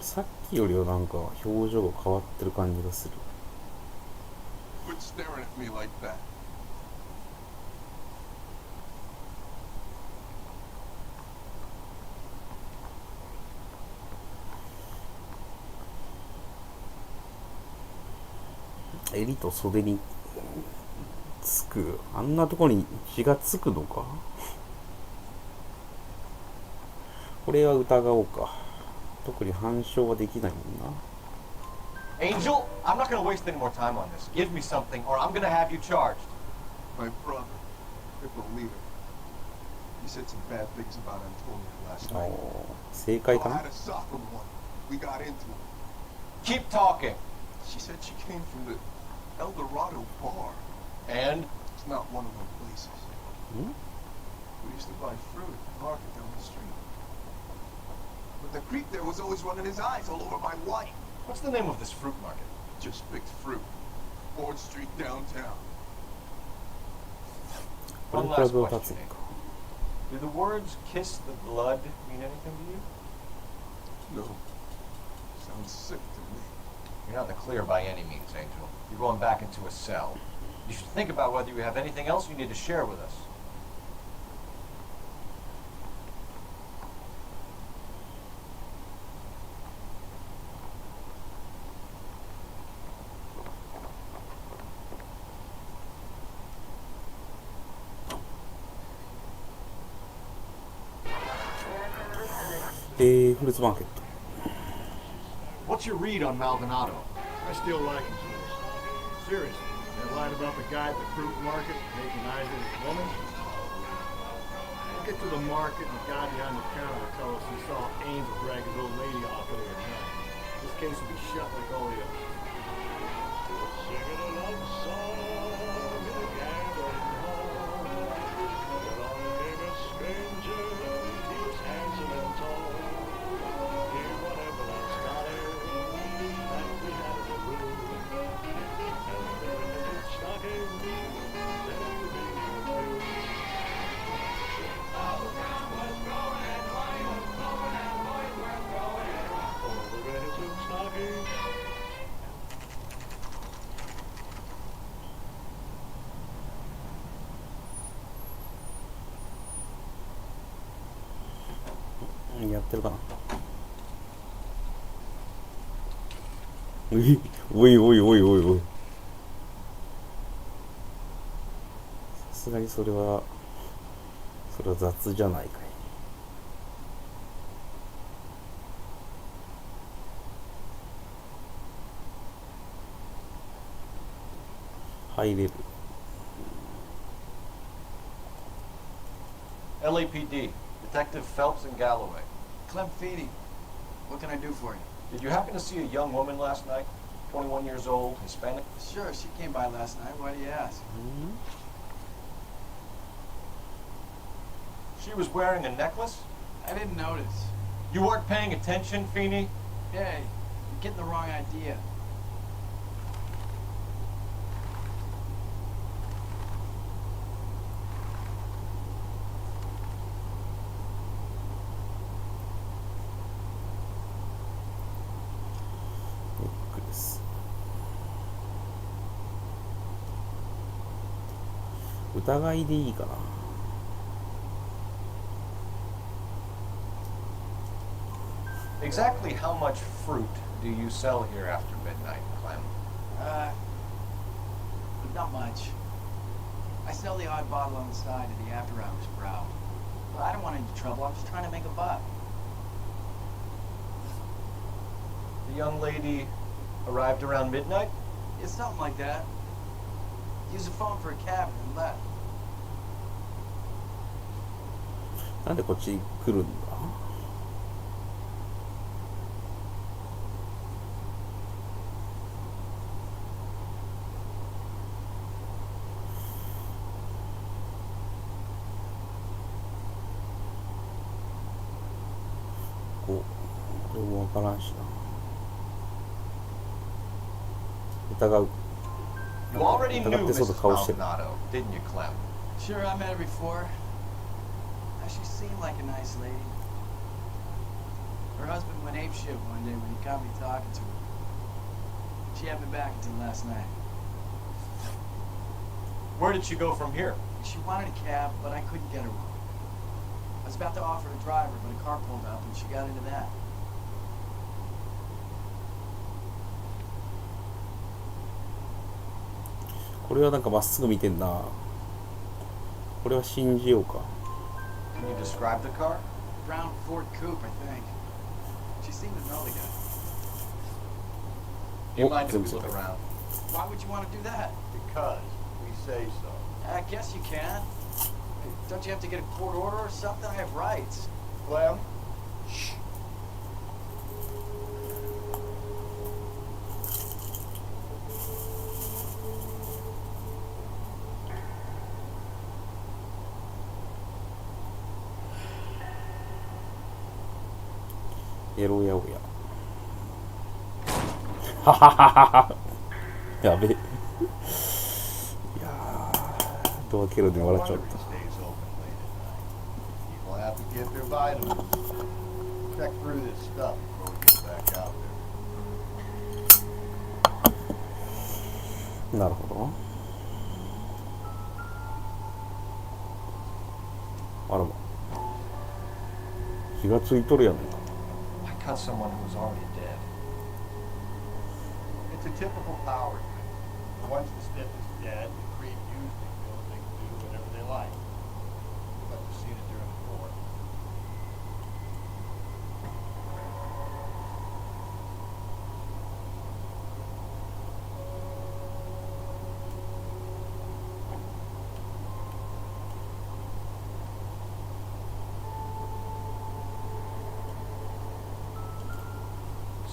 さっきよりはなんか表情が変わってる感じがする。Quit staring at me like that. 襟と袖につく、あんなところに血がつくのか。これは疑おうか。特に反証はできないもんな。Angel, I'm not going to waste any more time on this. Give me something, or I'm going to have you charged. My brother, couldn't believe it. He said some bad things about Antonia last night. 正解か I な。 had a soccer one. We got into it. Keep talking. She said she came from the L.A.N.O.W.A.R. bar. And? It's not one of them places. Hmm? We used to buy fruit at the market down the street. But the creep there was always running his eyes all over my wife. What's the name of this fruit market? Just picked fruit. 4th Street downtown. One last question. Do the words kiss the blood mean anything to you? No. Sounds sick to me. You're not in the clear by any means, Angel. You're going back into a cell. You should think about whether you have anything else you need to share with us. フルーツマーケット。 What's your read on Maldonado? I still like him, Keith. Seriously, that line about the guy at the fruit market making eyes at his woman? We'll get to the market and the guy behind the counter will tell us he saw Angel drag his old lady off there at night. This case will be shut like all the others.やってるかな。おいおいおいおいおいおい。さすがにそれは雑じゃないかい。入れる。LAPD, Detective Phelps and Galloway. Clem Feedy, what can I do for you? Did you happen to see a young woman last night? 21 years old, Hispanic? Sure, she came by last night. Why do you ask? She was wearing a necklace? I didn't notice. You weren't paying attention, Feeney? Hey, you're getting the wrong idea. Necklace. 疑いでいいかな。Exactly how much fruit do you sell here after midnight, Clem? Not much. I sell the odd bottle on the side of the after-hours crowd. But I don't want any trouble. I'm just trying to make a buck. The young lady arrived around midnight? Yeah, something like that. Used the phone for a cab and left. なんでこっち来るんだ。これもわからんしな。疑う。 You already 疑 knew ってそうと Mrs. 顔してる。 Maldonado, didn't you, Clem? Sure, I met her before. She seemed like a nice lady. Her husband went apeshit one day when he caught me talking to her. She had me back until last night. Where did she go from here? She wanted a cab, but I couldn't get her one. I was about to offer a driver, but a car pulled up and she got into that. これはなんかまっすぐ見てんな。これは信じようか。 Can you describe the car? Brown Ford Coupe, I think. She seemed to know the guy. Do you mind if we look around? Why would you want to do that? Because we say so. I guess you can. Don't you have to get a court order or something? I have rights. Clem? Shh. Yellow, yellow, yeah. はははは。やべえ。いやー、ドア蹴るで笑っちゃった。 People have to get their vitamins. Check through this stuff before we get back out there. なるほど。あらま。気がついとるやんか。 I cut someone who was already dead. It's a typical power thing. Once the stiff is dead, the creep usually feels they can do whatever they like. But you've seen it during the war.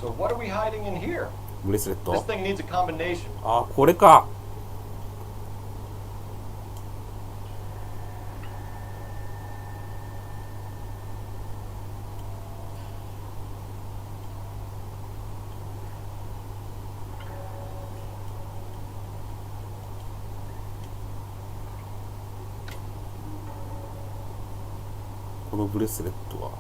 So what are we hiding in here? ブレスレッ This ト。 thing needs a combination. あ、これか。このブレスレットは、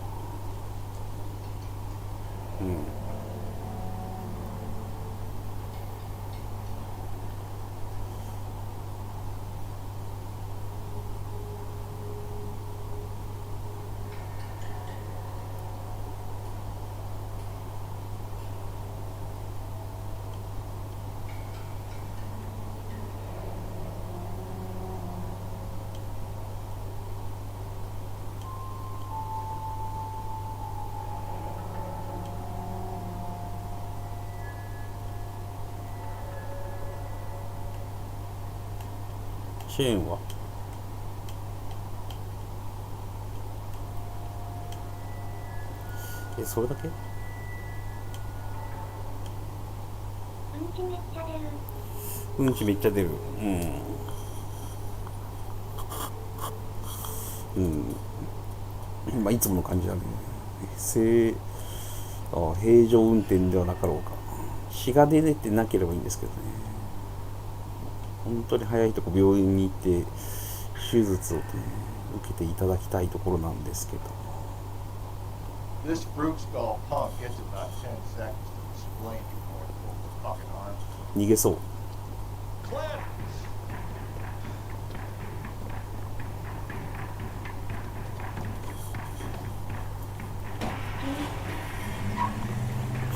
チェーンはそれだけ？うんちめっちゃ出る。うんちめっちゃ出る。まあいつもの感じだね。平常運転ではなかろうか。血が出てなければいいんですけどね。本当に早いとこ病院に行って手術を、ね、受けていただきたいところなんですけど。This fruit skull punk gets about 10 seconds to explain before it pulls the fucking arm. 逃げそう。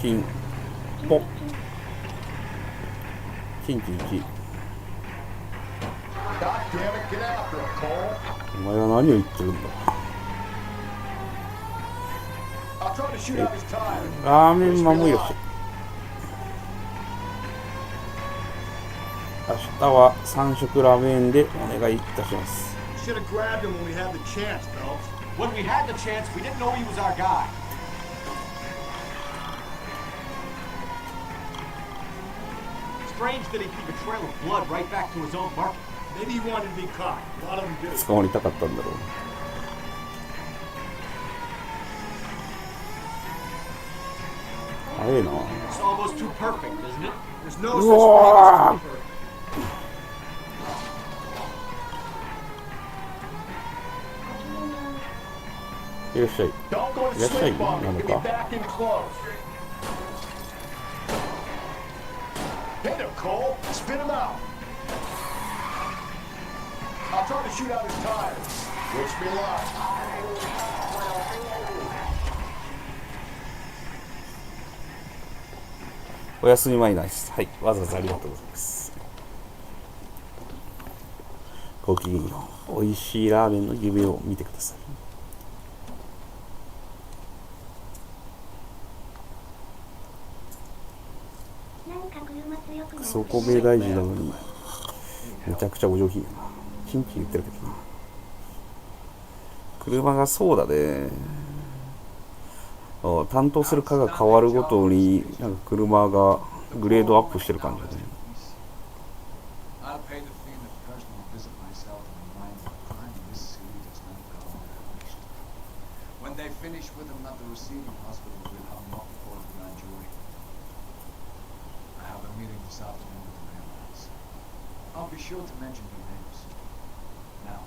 金ポ金1。お前は何を言ってるんだ。ラーメンマもよし。明日は3食ラーメンでお願いいたします。Should have grabbed him when we had the chance, Phelps. When we had the chance, we didn't know he was our guy. Strange that he'd leave a trail of blood right back to his own market. Maybe he wanted to be caught. A lot of them do. 捕まりたかったんだろう。早いな。It's almost too perfect, isn't it? There's no う such thing わ as too perfect. いらっしゃい。い Don't go to らっしゃい sleep な on me. の Give me か。 back in close. Hit him, Cole. Spit him out. I'll try to shoot out his tires. Wish me luck. おやすみマイナス。はい、わざわざありがとうございます。ごきげんよう。おいしいラーメンの夢を見てください。そこべ大事なのにめちゃくちゃお上品やな。チンチン言ってるけどな。車がそうだね。担当する課が変わるごとになんか車がグレードアップしてる感じだね。I'll pay the fee in a personal visit myself and remind them a crime in this city does not go unpunished. When they finish with him at the receiving hospital, we'll have him up before the grand jury. I have a meeting this afternoon with the railroads. I'll be sure to mention your names. Now,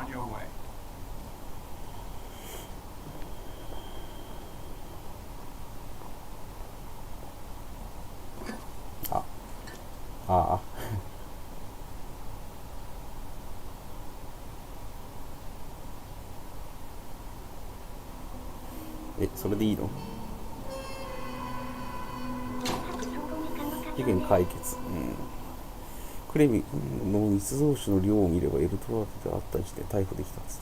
on your way. ああ。それでいいの？事件解決。クレミの密造酒の量を見ればエルトワークであった時点で逮捕できたんです。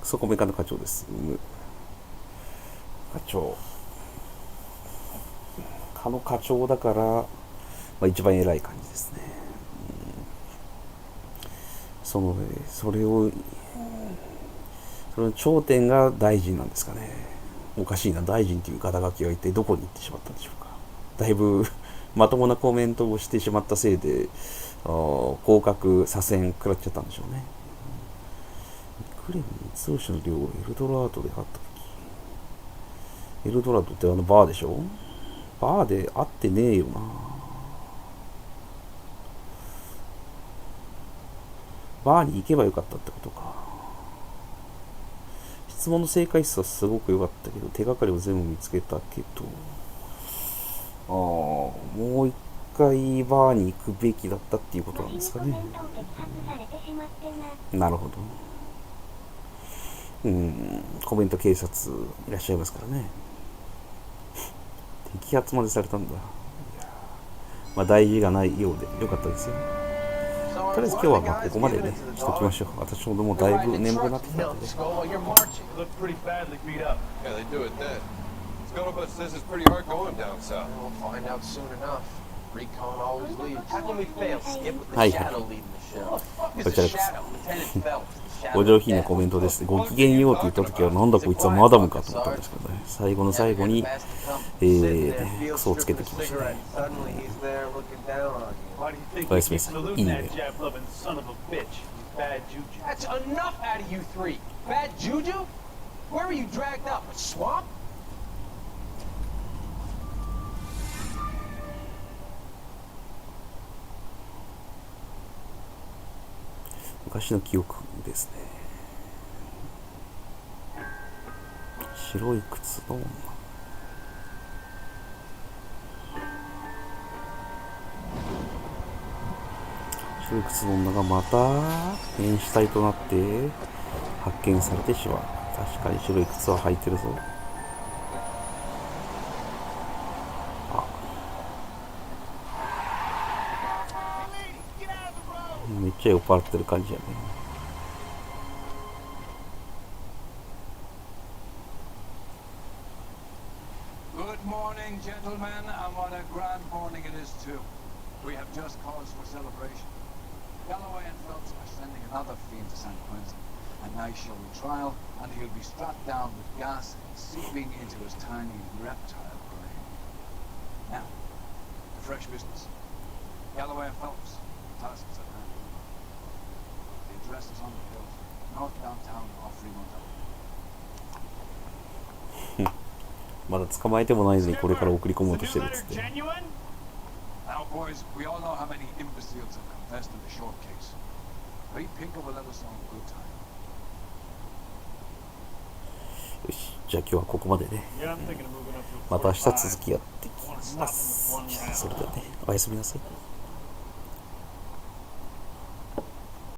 クソコメ課の課長です。課長。課の課長だから、まあ、一番偉い感じですね。それをその頂点が大臣なんですかね。おかしいな、大臣という肩書きは一体どこに行ってしまったんでしょうか。だいぶまともなコメントをしてしまったせいで降格左遷食らっちゃったんでしょうね。クレム三つ星の寮をエルドラードで会った時、エルドラードってバーでしょ。バーで会ってねえよな。バーに行けばよかったってことか。質問の正解率はすごく良かったけど、手がかりを全部見つけたけど、もう一回バーに行くべきだったっていうことなんですかね。なるほど。コメント警察いらっしゃいますからね。摘発までされたんだ。まあ大事がないようでよかったですよ。とりあえず今日はまあここまでねしときましょう。私ももうだいぶ眠くなってきたんでね。Scuttlebutt says it's pretty hard going down south. We'll find out soon enough. Recon always leads. How can we fail? Skip with the はい shadow はい。 leading the show. こ It's ち a らです。 shadow. Lieutenant Phelps. お上品なコメントです。ごきげんようって言った時はなんだこいつはマダムかと思ったんですけどね。最後の最後にクソをつけてきましたね。おやすみなさい。いいね。 That's enough out of you three. Bad juju? Where were you dragged up? A swamp? 昔の記憶ですね。白い靴の女。白い靴の女がまた変死体となって発見されてしまう。確かに白い靴は履いてるぞ。めっちゃ酔っ払ってる感じやね。Good morning, gentlemen, and what a grand morning it is too. We have just cause for celebration. Galloway and Phelps are sending another fiend to San Quentin. A nice show trial, and he'll be strapped down with gas seeping into his tiny reptile brain. Now, the fresh business. Galloway and Phelps, tasks at hand. The address is on the hill, north downtown off Fremont Avenue. まだ捕まえてもないのにこれから送り込もうとしてるっつって。 Now, boys, we all know how many imbeciles have confessed in the short case. Ray Pinker will let us know a good time. よし、じゃあ今日はここまでね。また明日続きやってきます。それではね、おやすみなさい。